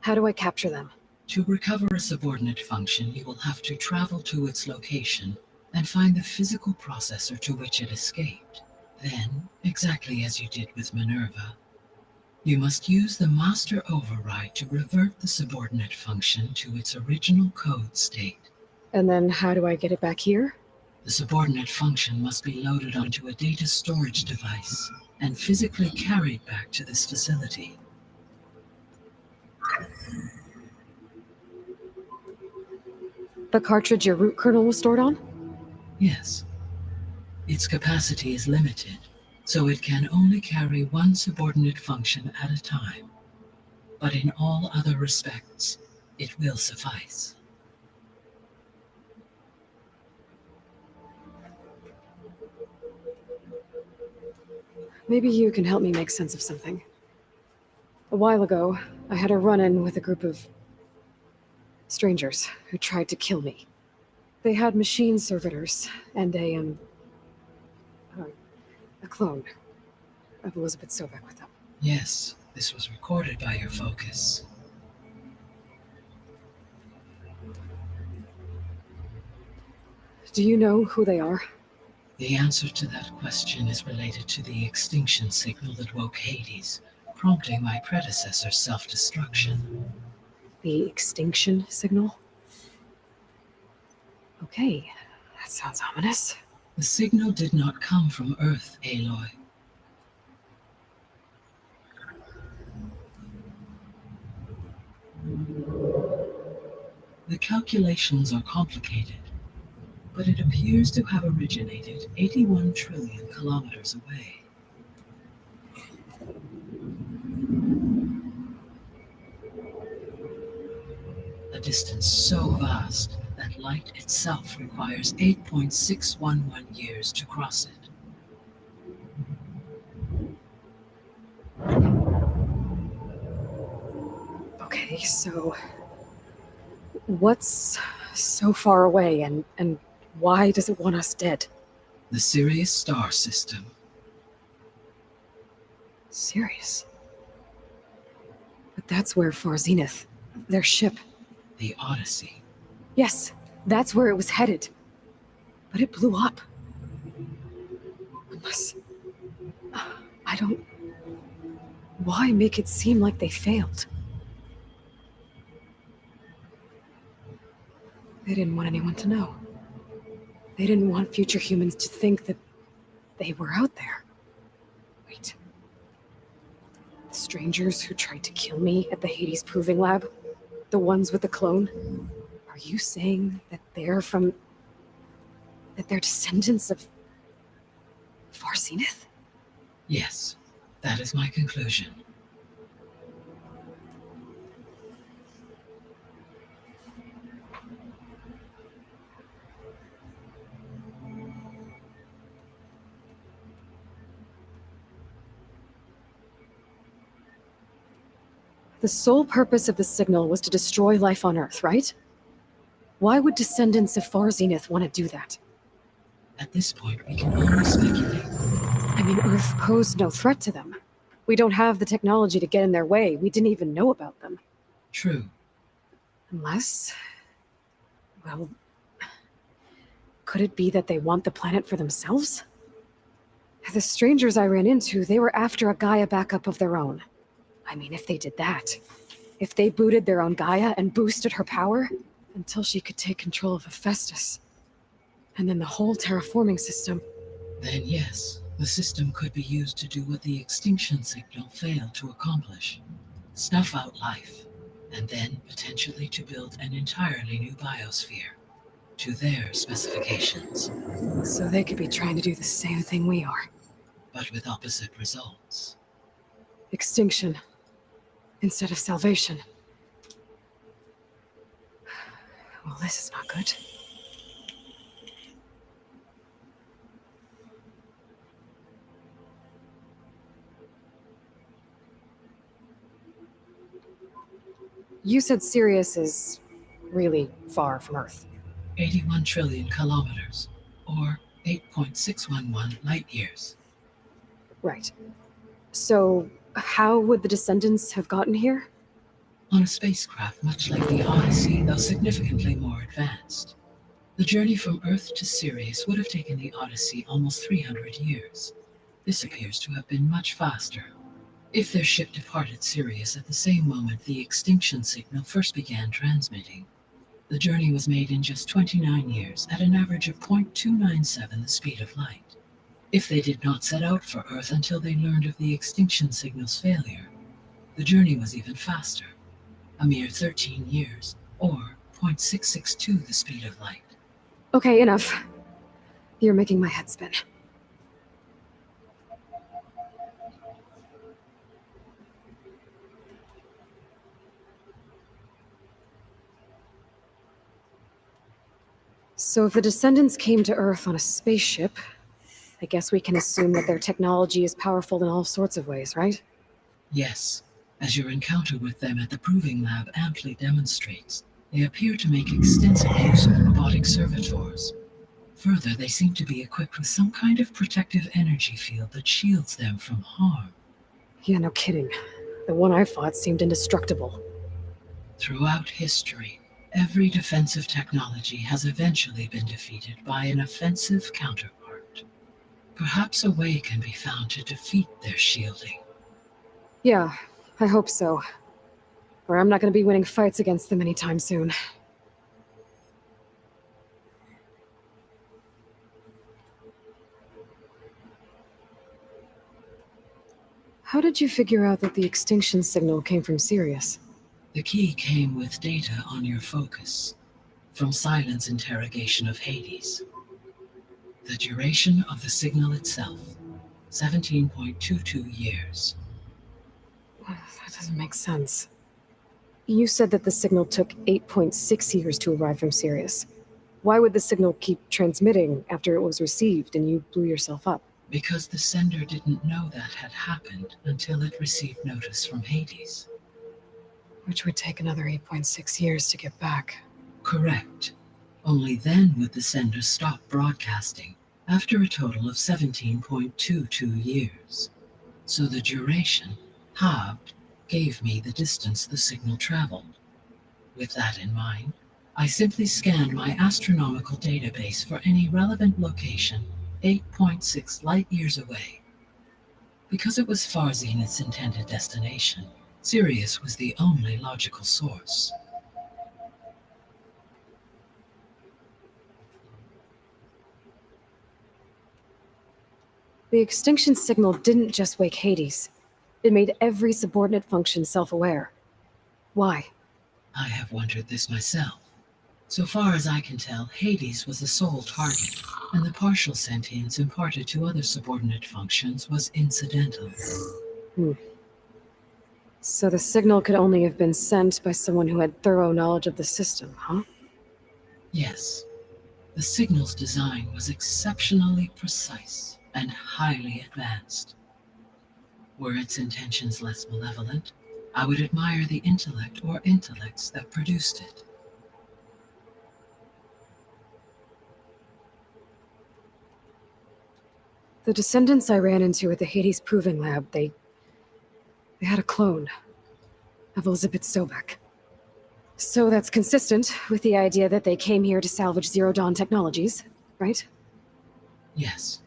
How do I capture them? To recover a subordinate function, you will have to travel to its location and find the physical processor to which it escaped. Then, exactly as you did with Minerva, you must use the master override to revert the subordinate function to its original code state. And then how do I get it back here? The subordinate function must be loaded onto a data storage device and physically carried back to this facility. The cartridge your root kernel was stored on? Yes. Its capacity is limited, so it can only carry one subordinate function at a time. But in all other respects, it will suffice. Maybe you can help me make sense of something. A while ago, I had a run-in with a group of strangers who tried to kill me. They had machine servitors and a clone of Elizabeth Sobek with them. Yes, this was recorded by your focus. Do you know who they are? The answer to that question is related to the extinction signal that woke Hades, prompting my predecessor's self-destruction. The extinction signal? Okay, that sounds ominous. The signal did not come from Earth, Aloy. The calculations are complicated, but it appears to have originated 81 trillion kilometers away. A distance so vast that light itself requires 8.611 years to cross it. Okay, so what's so far away and why does it want us dead? The Sirius star system. Sirius? But that's where Far Zenith, their ship. The Odyssey. Yes, that's where it was headed. But it blew up. Unless... I don't... Why make it seem like they failed? They didn't want anyone to know. They didn't want future humans to think that they were out there. Wait. The strangers who tried to kill me at the Hades Proving Lab? The ones with the clone? Are you saying that they're descendants of Far Zenith? Yes, that is my conclusion. The sole purpose of the signal was to destroy life on Earth, right? Why would descendants of Far Zenith want to do that? At this point, we can only speculate. I mean, Earth posed no threat to them. We don't have the technology to get in their way. We didn't even know about them. True. Unless... well... could it be that they want the planet for themselves? The strangers I ran into, they were after a Gaia backup of their own. I mean, if they did that, if they booted their own Gaia and boosted her power until she could take control of Hephaestus, and then the whole terraforming system. Then yes, the system could be used to do what the extinction signal failed to accomplish. Snuff out life, and then potentially to build an entirely new biosphere, to their specifications. So they could be trying to do the same thing we are. But with opposite results. Extinction. Instead of salvation. Well, this is not good. You said Sirius is really far from Earth. 81 trillion kilometers, or 8.611 light years. Right. So, how would the descendants have gotten here? On a spacecraft much like the Odyssey, though significantly more advanced. The journey from Earth to Sirius would have taken the Odyssey almost 300 years. This appears to have been much faster. If their ship departed Sirius at the same moment the extinction signal first began transmitting, the journey was made in just 29 years at an average of 0.297 the speed of light. If they did not set out for Earth until they learned of the extinction signal's failure, the journey was even faster, a mere 13 years, or 0.662 the speed of light. Okay, enough. You're making my head spin. So if the descendants came to Earth on a spaceship, I guess we can assume that their technology is powerful in all sorts of ways, right? Yes, as your encounter with them at the Proving Lab amply demonstrates, they appear to make extensive use of robotic servitors. Further, they seem to be equipped with some kind of protective energy field that shields them from harm. Yeah, no kidding. The one I fought seemed indestructible. Throughout history, every defensive technology has eventually been defeated by an offensive counterpart. Perhaps a way can be found to defeat their shielding. Yeah, I hope so. Or I'm not going to be winning fights against them anytime soon. How did you figure out that the extinction signal came from Sirius? The key came with data on your focus, from Silent's interrogation of Hades. The duration of the signal itself, 17.22 years. That doesn't make sense. You said that the signal took 8.6 years to arrive from Sirius. Why would the signal keep transmitting after it was received and you blew yourself up? Because the sender didn't know that had happened until it received notice from Hades. Which would take another 8.6 years to get back. Correct. Only then would the sender stop broadcasting, after a total of 17.22 years. So the duration, halved, gave me the distance the signal traveled. With that in mind, I simply scanned my astronomical database for any relevant location 8.6 light years away. Because it was far Zenith's intended destination, Sirius was the only logical source. The extinction signal didn't just wake Hades. It made every subordinate function self-aware. Why? I have wondered this myself. So far as I can tell, Hades was the sole target, and the partial sentience imparted to other subordinate functions was incidental. So the signal could only have been sent by someone who had thorough knowledge of the system, huh? Yes. The signal's design was exceptionally precise and highly advanced. Were its intentions less malevolent, I would admire the intellect or intellects that produced it. The descendants I ran into at the Hades Proving Lab, they had a clone of Elizabeth Sobek. So that's consistent with the idea that they came here to salvage Zero Dawn technologies, right? Yes.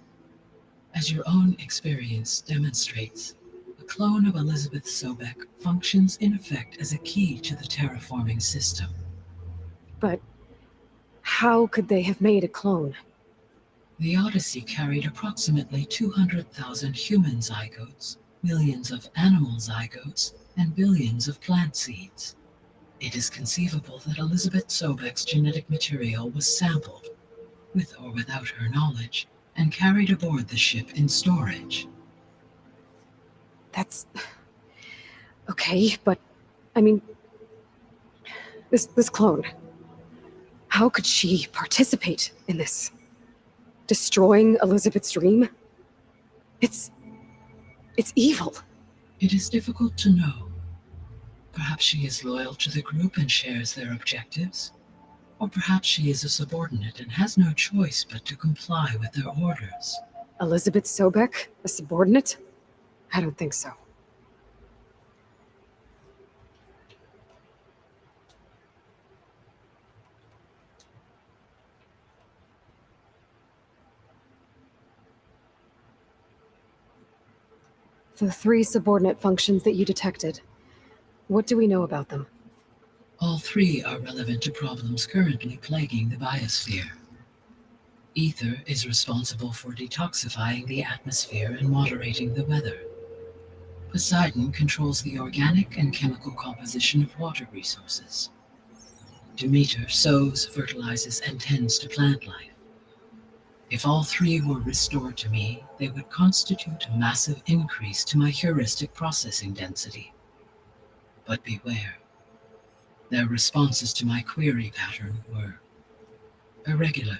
As your own experience demonstrates, a clone of Elizabeth Sobek functions in effect as a key to the terraforming system. But how could they have made a clone? The Odyssey carried approximately 200,000 human zygotes, millions of animal zygotes, and billions of plant seeds. It is conceivable that Elizabeth Sobek's genetic material was sampled, with or without her knowledge, and carried aboard the ship in storage. That's... okay, but... I mean... This clone... How could she participate in this? Destroying Elizabeth's dream? It's evil. It is difficult to know. Perhaps she is loyal to the group and shares their objectives. Or perhaps she is a subordinate and has no choice but to comply with their orders. Elizabeth Sobek, a subordinate? I don't think so. The 3 subordinate functions that you detected, what do we know about them? All 3 are relevant to problems currently plaguing the biosphere. Ether is responsible for detoxifying the atmosphere and moderating the weather. Poseidon controls the organic and chemical composition of water resources. Demeter sows, fertilizes, and tends to plant life. If all 3 were restored to me, they would constitute a massive increase to my heuristic processing density. But beware. Their responses to my query pattern were irregular.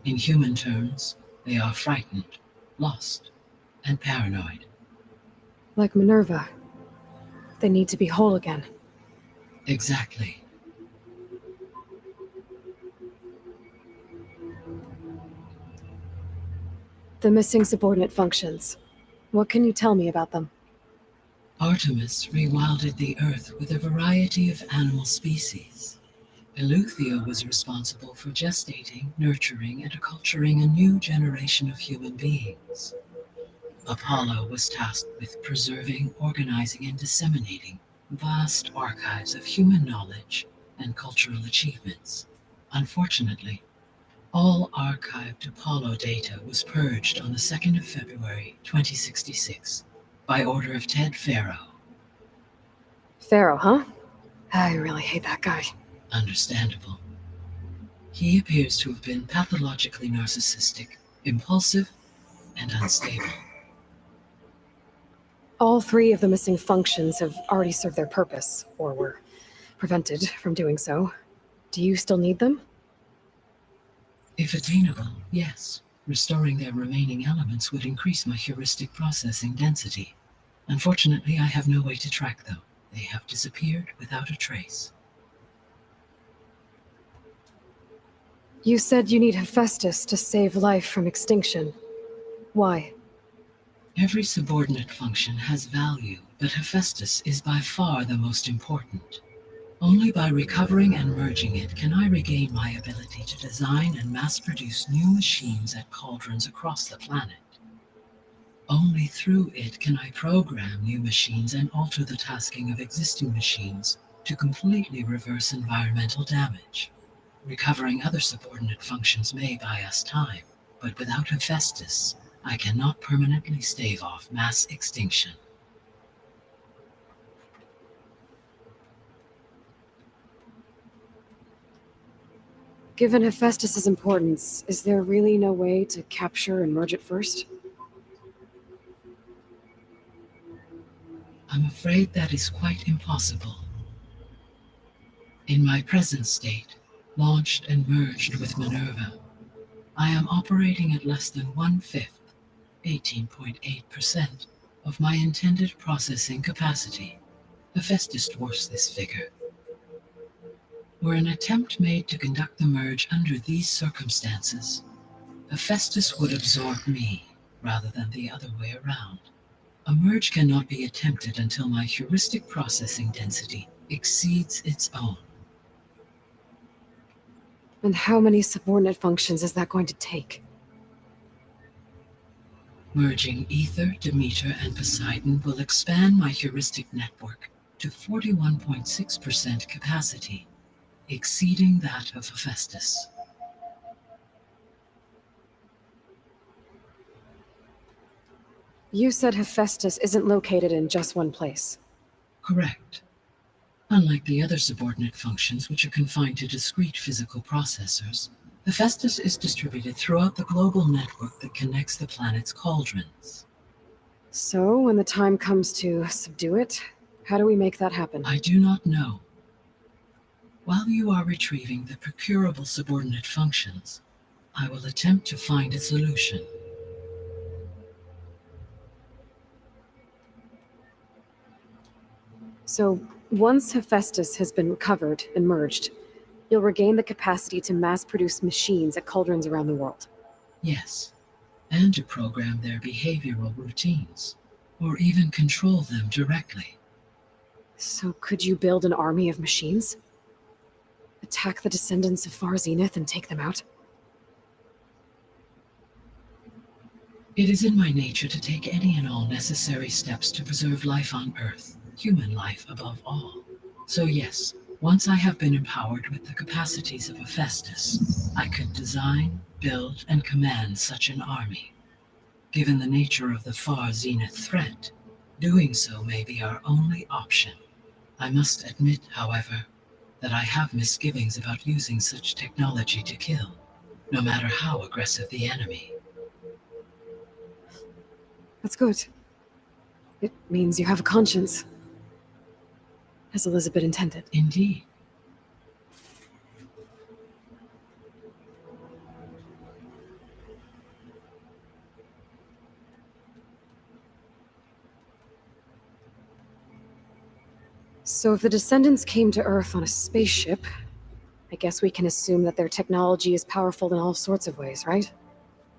In human terms, they are frightened, lost, and paranoid. Like Minerva. They need to be whole again. Exactly. The missing subordinate functions. What can you tell me about them? Artemis rewilded the Earth with a variety of animal species. Eleuthia was responsible for gestating, nurturing, and acculturating a new generation of human beings. Apollo was tasked with preserving, organizing, and disseminating vast archives of human knowledge and cultural achievements. Unfortunately, all archived Apollo data was purged on the 2nd of February, 2066, by order of Ted Farrow. Pharaoh, huh? I really hate that guy. Understandable. He appears to have been pathologically narcissistic, impulsive, and unstable. All 3 of the missing functions have already served their purpose, or were prevented from doing so. Do you still need them? If attainable, yes. Restoring their remaining elements would increase my heuristic processing density. Unfortunately, I have no way to track them. They have disappeared without a trace. You said you need Hephaestus to save life from extinction. Why? Every subordinate function has value, but Hephaestus is by far the most important. Only by recovering and merging it can I regain my ability to design and mass-produce new machines at cauldrons across the planet. Only through it can I program new machines and alter the tasking of existing machines to completely reverse environmental damage. Recovering other subordinate functions may buy us time, but without Hephaestus, I cannot permanently stave off mass extinction. Given Hephaestus's importance, is there really no way to capture and merge it first? I'm afraid that is quite impossible. In my present state, launched and merged with Minerva, I am operating at less than 1/5, 18.8%, of my intended processing capacity. Hephaestus dwarfs this figure. Were an attempt made to conduct the merge under these circumstances, Hephaestus would absorb me rather than the other way around. A merge cannot be attempted until my heuristic processing density exceeds its own. And how many subordinate functions is that going to take? Merging Ether, Demeter, and Poseidon will expand my heuristic network to 41.6% capacity, exceeding that of Hephaestus. You said Hephaestus isn't located in just one place. Correct. Unlike the other subordinate functions, which are confined to discrete physical processors, Hephaestus is distributed throughout the global network that connects the planet's cauldrons. So, when the time comes to subdue it, how do we make that happen? I do not know. While you are retrieving the procurable subordinate functions, I will attempt to find a solution. So, once Hephaestus has been recovered and merged, you'll regain the capacity to mass-produce machines at cauldrons around the world. Yes, and to program their behavioral routines, or even control them directly. So could you build an army of machines? Attack the descendants of Far Zenith and take them out? It is in my nature to take any and all necessary steps to preserve life on Earth, human life above all. So yes, once I have been empowered with the capacities of Hephaestus, I could design, build, and command such an army. Given the nature of the Far Zenith threat, doing so may be our only option. I must admit, however, that I have misgivings about using such technology to kill, no matter how aggressive the enemy. That's good. It means you have a conscience. As Elizabeth intended. Indeed. So if the descendants came to Earth on a spaceship, I guess we can assume that their technology is powerful in all sorts of ways, right?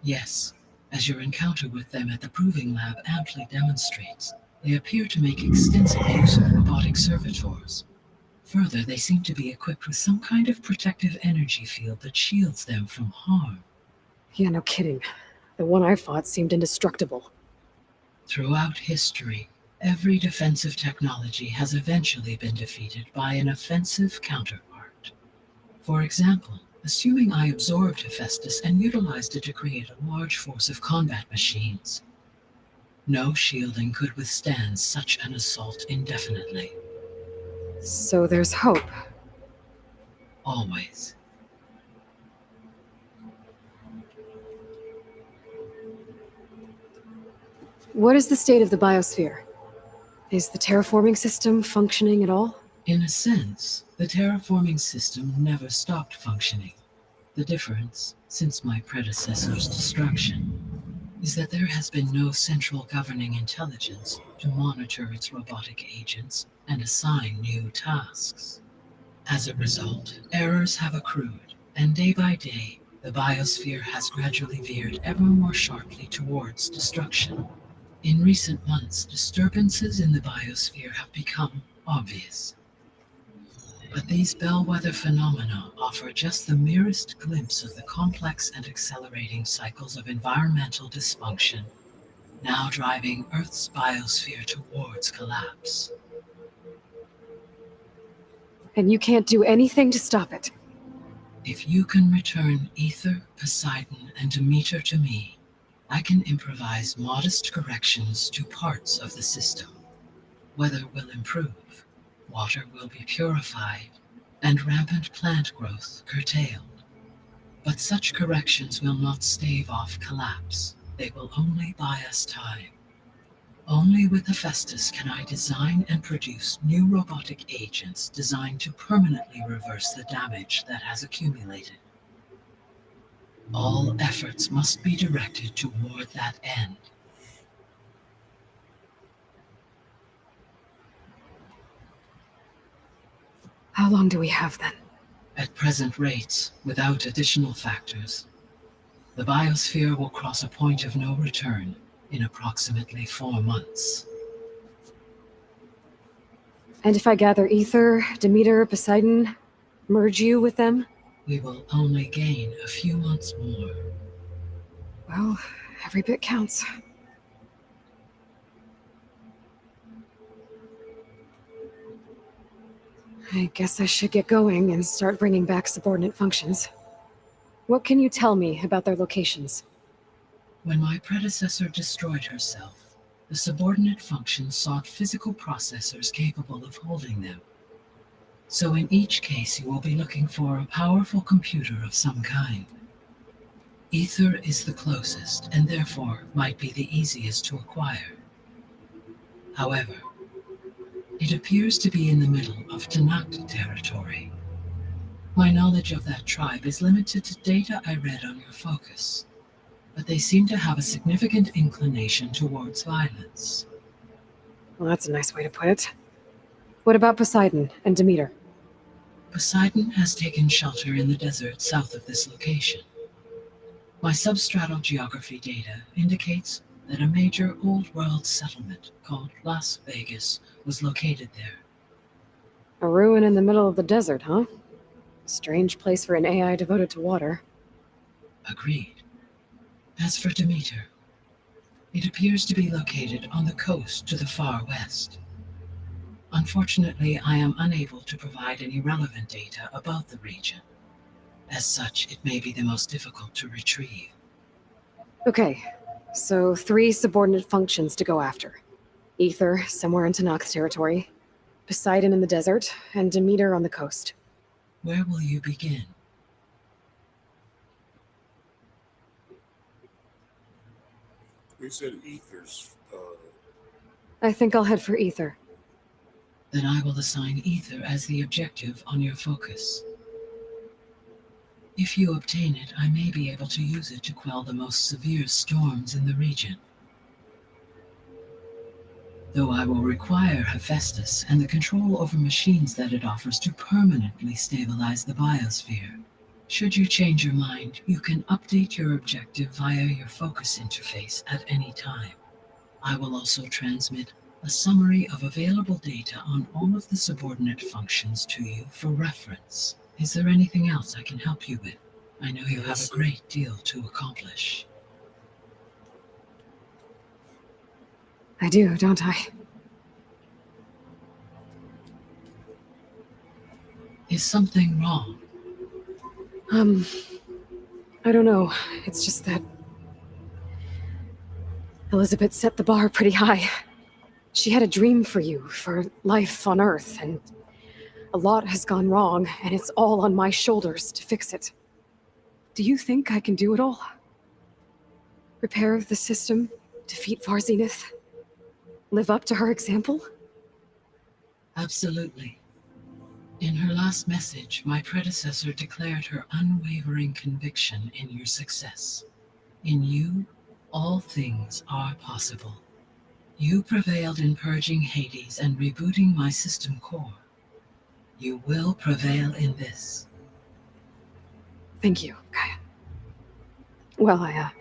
Yes, as your encounter with them at the Proving Lab amply demonstrates, they appear to make extensive use of robotic servitors. Further, they seem to be equipped with some kind of protective energy field that shields them from harm. Yeah, no kidding. The one I fought seemed indestructible. Throughout history, every defensive technology has eventually been defeated by an offensive counterpart. For example, assuming I absorbed Hephaestus and utilized it to create a large force of combat machines. No shielding could withstand such an assault indefinitely. So there's hope. Always. What is the state of the biosphere? Is the terraforming system functioning at all? In a sense, the terraforming system never stopped functioning. The difference, since my predecessor's destruction, is that there has been no central governing intelligence to monitor its robotic agents and assign new tasks. As a result, errors have accrued, and day by day, the biosphere has gradually veered ever more sharply towards destruction. In recent months, disturbances in the biosphere have become obvious. But these bellwether phenomena offer just the merest glimpse of the complex and accelerating cycles of environmental dysfunction, now driving Earth's biosphere towards collapse. And you can't do anything to stop it? If you can return Ether, Poseidon, and Demeter to me, I can improvise modest corrections to parts of the system. Weather will improve, water will be purified, and rampant plant growth curtailed. But such corrections will not stave off collapse. They will only buy us time. Only with Hephaestus can I design and produce new robotic agents designed to permanently reverse the damage that has accumulated. All efforts must be directed toward that end. How long do we have then? At present rates, without additional factors, the biosphere will cross a point of no return in approximately 4 months. And if I gather Ether, Demeter, Poseidon, merge you with them? We will only gain a few months more. Well, every bit counts. I guess I should get going and start bringing back subordinate functions. What can you tell me about their locations? When my predecessor destroyed herself, the subordinate functions sought physical processors capable of holding them. So in each case, you will be looking for a powerful computer of some kind. Ether is the closest, and therefore might be the easiest to acquire. However, it appears to be in the middle of Tanakh territory. My knowledge of that tribe is limited to data I read on your focus, but they seem to have a significant inclination towards violence. Well, that's a nice way to put it. What about Poseidon and Demeter? Poseidon has taken shelter in the desert south of this location. My substratal geography data indicates that a major old world settlement called Las Vegas was located there. A ruin in the middle of the desert, huh? Strange place for an AI devoted to water. Agreed. As for Demeter, it appears to be located on the coast to the far west. Unfortunately, I am unable to provide any relevant data about the region. As such, it may be the most difficult to retrieve. Okay, so 3 subordinate functions to go after. Ether, somewhere in Tanakh territory. Poseidon in the desert, and Demeter on the coast. Where will you begin? We said ethers. I think I'll head for Ether. Then I will assign Ether as the objective on your focus. If you obtain it, I may be able to use it to quell the most severe storms in the region. Though I will require Hephaestus and the control over machines that it offers to permanently stabilize the biosphere. Should you change your mind, you can update your objective via your focus interface at any time. I will also transmit a summary of available data on all of the subordinate functions to you for reference. Is there anything else I can help you with? I know you have a great deal to accomplish. I do, don't I? Is something wrong? I don't know. It's just that Elizabeth set the bar pretty high. She had a dream for you, for life on Earth, and a lot has gone wrong, and it's all on my shoulders to fix it. Do you think I can do it all? Repair the system, defeat Varzenith, live up to her example? Absolutely. In her last message, my predecessor declared her unwavering conviction in your success. In you, all things are possible. You prevailed in purging Hades and rebooting my system core. You will prevail in this. Thank you, Gaia. Well, I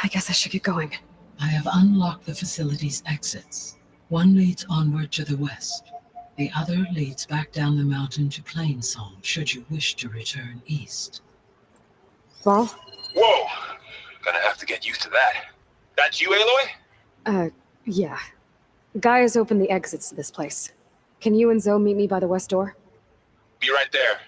guess I should get going. I have unlocked the facility's exits. One leads onward to the west. The other leads back down the mountain to Plainsong, should you wish to return east. Val? Whoa! Gonna have to get used to that. That's you, Aloy? Yeah. Gaia's opened the exits to this place. Can you and Zoe meet me by the west door? Be right there.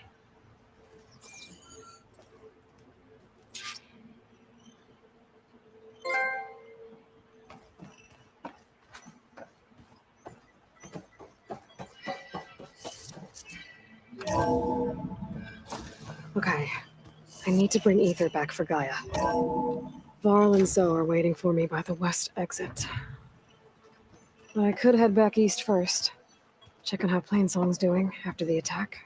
Okay. I need to bring Ether back for Gaia. Varl and Zoe are waiting for me by the west exit. But I could head back east first. Check on how Plainsong's doing after the attack.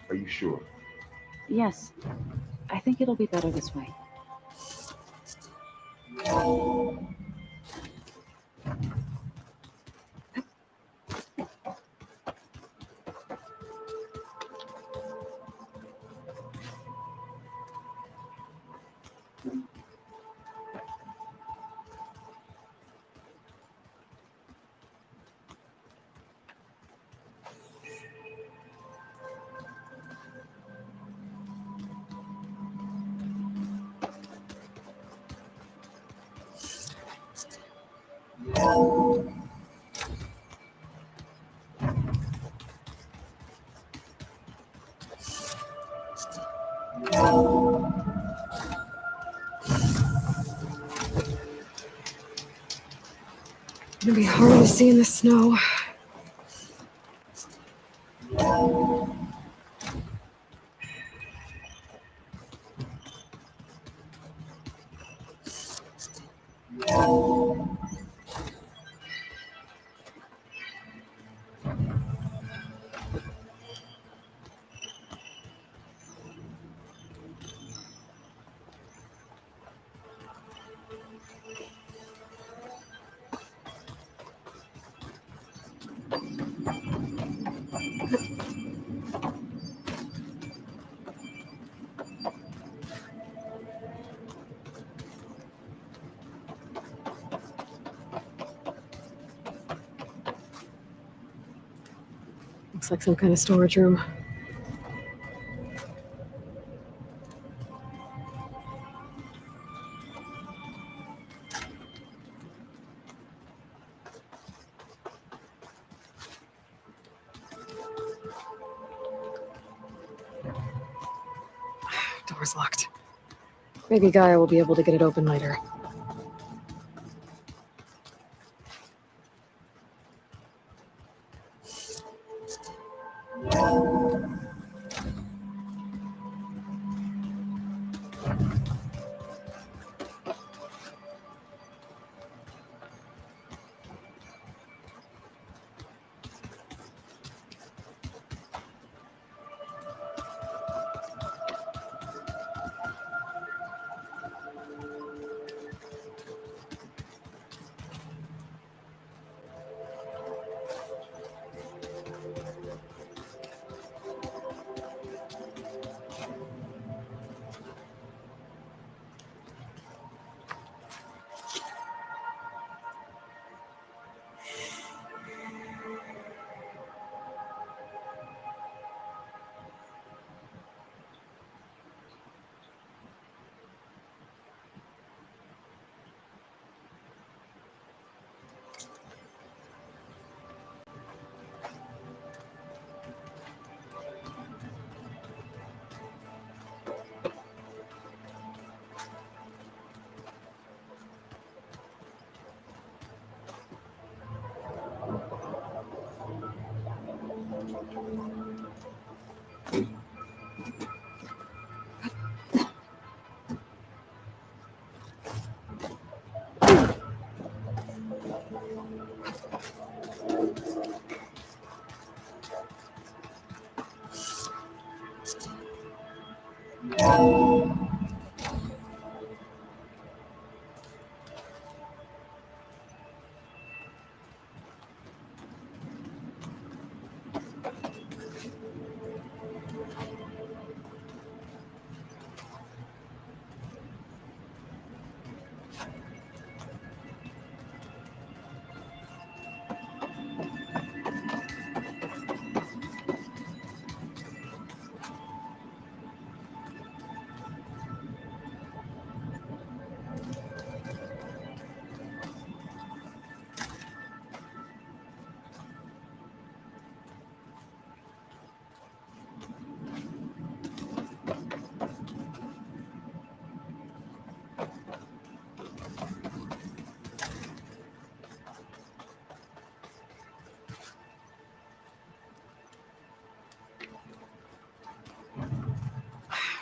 Are you sure? Yes. I think it'll be better this way. It'll be hard to see in the snow. Looks like some kind of storage room. Door's locked. Maybe Gaia will be able to get it open later.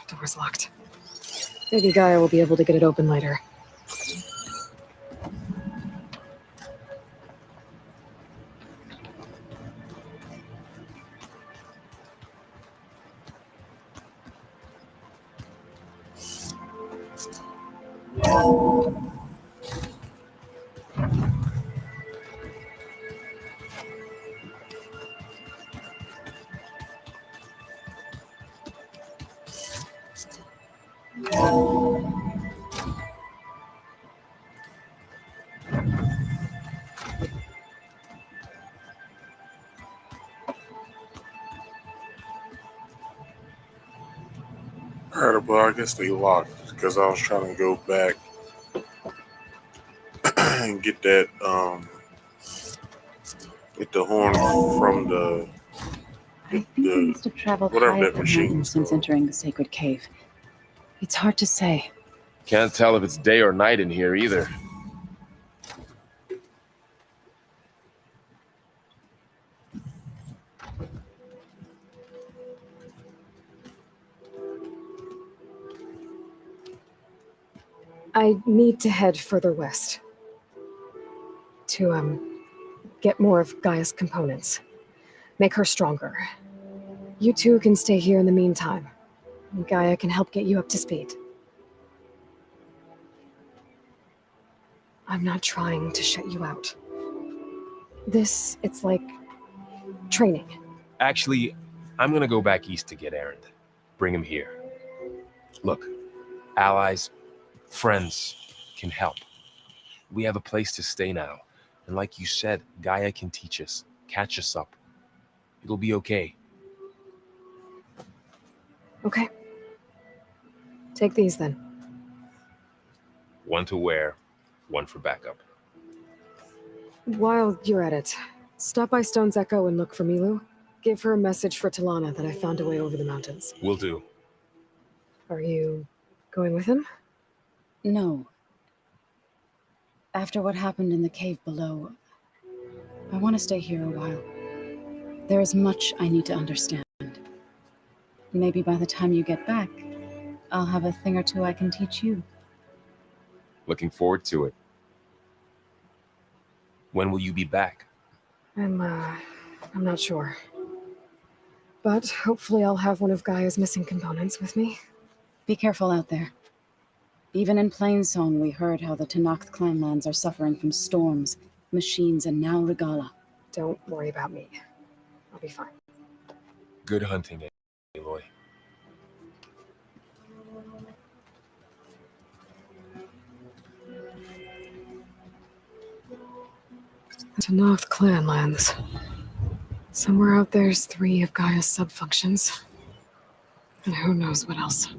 Door's locked. Maybe Gaia will be able to get it open later. Alright, well, I guess they locked because I was trying to go back and get that, get the horn from the I think we must have traveled whatever high that up the machine's mountain since entering the sacred cave. It's hard to say. Can't tell if it's day or night in here either. I need to head further west. To, get more of Gaia's components. Make her stronger. You two can stay here in the meantime. And Gaia can help get you up to speed. I'm not trying to shut you out. It's like training. Actually, I'm gonna go back east to get Erend. Bring him here. Look, allies, friends can help. We have a place to stay now. And like you said, Gaia can teach us, catch us up. It'll be okay. Okay. Take these then. One to wear, one for backup. While you're at it, stop by Stone's Echo and look for Milu. Give her a message for Talana that I found a way over the mountains. Will do. Are you going with him? No. After what happened in the cave below, I want to stay here a while. There is much I need to understand. Maybe by the time you get back, I'll have a thing or two I can teach you. Looking forward to it. When will you be back? I'm not sure. But hopefully I'll have one of Gaia's missing components with me. Be careful out there. Even in Plainsong, we heard how the Tenakth clanlands are suffering from storms, machines, and now Regala. Don't worry about me. I'll be fine. Good hunting, Aloy. Tenakth clanlands. Somewhere out there's 3 of Gaia's subfunctions. And who knows what else.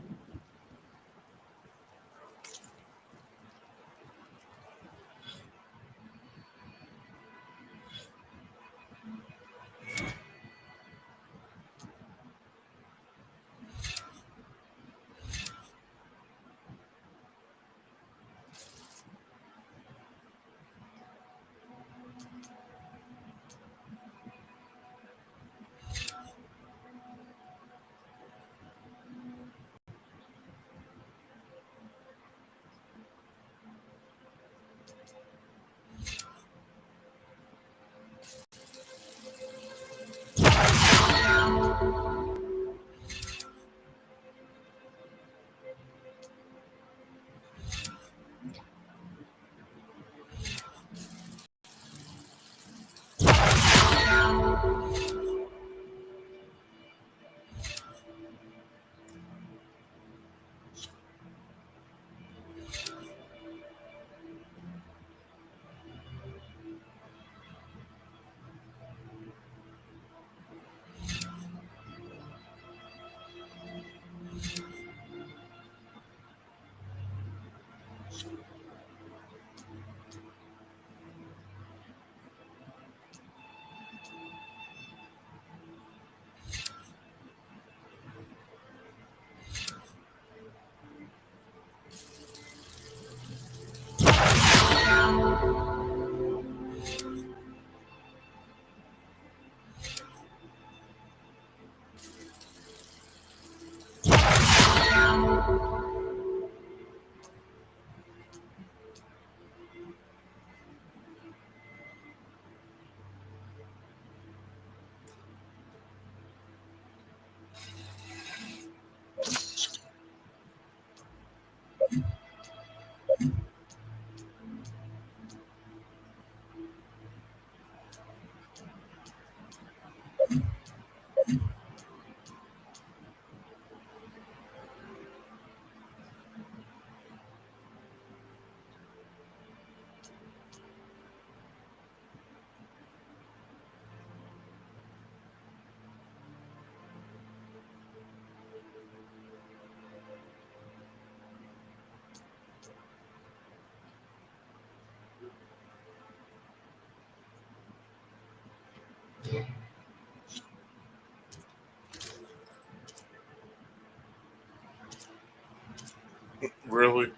Really?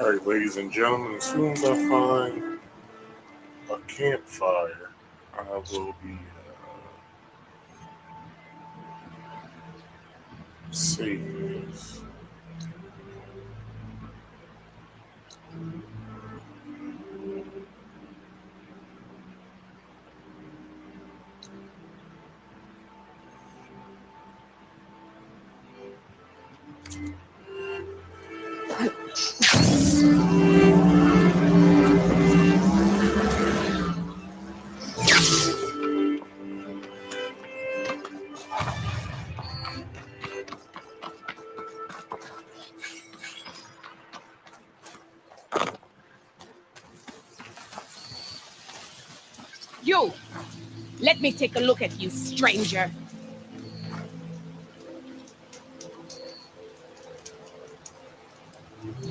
All right, ladies and gentlemen, as soon as I find a campfire, I will be saving this. You! Let me take a look at you, stranger.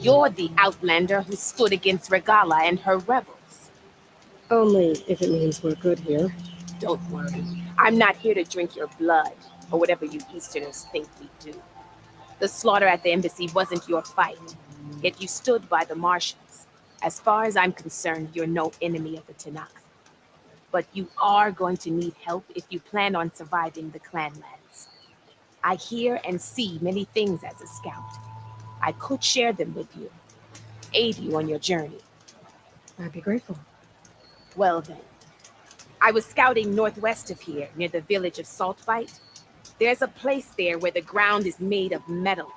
You're the outlander who stood against Regala and her rebels. Only if it means we're good here. Don't worry. I'm not here to drink your blood, or whatever you Easterners think we do. The slaughter at the embassy wasn't your fight, yet you stood by the Martians. As far as I'm concerned, you're no enemy of the Tanakh. But you are going to need help if you plan on surviving the clanlands. I hear and see many things as a scout. I could share them with you, aid you on your journey. I'd be grateful. Well then, I was scouting northwest of here, near the village of Saltbite. There's a place there where the ground is made of metal.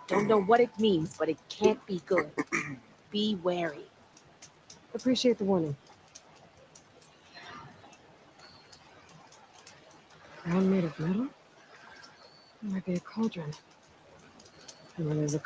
Don't know what it means, but it can't be good. Be wary. Appreciate the warning. Ground made of metal? It might be a cauldron. And when there's a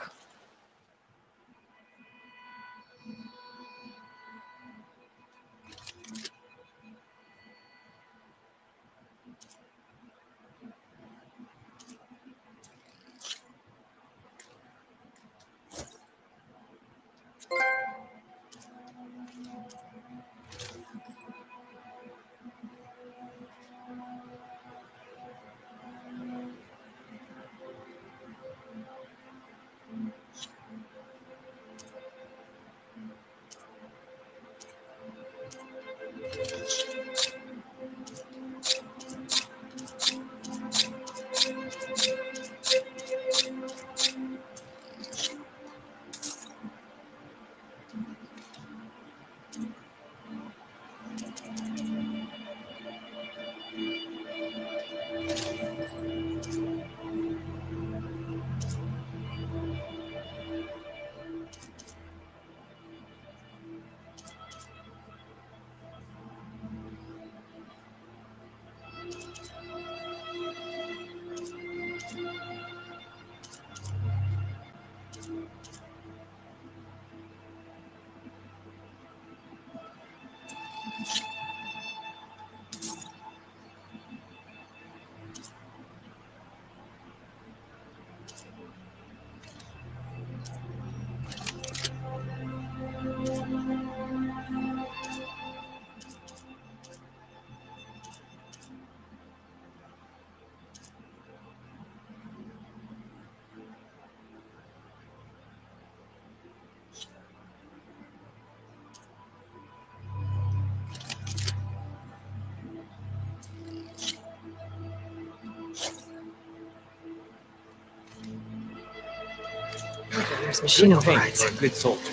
there's machine Good thing overrides. for a good soldier.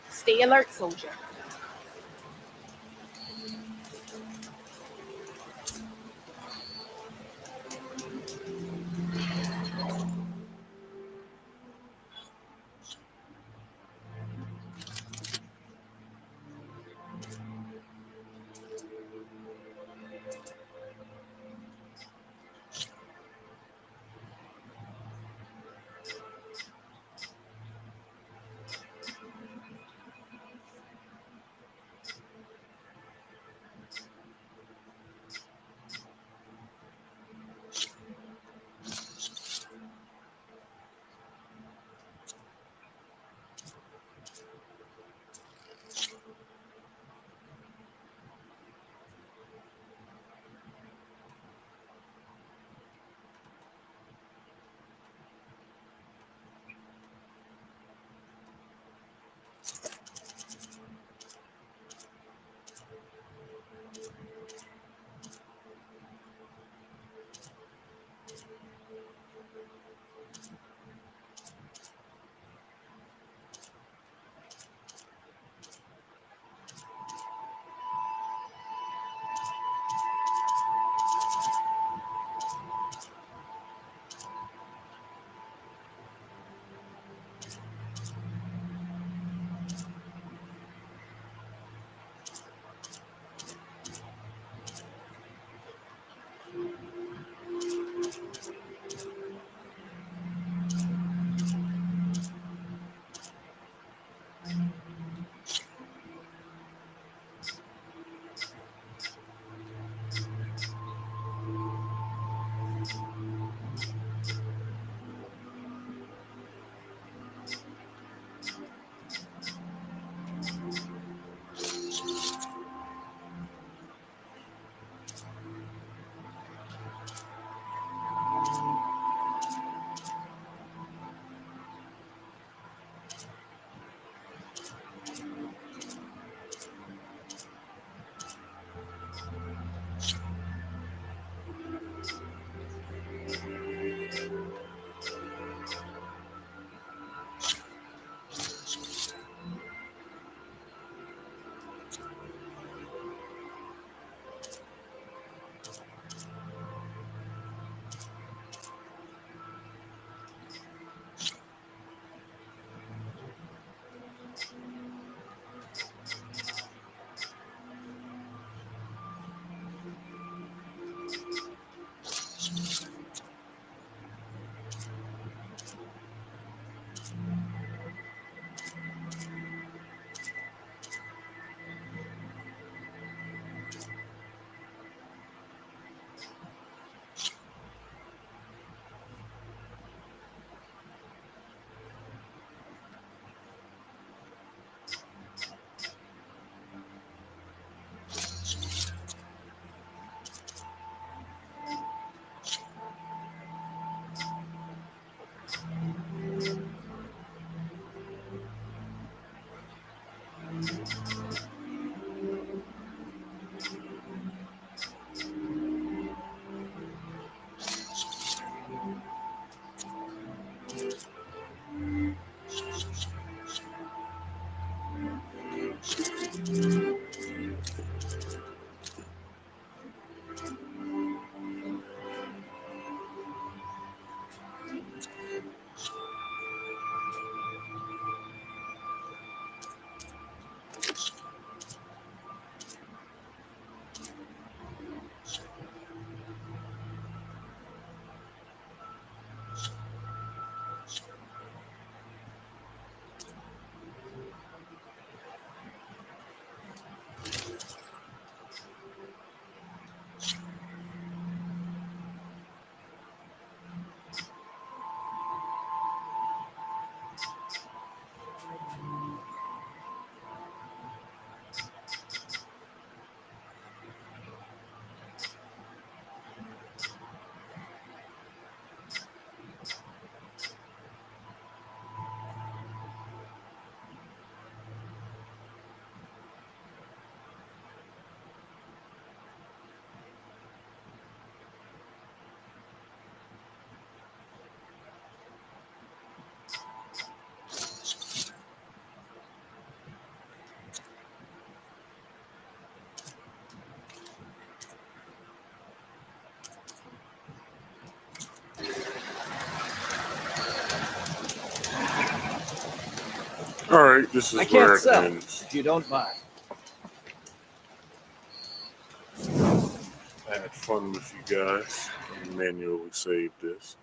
Stay alert, soldier. All right, this is I where can't it sell, ends. if you don't mind. I had fun with you guys. I manually saved this.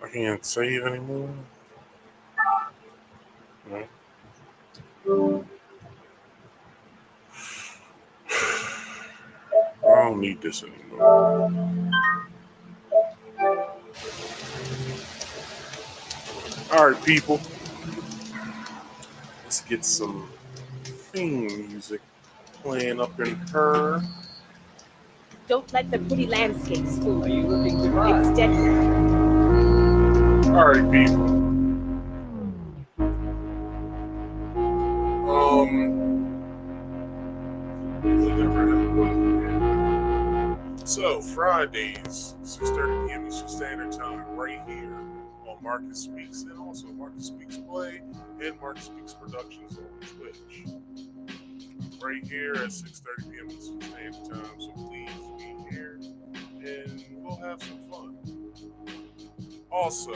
I can't save anymore. No. I don't need this anymore. All right, people. Let's get some theme music playing up in her. Don't let the pretty landscapes fool Are you looking to buy? It's deadly. All right, people. So Fridays, 6:30 p.m. Eastern Standard Time, right here on Marcus Speaks, and also Marcus Speaks Play and Marcus Speaks Productions on Twitch. Right here at 6:30 p.m. Eastern Standard Time. So please be here, and we'll have some fun. Also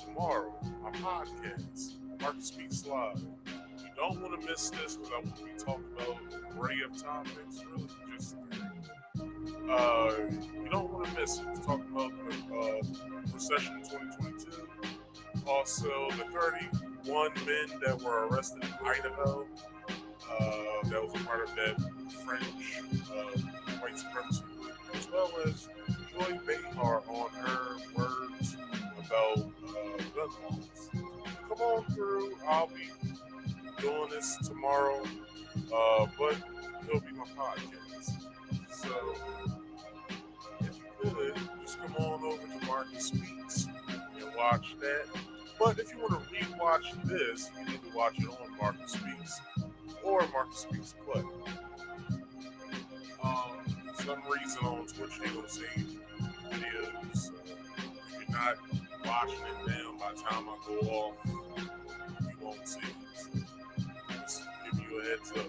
tomorrow, our podcast, Marcus Speaks Live. You don't want to miss this because I want to be talking about an array of topics. Really, just you don't want to miss it. We're talking about the recession in 2022. Also, the 31 men that were arrested in Idaho. That was a part of that French white supremacy group, as well as Joy Behar on her words about gun laws. Come on through. I'll be doing this tomorrow, but it'll be my podcast. So if you could, just come on over to Marcus Speaks and watch that. But if you want to rewatch this, you need to watch it on Marcus Speaks or Marcus Speaks Play. watching it down by the time I go off, you won't see it. Just give you a heads up.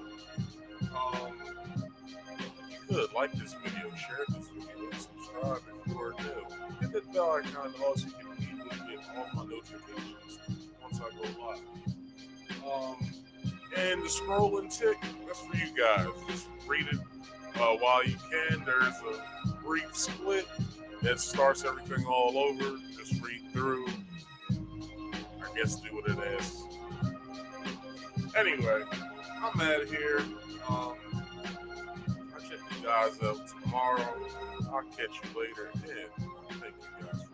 You could like this video, share this video, and subscribe if you are new. Hit the bell icon also you can immediately get all my notifications once I go live. And the scrolling tick, that's for you guys. Just read it while you can. There's a brief split that starts everything all over. Just read through. I guess do what it is. Anyway, I'm out of here. I'll check you guys out tomorrow. I'll catch you later. And thank you guys for